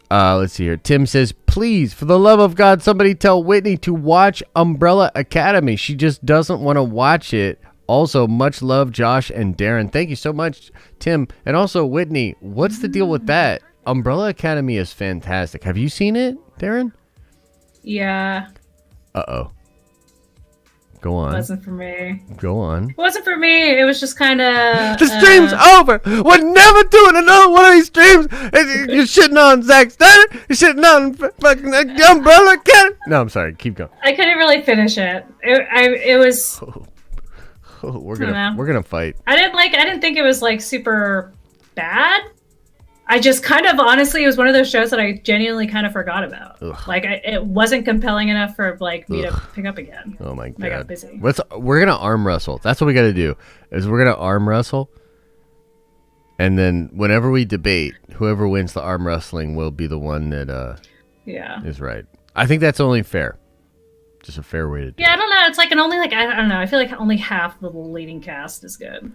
Let's see here. Tim says, please, for the love of God, somebody tell Whitney to watch Umbrella Academy. She just doesn't want to watch it. Also, much love, Josh and Darren. Thank you so much, Tim. And also, Whitney, what's the deal with that? Umbrella Academy is fantastic. Have you seen it, Darren? Yeah. Uh-oh. Go on. It wasn't for me. Go on. It wasn't for me. It was just kind of... The stream's over. We're never doing another one of these streams. You're shitting on Zack Snyder. You're shitting on fucking Umbrella Academy. No, I'm sorry. Keep going. I couldn't really finish it. It was... we're gonna fight. I didn't think it was like super bad. I just kind of honestly, it was one of those shows that I genuinely kind of forgot about. Ugh. Like it wasn't compelling enough for like me to pick up again. Oh my god! I got busy. We're gonna arm wrestle. That's what we got to do. Is we're gonna arm wrestle, and then whenever we debate, whoever wins the arm wrestling will be the one that is right. I think that's only fair. Just a fair way to do it. I don't know. It's like I don't know. I feel like only half the leading cast is good.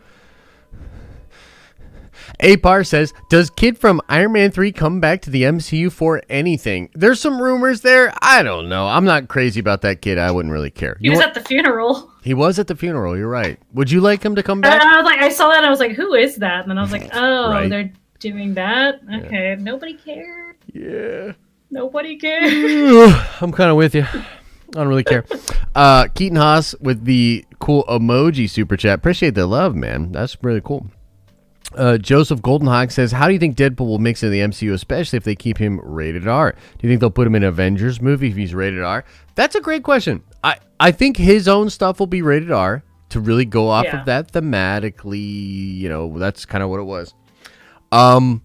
Apar says, does Kid from Iron Man 3 come back to the MCU for anything? There's some rumors there. I don't know. I'm not crazy about that kid. I wouldn't really care. He was at the funeral. He was at the funeral. You're right. Would you like him to come back? I was like, I saw that and I was like, who is that? And then I was like, oh, Right. They're doing that? Okay. Yeah. Nobody cared. Yeah. Nobody cared. I'm kind of with you. I don't really care. Keaton Haas with the cool emoji super chat. Appreciate the love, man. That's really cool. Joseph Goldenhawk says, how do you think Deadpool will mix in the MCU, especially if they keep him rated R? Do you think they'll put him in an Avengers movie if he's rated R? That's a great question. I think his own stuff will be rated R to really go off of that thematically. You know, that's kind of what it was. I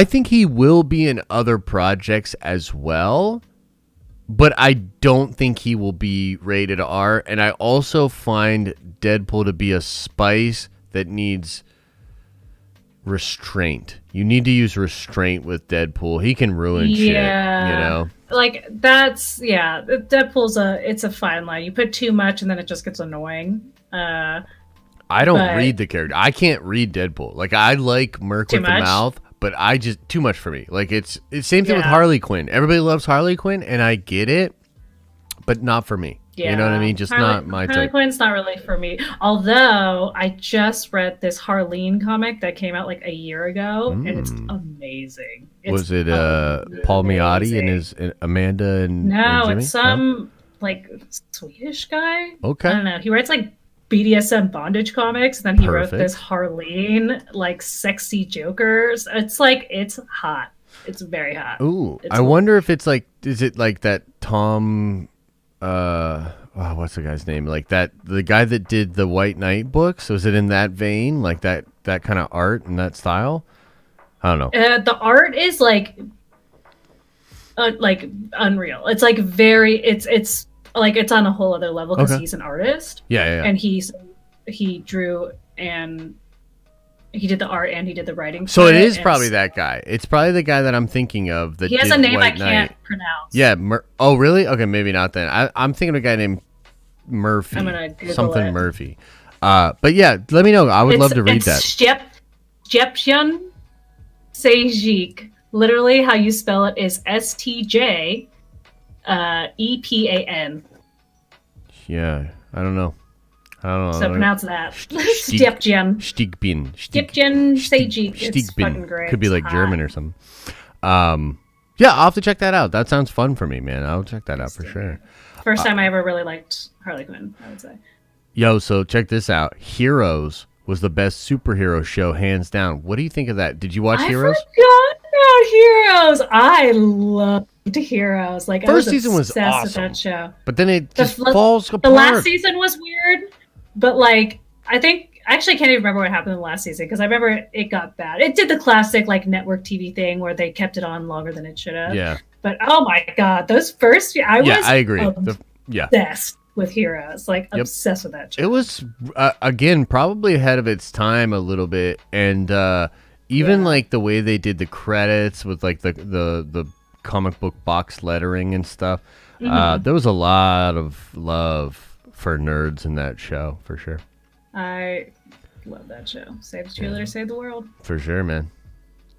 think he will be in other projects as well, but I don't think he will be rated R. And I also find Deadpool to be a spice that needs restraint. You need to use restraint with Deadpool. He can ruin shit, you know? Like, Deadpool's it's a fine line. You put too much and then it just gets annoying. I don't read the character. I can't read Deadpool. Like, I like Merc with the mouth, but I just, too much for me. Like, it's same thing with Harley Quinn. Everybody loves Harley Quinn, and I get it, but not for me. Yeah. You know what I mean? Just not my type. Harley Quinn's not really for me. Although I just read this Harleen comic that came out like a year ago, and it's amazing. Was it Paul Miotti and his Amanda and Jimmy? It's some like Swedish guy. Okay. I don't know. He writes like BDSM bondage comics, and then he wrote this Harleen like sexy Jokers. It's like, it's hot. It's very hot. Ooh, I wonder if it's like, is it like that Tom? What's the guy's name? Like the guy that did the White Knight books. Was it in that vein, like that kind of art and that style? I don't know. The art is like unreal. It's like it's like it's on a whole other level because he's an artist. Yeah. And he drew and he did the art and he did the writing. So it is probably that guy. It's probably the guy that I'm thinking of. That he has a name I can't pronounce. Yeah. Oh, really? Okay, maybe not then. I'm thinking of a guy named Murphy. I'm gonna Google something it. Murphy. But yeah, let me know. I would love to read that. Stjepjan Sejik. Literally, how you spell it is STJ EPAN. Yeah, I don't know. So pronounce that. Stjepjan. Stjepjan Sejik. It's fucking great. Could be like German or something. Yeah, I'll have to check that out. That sounds fun for me, man. I'll check that out for sure. First time I ever really liked Harley Quinn, I would say. Yo, so check this out. Heroes was the best superhero show, hands down. What do you think of that? Did you watch Heroes? I forgot about Heroes. I loved Heroes. Like, first season was obsessed awesome with that show. But then it just falls apart. The last season was weird, but like, I actually can't even remember what happened in the last season because I remember it got bad. It did the classic like network TV thing where they kept it on longer than it should have. Yeah. But oh my god, those first I agree. Obsessed with Heroes, like obsessed with that show. It was again probably ahead of its time a little bit, and even like the way they did the credits with like the comic book box lettering and stuff. There was a lot of love for nerds in that show for sure. I love that show. Save the cheerleader, save the world. For sure, man.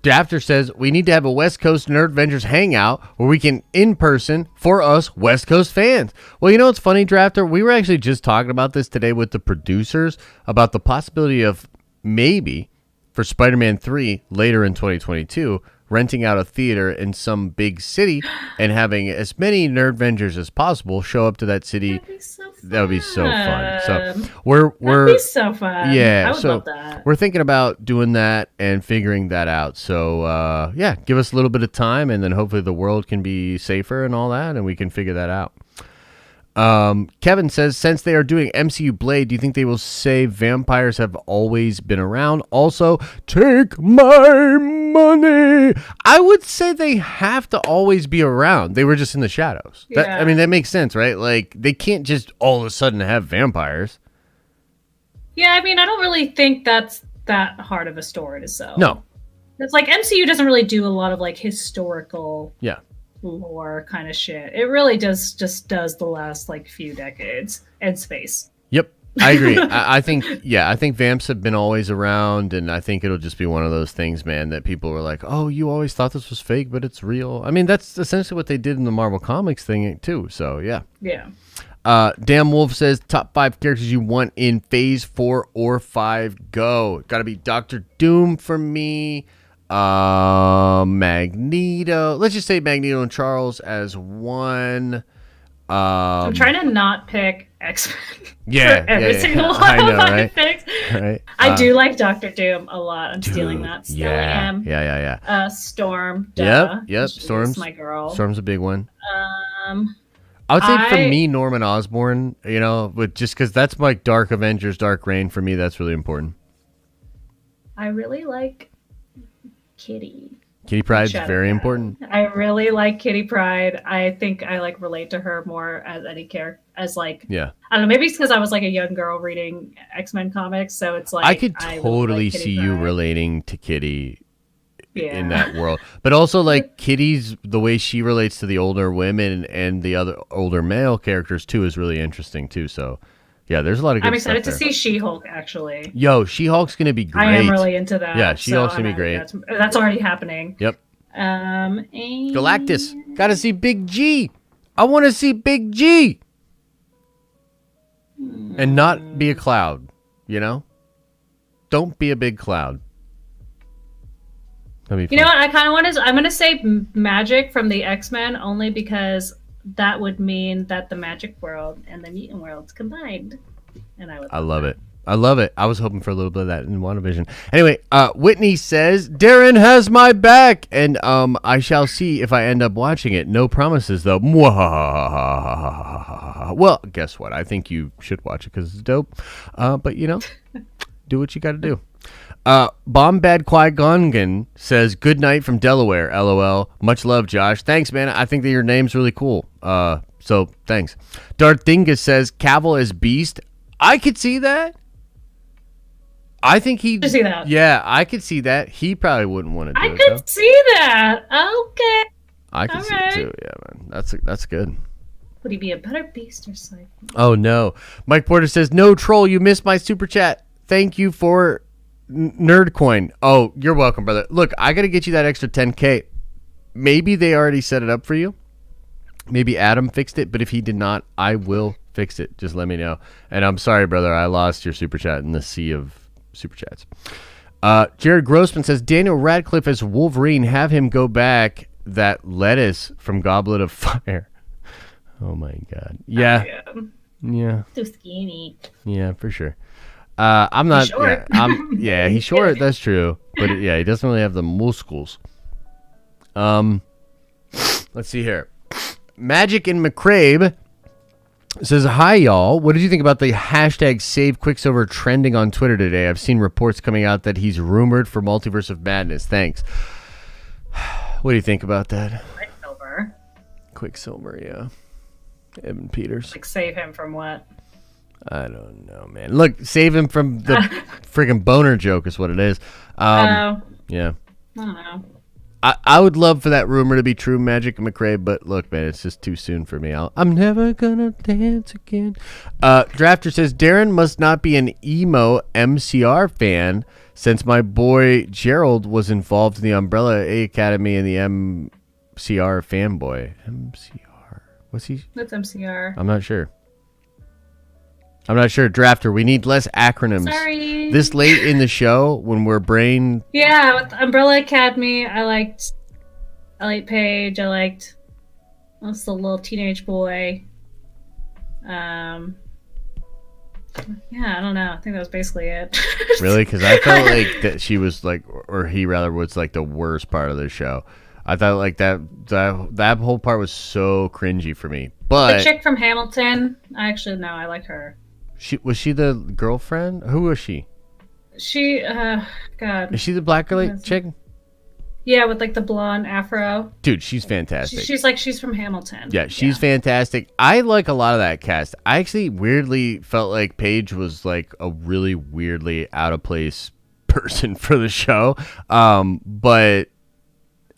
Dafter says, we need to have a West Coast Nerd Vengers hangout where we can, in person, for us West Coast fans. Well, you know what's funny, Drafter? We were actually just talking about this today with the producers about the possibility of maybe, for Spider-Man 3 later in 2022, renting out a theater in some big city and having as many Nerd Vengers as possible show up to that city. That'd be so fun. That would be so fun. So we're That'd be so fun. Yeah, I would love that. We're thinking about doing that and figuring that out. So yeah, give us a little bit of time, and then hopefully the world can be safer and all that, and we can figure that out. Kevin says, since they are doing MCU Blade, do you think they will say vampires have always been around? Also, take my money. I would say they have to always be around. They were just in the shadows. Yeah. I mean, that makes sense, right? Like, they can't just all of a sudden have vampires. Yeah, I mean, I don't really think that's that hard of a story to sell. No. It's like MCU doesn't really do a lot of like historical Yeah. lore kind of shit. It really just does the last like few decades and space. Yep. I agree. I think vamps have been always around, and I think it'll just be one of those things, man, that people were like, oh, you always thought this was fake, but it's real. I mean, that's essentially what they did in the Marvel Comics thing, too. So, yeah. Yeah. Damn Wolf says, top 5 characters you want in Phase 4 or 5, go. Gotta be Doctor Doom for me. Magneto. Let's just say Magneto and Charles as one. I'm trying to not pick X-Men yeah, for every single one I know, of my right? picks. Right. I do like Doctor Doom a lot. I'm stealing that. Still am. Yeah. Storm. Duh. Yep. She's Storm's my girl. Storm's a big one. I would say for me, Norman Osborn, but just because that's my Dark Avengers, Dark Reign, for me, that's really important. I really like Kitty. Kitty Pryde's very important. I really like Kitty Pryde. I think I like relate to her more as any character, as like, yeah. I don't know, maybe it's because I was like a young girl reading X-Men comics, so it's like I could totally really like see you relating to Kitty in that world. But also like Kitty's, the way she relates to the older women and the other older male characters too is really interesting too. So yeah, there's a lot of good I'm excited stuff to see She-Hulk, actually. Yo, She-Hulk's going to be great. I am really into that. Yeah, She-Hulk's going to be great. That's already happening. Yep. And... Galactus. Got to see Big G. I want to see Big G. And not be a cloud, Don't be a big cloud. That'd be fun. You know what? I kind of want to... I'm going to say Magic from the X-Men only because... that would mean that the magic world and the mutant worlds combined. And I love it. I love it. I was hoping for a little bit of that in WandaVision. Anyway, Whitney says, Darren has my back, and I shall see if I end up watching it. No promises, though. Well, guess what? I think you should watch it because it's dope. But, do what you got to do. Bombad Qui-Gongan says, good night from Delaware, LOL. Much love, Josh. Thanks, man. I think that your name's really cool. So thanks. Darth Dingus says, Cavill as Beast. I could see that. I think he... see that. Yeah, I could see that. He probably wouldn't want to do it, I could see that. Okay. I could see it, too. Yeah, man. That's good. Would he be a better Beast or Cyclops? Oh, no. Mike Porter says, no troll, you missed my super chat. Thank you for... Nerdcoin. Oh, you're welcome, brother. Look, I got to get you that extra 10K. Maybe they already set it up for you. Maybe Adam fixed it, but if he did not, I will fix it. Just let me know. And I'm sorry, brother. I lost your super chat in the sea of super chats. Jared Grossman says, Daniel Radcliffe as Wolverine. Have him go back that lettuce from Goblet of Fire. Oh, my God. Yeah. Yeah. Too skinny. Yeah, for sure. I'm not. He's short. Yeah, he's short. That's true. But yeah, he doesn't really have the muscles. Let's see here. Magic and McCrabe says, hi, y'all. What did you think about the hashtag Save Quicksilver trending on Twitter today? I've seen reports coming out that he's rumored for Multiverse of Madness. Thanks. What do you think about that? Quicksilver, yeah. Evan Peters. Like, save him from what? I don't know, man. Look, save him from the friggin' boner joke is what it is. Yeah. I don't know. I would love for that rumor to be true, Magic and McCrae, but look, man, it's just too soon for me. I'm never gonna dance again. Drafter says, Darren must not be an emo MCR fan since my boy Gerald was involved in the Umbrella Academy and the MCR fanboy. MCR? What's he? That's MCR. I'm not sure. Drafter, we need less acronyms. Sorry. This late in the show, when we're brain... Yeah, with Umbrella Academy, I liked Paige. I liked... What's the little teenage boy? Yeah, I don't know. I think that was basically it. Really? Because I felt like that she was like... Or he rather was like the worst part of the show. I thought like that whole part was so cringy for me. But the chick from Hamilton, I like her. Was she the girlfriend? Who was she? She, God. Is she the black girl chick? Yeah, with like the blonde afro. Dude, she's fantastic. She's from Hamilton. Yeah, she's fantastic. I like a lot of that cast. I actually weirdly felt like Paige was like a really weirdly out of place person for the show. But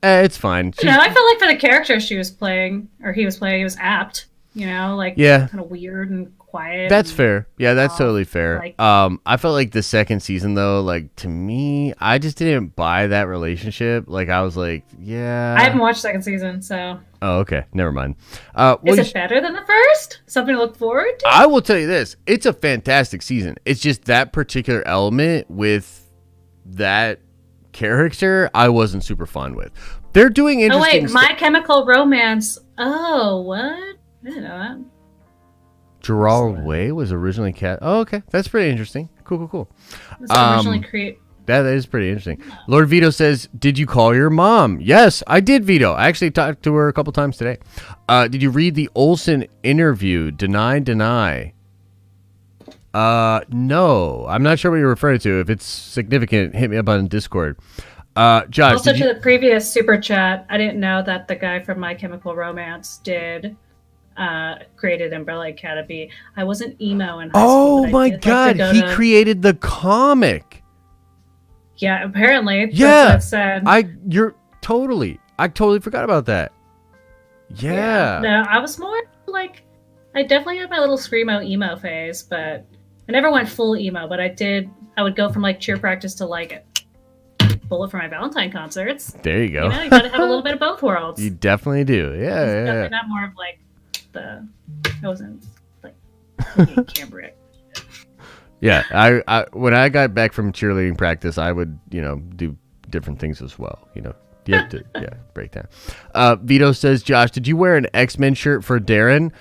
it's fine. No, I felt like for the character she was playing, or he was playing, it was apt. You know, like kind of weird and quiet. That's fair. Yeah, that's totally fair. Like, I felt like the second season though, like to me, I just didn't buy that relationship. Like I was like, yeah. I haven't watched second season, so. Oh, okay. Never mind. Is it better than the first? Something to look forward to? I will tell you this. It's a fantastic season. It's just that particular element with that character I wasn't super fun with. They're doing interesting My Chemical Romance. Oh, what? I didn't know that. Gerard Way was originally cast. Oh, okay. That's pretty interesting. Cool. Was originally created. That is pretty interesting. Lord Vito says, did you call your mom? Yes, I did, Vito. I actually talked to her a couple times today. Did you read the Olsen interview? Deny. No. I'm not sure what you're referring to. If it's significant, hit me up on Discord. Josh, also to the previous super chat, I didn't know that the guy from My Chemical Romance created Umbrella Academy. I wasn't emo in high school. Oh my god, he created the comic. Yeah, apparently. Yeah, that's what it said. I totally forgot about that. Yeah. No, I was more like, I definitely had my little screamo emo phase, but I never went full emo. But I would go from like cheer practice to like Bullet for my Valentine concerts. There you go. You know, you gotta have a little bit of both worlds. You definitely do. Yeah. Definitely not more of like I wasn't like cambric. Yeah, I when I got back from cheerleading practice, I would do different things as well. You have to break down. Vito says, Josh, did you wear an X-Men shirt for Darren?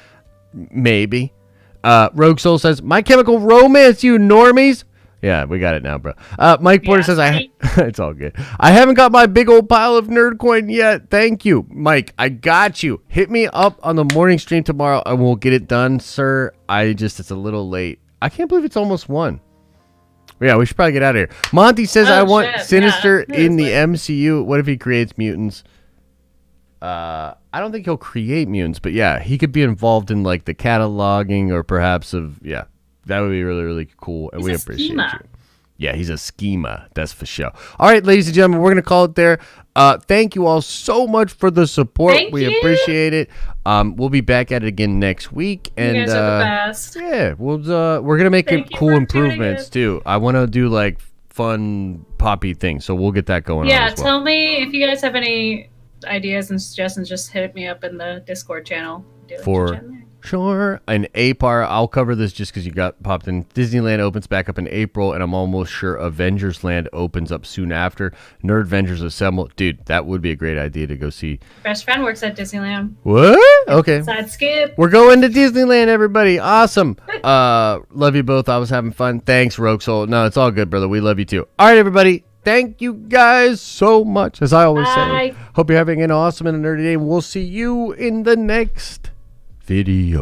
Maybe. Rogue Soul says, My Chemical Romance, you normies. Yeah, we got it now, bro. Mike Porter says, it's all good. I haven't got my big old pile of nerd coin yet. Thank you, Mike. I got you. Hit me up on the morning stream tomorrow and we'll get it done, sir. It's a little late. I can't believe it's almost 1. Yeah, we should probably get out of here. Monty says, I want Sinister in the MCU. What if he creates mutants? I don't think he'll create mutants, but yeah, he could be involved in like the cataloging or perhaps that would be really, really cool, and we appreciate you. Yeah, he's a schema. That's for sure. All right, ladies and gentlemen, we're going to call it there. Thank you all so much for the support. We appreciate it. We'll be back at it again next week. And you guys are the best. Yeah, we're going to make cool improvements, too. I want to do, like, fun poppy things, so we'll get that going on as well. Tell me if you guys have any ideas and suggestions. Just hit me up in the Discord channel. Sure. An APAR, I'll cover this just because you got popped in. Disneyland opens back up in April, and I'm almost sure Avengers Land opens up soon after. Nerd Vengers Assemble. Dude, that would be a great idea to go see. Best friend works at Disneyland. What? Okay. Side skip. We're going to Disneyland, everybody. Awesome. Love you both. I was having fun. Thanks, Rogue Soul. No, it's all good, brother. We love you too. All right, everybody. Thank you guys so much. As I always say, hope you're having an awesome and a nerdy day. We'll see you in the next video.